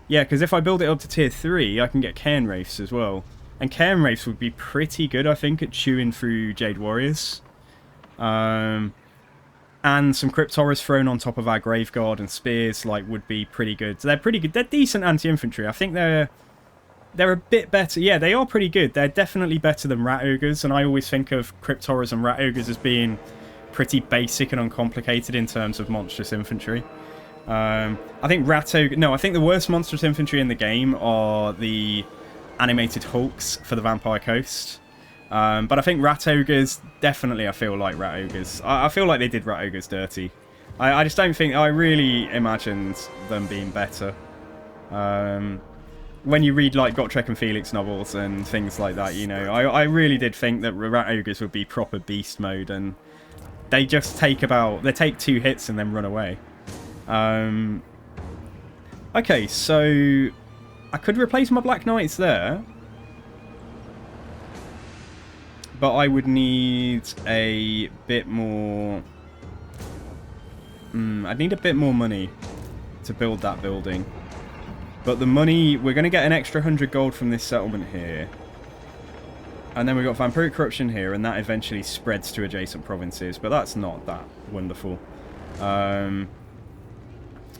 Yeah, because if I build it up to tier 3, I can get cairn wraiths as well. And cairn wraiths would be pretty good, I think, at chewing through Jade Warriors. And some crypt horrors thrown on top of our Graveguard and spears, like, would be pretty good. They're pretty good. They're decent anti-infantry. I think they're a bit better. Yeah, they are pretty good. They're definitely better than Rat Ogres, and I always think of Crypt Horrors and Rat Ogres as being pretty basic and uncomplicated in terms of monstrous infantry. I think I think the worst monstrous infantry in the game are the animated Hulks for the Vampire Coast. But I think Rat Ogres, definitely I feel like Rat Ogres. I feel like they did Rat Ogres dirty. I just don't think... I really imagined them being better. When you read like Gotrek and Felix novels and things like that, you know, I really did think that Rat Ogres would be proper beast mode, and they just take 2 hits and then run away. Okay, so I could replace my Black Knights there, but I would need a bit more... I'd need a bit more money to build that building. But the money, we're going to get an extra 100 gold from this settlement here. And then we've got Vampiric Corruption here, and that eventually spreads to adjacent provinces. But that's not that wonderful. I'm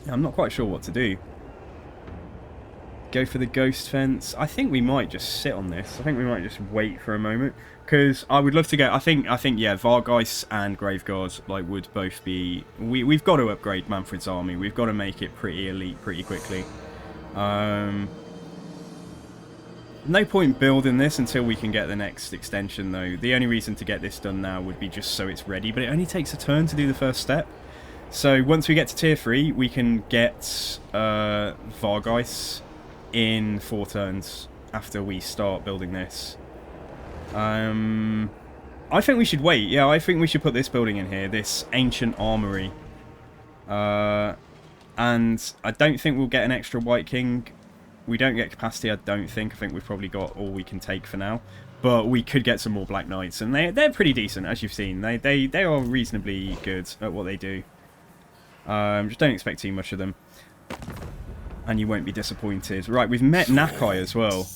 not quite sure what to do. Go for the Ghost Fence. I think we might just sit on this. I think we might just wait for a moment. Because I would love to get... I think yeah, Vargeist and Graveguard like, would both be... We've got to upgrade Mannfred's army. We've got to make it pretty elite pretty quickly. No point building this until we can get the next extension, though. The only reason to get this done now would be just so it's ready, but it only takes a turn to do the first step. So once we get to tier 3, we can get Vargeist in 4 turns after we start building this. I think we should wait. Yeah, I think we should put this building in here, this ancient armory. And I don't think we'll get an extra White King. We don't get capacity, I don't think. I think we've probably got all we can take for now. But we could get some more Black Knights, and they're pretty decent, as you've seen. They are reasonably good at what they do. Just don't expect too much of them. And you won't be disappointed. Right, we've met Nakai as well.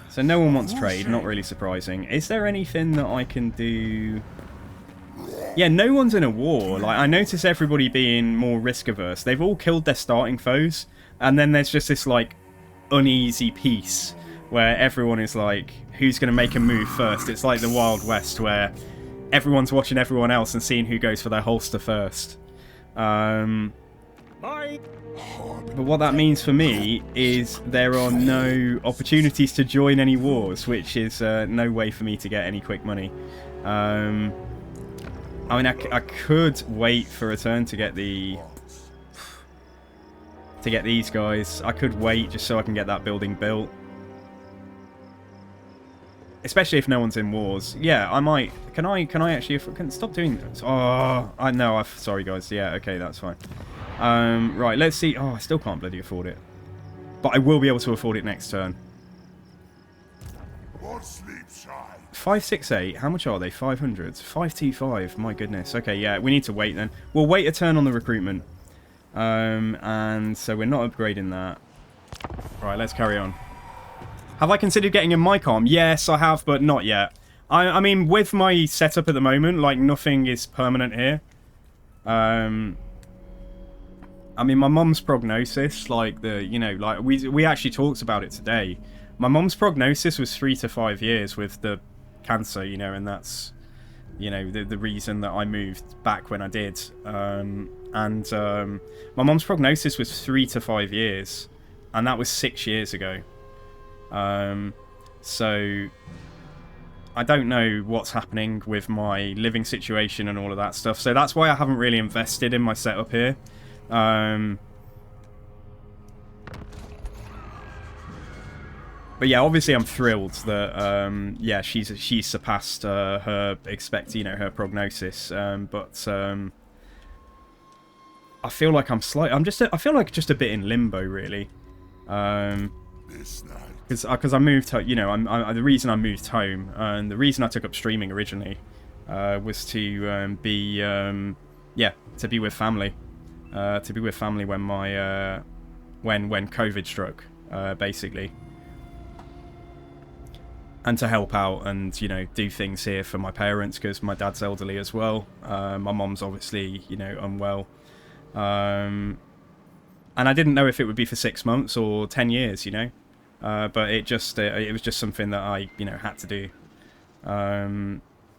So no one wants trade, not really surprising. Is there anything that I can do... Yeah, no one's in a war. Like, I notice everybody being more risk averse. They've all killed their starting foes, and then there's just this like uneasy peace where everyone is like, who's going to make a move first? It's like the Wild West where everyone's watching everyone else and seeing who goes for their holster first. But what that means for me is there are no opportunities to join any wars, which is no way for me to get any quick money. I mean, I could wait for a turn to get these guys. I could wait just so I can get that building built. Especially if no one's in wars. Yeah, I might. Can I actually stop doing this? Oh, I know. Sorry, guys. Yeah, okay, that's fine. Right, let's see. Oh, I still can't bloody afford it. But I will be able to afford it next turn. 568. How much are they? 500. 525. My goodness. Okay, yeah, we need to wait then. We'll wait a turn on the recruitment. And so we're not upgrading that. Right, let's carry on. Have I considered getting a mic arm? Yes, I have, but not yet. I mean, with my setup at the moment, like, nothing is permanent here. I mean, my mum's prognosis, like, like, we actually talked about it today. My mum's prognosis was 3 to 5 years with the cancer, and that's, the reason that I moved back when I did. My mum's prognosis was 3 to 5 years, and that was 6 years ago. So I don't know what's happening with my living situation and all of that stuff. So that's why I haven't really invested in my setup here. But yeah, obviously I'm thrilled that yeah, she's surpassed her her prognosis. But I feel like I feel like just a bit in limbo, really. This night. Because I moved, you know, the reason I moved home and the reason I took up streaming originally was to be with family, when my when COVID struck, basically, and to help out and, you know, do things here for my parents because my dad's elderly as well. My mom's obviously, you know, unwell, and I didn't know if it would be for 6 months or 10 years, you know. But it was just something that I, you know, had to do.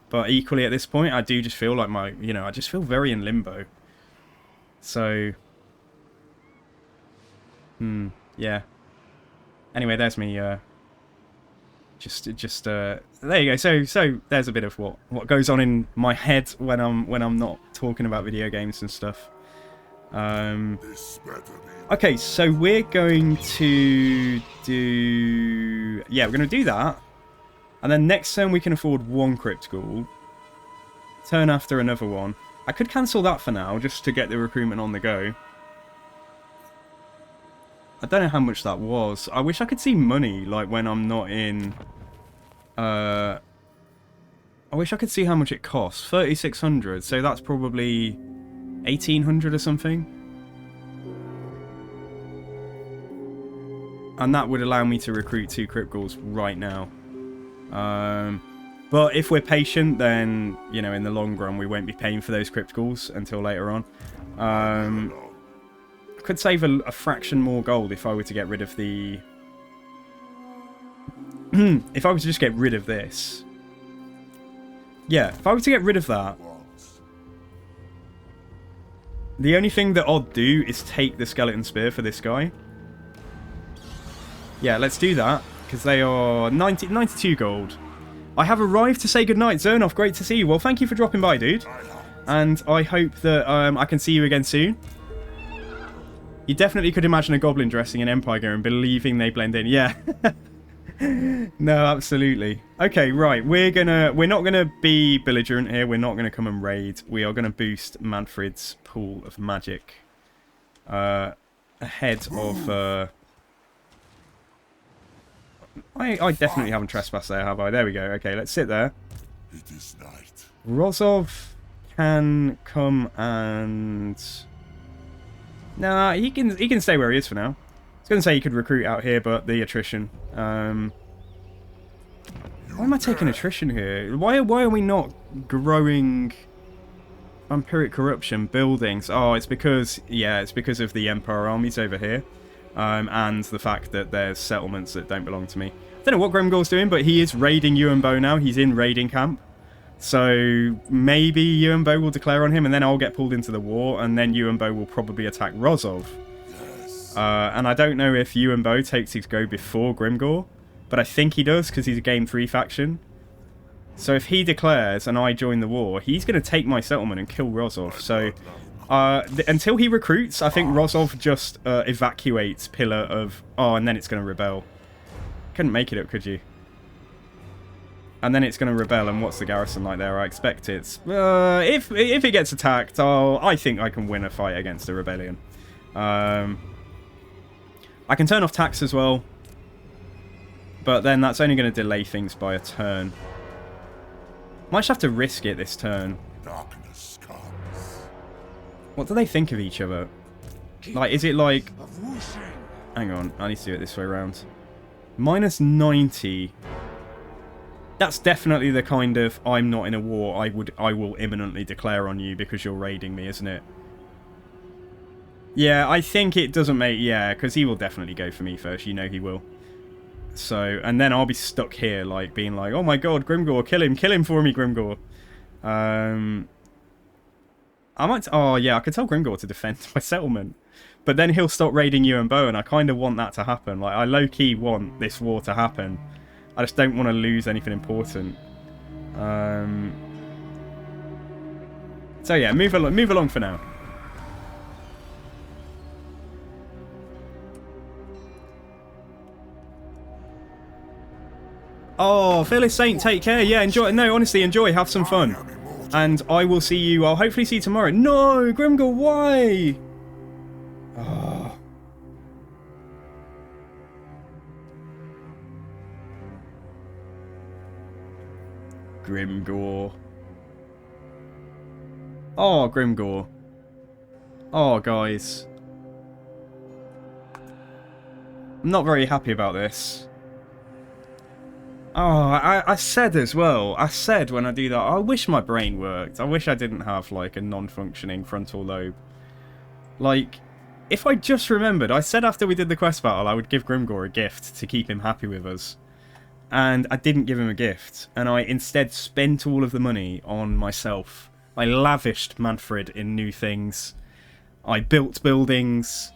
But equally at this point, I do just feel like I just feel very in limbo. So, yeah. Anyway, there's me. There you go. So there's a bit of what goes on in my head when I'm not talking about video games and stuff. Okay, so we're going to do... Yeah, we're going to do that. And then next turn we can afford one Crypt Ghoul. Turn after another one. I could cancel that for now, just to get the recruitment on the go. I don't know how much that was. I wish I could see money, like, when I'm not in... I wish I could see how much it costs. 3,600, so that's probably 1,800 or something. And that would allow me to recruit 2 Crypt Ghouls right now. But if we're patient, then, you know, in the long run, we won't be paying for those Crypt Ghouls until later on. I could save a fraction more gold if I were to get rid of the... if I were to just get rid of this. Yeah, if I were to get rid of that. The only thing that I'll do is take the Skeleton Spear for this guy. Yeah, let's do that, because they are 92 gold. I have arrived to say goodnight, Zonoff. Great to see you. Well, thank you for dropping by, dude. And I hope that I can see you again soon. You definitely could imagine a goblin dressing in Empire gear and believing they blend in. Yeah. No, absolutely. Okay, right. We're not gonna be belligerent here. We're not gonna come and raid. We are gonna boost Mannfred's pool of magic ahead of. I definitely haven't trespassed there, have I? There we go. Okay, let's sit there. It is night. Rozov can come and... Nah, he can stay where he is for now. I was going to say he could recruit out here, but the attrition. Why am I taking attrition here? Why are we not growing vampiric corruption buildings? Oh, it's because of the Empire armies over here. And the fact that there's settlements that don't belong to me. I don't know what Grimgor's doing, but he is raiding Yuanbo now. He's in raiding camp. So maybe Yuanbo will declare on him, and then I'll get pulled into the war, and then Yuanbo will probably attack Rozov. Yes. And I don't know if Yuanbo takes his go before Grimgor, but I think he does, because he's a Game 3 faction. So if he declares and I join the war, he's going to take my settlement and kill Rozov. So... until he recruits, I think Rozov just evacuates Pillar of... Oh, and then it's going to rebel. Couldn't make it up, could you? And then it's going to rebel, and what's the garrison like there? I expect it's... if it gets attacked, I think I can win a fight against a rebellion. I can turn off tax as well. But then that's only going to delay things by a turn. Might just have to risk it this turn. Darkness comes. What do they think of each other? Like, is it like... Hang on, I need to do it this way around. Minus 90. That's definitely the kind of, I'm not in a war, I will imminently declare on you because you're raiding me, isn't it? Yeah, I think it doesn't make... Yeah, because he will definitely go for me first, you know he will. So, and then I'll be stuck here, like, being like, oh my god, Grimgor, kill him for me, Grimgor. I might... Oh, yeah, I could tell Grimgor to defend my settlement. But then he'll stop raiding Yuanbo, and I kind of want that to happen. Like, I low-key want this war to happen. I just don't want to lose anything important. So, yeah, move along for now. Oh, Fearless Saint, take care. Yeah, enjoy. No, honestly, enjoy. Have some fun. And I will see you. I'll hopefully see you tomorrow. No, Grimgor, why? Oh. Grimgor. Oh, Grimgor. Oh, guys. I'm not very happy about this. Oh, I said as well. I said when I do that, I wish my brain worked. I wish I didn't have, like, a non-functioning frontal lobe. Like, if I just remembered, I said after we did the quest battle I would give Grimgor a gift to keep him happy with us. And I didn't give him a gift. And I instead spent all of the money on myself. I lavished Mannfred in new things. I built buildings.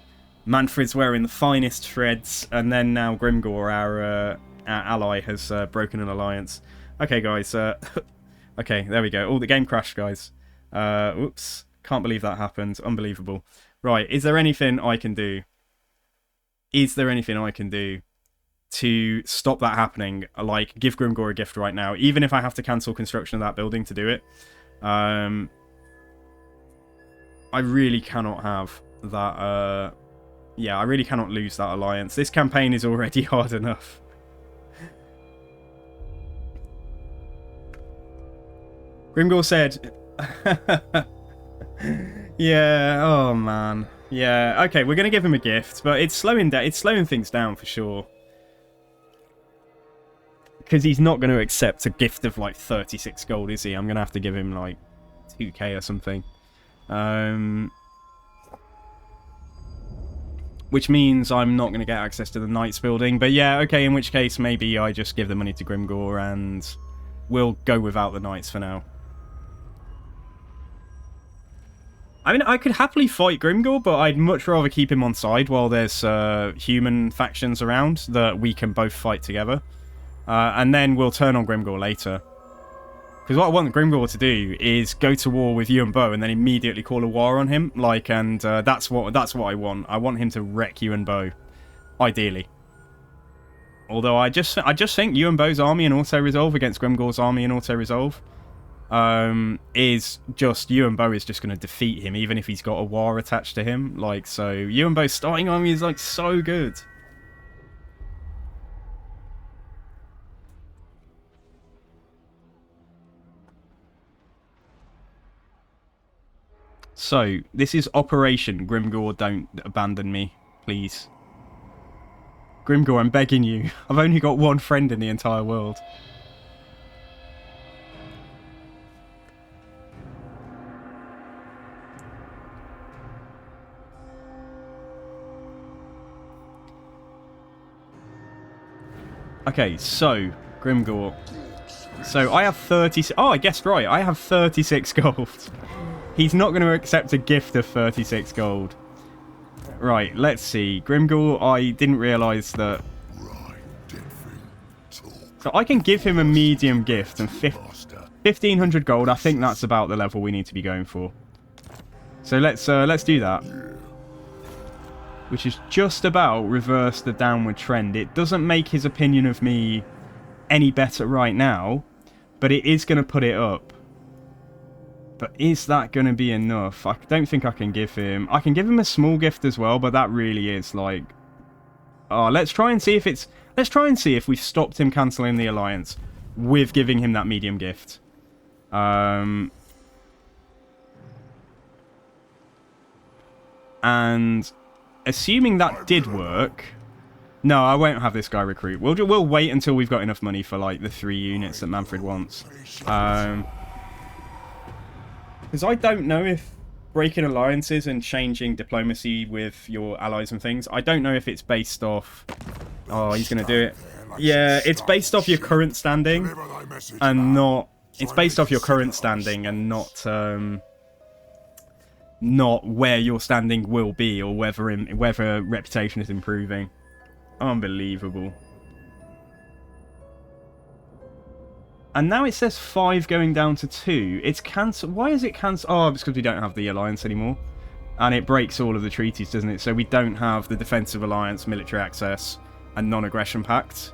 Mannfred's wearing the finest shreds, and then now Grimgor, our ally, has broken an alliance. Okay, guys. Okay, there we go. Oh, the game crashed, guys. Oops. Can't believe that happened. Unbelievable. Right, is there anything I can do? Is there anything I can do to stop that happening? Like, give Grimgor a gift right now, even if I have to cancel construction of that building to do it. I really cannot have that... Yeah, I really cannot lose that alliance. This campaign is already hard enough. Grimgor said... Yeah, oh man. Yeah, okay, we're going to give him a gift, but it's slowing things down for sure. Because he's not going to accept a gift of like 36 gold, is he? I'm going to have to give him like 2k or something. Which means I'm not going to get access to the Knights building. But yeah, okay, in which case maybe I just give the money to Grimgor and we'll go without the Knights for now. I mean, I could happily fight Grimgor, but I'd much rather keep him on side while there's human factions around that we can both fight together. And then we'll turn on Grimgor later. Because what I want Grimgor to do is go to war with Yuan Bo and then immediately call a war on him. Like, and that's what I want. I want him to wreck Yuan Bo, ideally. Although I just think Yuan Bo's army and auto resolve against Grimgor's army and auto resolve is just Yuan Bo is just going to defeat him, even if he's got a war attached to him. Like, so Yuan Bo's starting army is like so good. So, this is Operation Grimgor, don't abandon me, please. Grimgor, I'm begging you. I've only got one friend in the entire world. Okay, so, Grimgor. So, I have 30... Oh, I guessed right. I have 36 gold. He's not going to accept a gift of 36 gold. Right, let's see. Grimgor, I didn't realise that... So I can give him a medium gift and 1,500 gold. I think that's about the level we need to be going for. So let's do that. Which is just about reverse the downward trend. It doesn't make his opinion of me any better right now, but it is going to put it up. But is that going to be enough? I don't think I can give him... I can give him a small gift as well, but that really is like... Oh, let's try and see if it's... Let's try and see if we've stopped him cancelling the alliance with giving him that medium gift. And assuming that did work... No, I won't have this guy recruit. We'll wait until we've got enough money for like the 3 units that Mannfred wants. Because I don't know if breaking alliances and changing diplomacy with your allies and things, I don't know if it's based off... Oh, he's going to do it. Yeah, it's based off your current standing and not... It's based off your current standing and not where your standing will be or whether reputation is improving. Unbelievable. And now it says 5 going down to 2. It's cancelled. Why is it cancelled? Oh, it's because we don't have the alliance anymore. And it breaks all of the treaties, doesn't it? So we don't have the defensive alliance, military access, and non-aggression pact.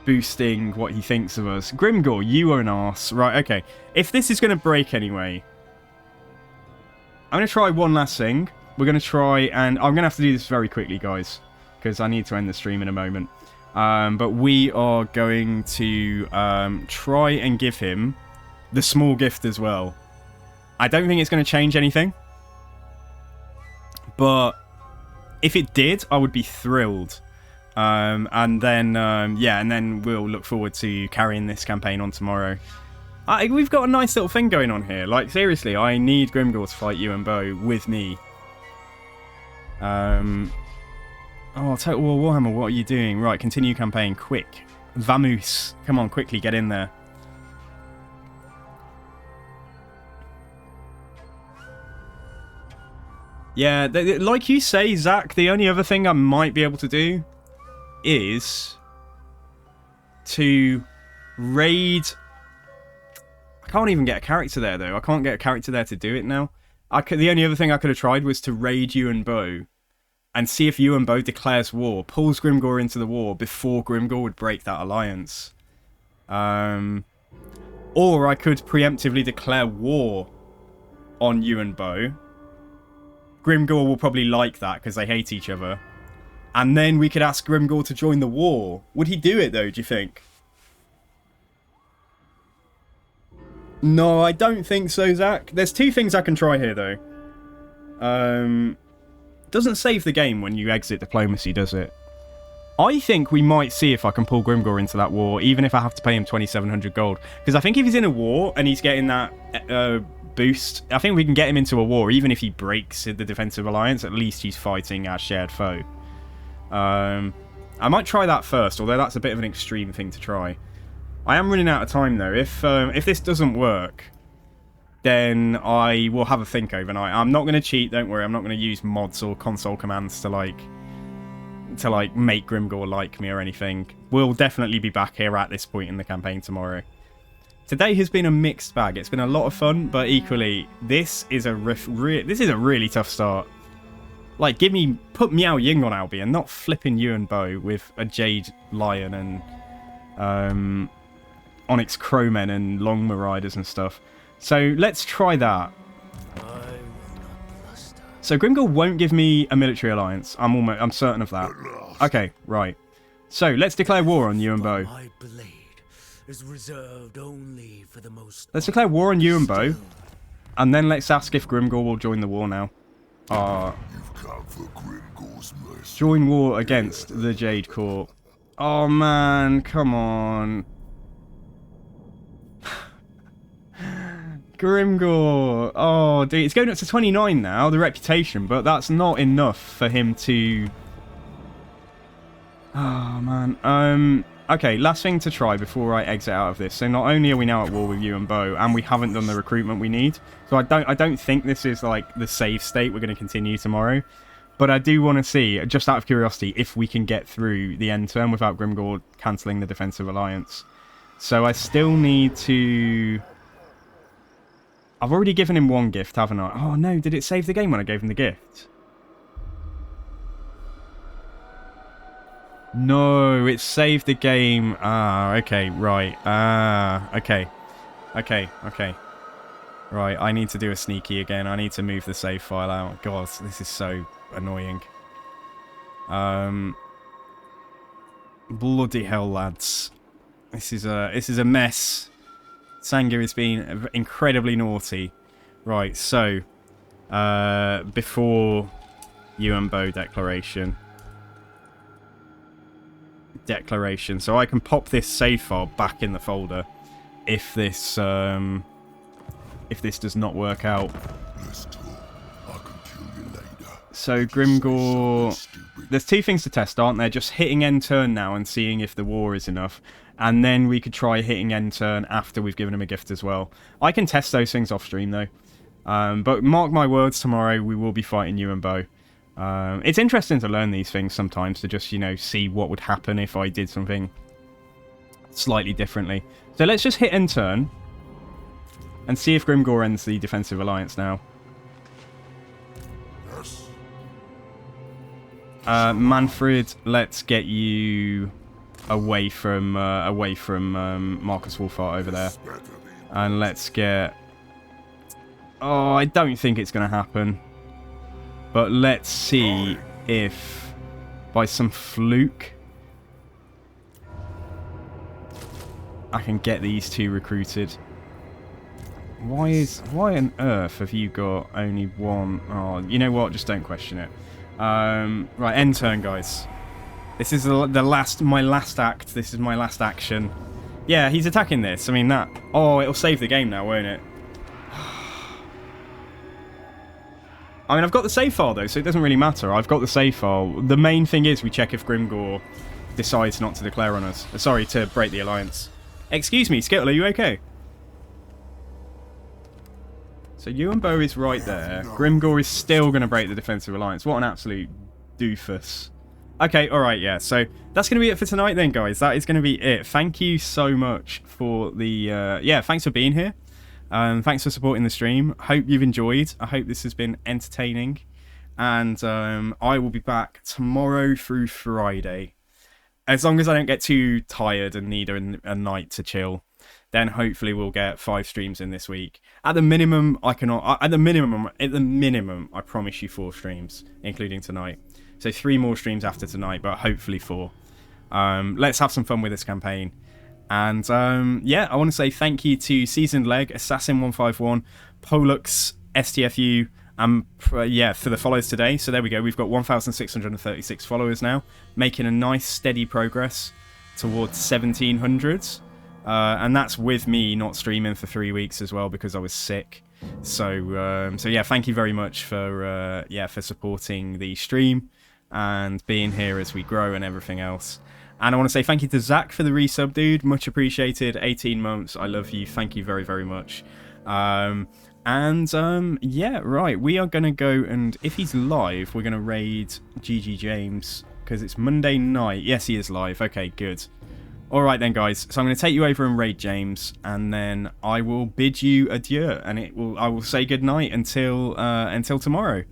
Boosting what he thinks of us. Grimgor, you are an arse. Right, okay. If this is going to break anyway, I'm going to try one last thing. We're going to try, and I'm going to have to do this very quickly, guys, because I need to end the stream in a moment. But we are going to try and give him the small gift as well. I don't think it's going to change anything. But if it did, I would be thrilled. And then we'll look forward to carrying this campaign on tomorrow. We've got a nice little thing going on here. Like, seriously, I need Grimgor to fight you and Bo with me. Total War Warhammer, what are you doing? Right, continue campaign, quick. Vamoose, come on, quickly, get in there. Yeah, like you say, Zach, the only other thing I might be able to do is to raid... I can't even get a character there, though. I can't get a character there to do it now. The only other thing I could have tried was to raid you and Bo and see if you and Bo declares war, pulls Grimgor into the war before Grimgor would break that alliance. Or I could preemptively declare war on you and Bo. Grimgor will probably like that because they hate each other. And then we could ask Grimgor to join the war. Would he do it, though, do you think? No, I don't think so, Zach. There's two things I can try here, though. Doesn't save the game when you exit diplomacy, does it? I think we might see if I can pull Grimgor into that war, even if I have to pay him 2,700 gold. Because I think if he's in a war and he's getting that boost, I think we can get him into a war, even if he breaks the defensive alliance. At least he's fighting our shared foe. I might try that first, although that's a bit of an extreme thing to try. I am running out of time, though. If this doesn't work, then I will have a think overnight. I'm not going to cheat, don't worry. I'm not going to use mods or console commands to make Grimgor like me or anything. We'll definitely be back here at this point in the campaign tomorrow. Today has been a mixed bag. It's been a lot of fun, but equally, this is a really tough start. Like, put Meow Ying on Albion, not flipping you and Bo with a Jade Lion and Onyx Crowmen and Longma Riders and stuff. So let's try that. So Grimgor won't give me a military alliance. I'm certain of that. Okay, right. So let's declare war on you and Bo. My blade is reserved only for the most. Let's declare war on you and Bo, and then let's ask if Grimgor will join the war now. You've come for Grimgor's mercy. Join war against the Jade Court. Oh man, come on. Grimgor. Oh, dude, it's going up to 29 now, the reputation, but that's not enough for him to... Oh, man. Okay, last thing to try before I exit out of this. So not only are we now at war with you and Bo, and we haven't done the recruitment we need, so I don't think this is, like, the save state we're going to continue tomorrow, but I do want to see, just out of curiosity, if we can get through the end turn without Grimgor cancelling the defensive alliance. So I still need to... I've already given him one gift, haven't I? Oh, no. Did it save the game when I gave him the gift? No, it saved the game. Ah, okay, right. Okay. Right, I need to do a sneaky again. I need to move the save file out. God, this is so annoying. Bloody hell, lads. This is a mess. Sangir has been incredibly naughty. Right, so before you and Bo declaration. So I can pop this save file back in the folder if this does not work out. So Grimgor, there's two things to test, aren't there? Just hitting end turn now and seeing if the war is enough. And then we could try hitting end turn after we've given him a gift as well. I can test those things off stream though. But mark my words, tomorrow we will be fighting you and Bo. It's interesting to learn these things sometimes, to just, see what would happen if I did something slightly differently. So let's just hit end turn and see if Grimgor ends the defensive alliance now. Yes. Mannfred, let's get you away from Marcus Wolfhart over there, and let's get... Oh, I don't think it's going to happen, but let's see if by some fluke I can get these two recruited. Why on earth have you got only one? Oh, you know what? Just don't question it. Right, end turn, guys. This is my last act. This is my last action. Yeah, he's attacking this. I mean, that... Oh, it'll save the game now, won't it? I mean, I've got the save file, though, so it doesn't really matter. I've got the save file. The main thing is we check if Grimgor decides not to declare on us. Sorry, to break the alliance. Excuse me, Skittle, are you okay? So Bo is right there. Grimgor is still going to break the defensive alliance. What an absolute doofus. Okay, alright, yeah. So that's going to be it for tonight then, guys. That is going to be it. Thank you so much for the... yeah, thanks for being here. Thanks for supporting the stream. Hope you've enjoyed. I hope this has been entertaining. And I will be back tomorrow through Friday. As long as I don't get too tired and need a night to chill, then hopefully we'll get 5 streams in this week. At the minimum, I promise you 4 streams, including tonight. So 3 more streams after tonight, but hopefully 4. Let's have some fun with this campaign. And yeah, I want to say thank you to Seasoned Leg, Assassin151, Pollux, STFU, and yeah, for the follows today. So there we go. We've got 1,636 followers now, making a nice steady progress towards 1,700. And that's with me not streaming for 3 weeks as well because I was sick. So yeah, thank you very much for for supporting the stream and being here as we grow and everything else. And I want to say thank you to Zach for the resub, dude. Much appreciated. 18 months. I love you. Thank you very, very much. Yeah, right. We are going to go and if he's live, we're going to raid GG James because it's Monday night. Yes, he is live. Okay, good. All right then, guys. So I'm going to take you over and raid James, and then I will bid you adieu, and I will say goodnight until tomorrow.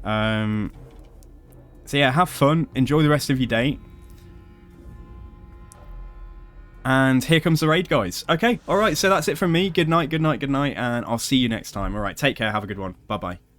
So yeah, have fun. Enjoy the rest of your day. And here comes the raid, guys. Okay, all right. So that's it from me. Good night, good night, good night, and I'll see you next time. All right, take care. Have a good one. Bye bye.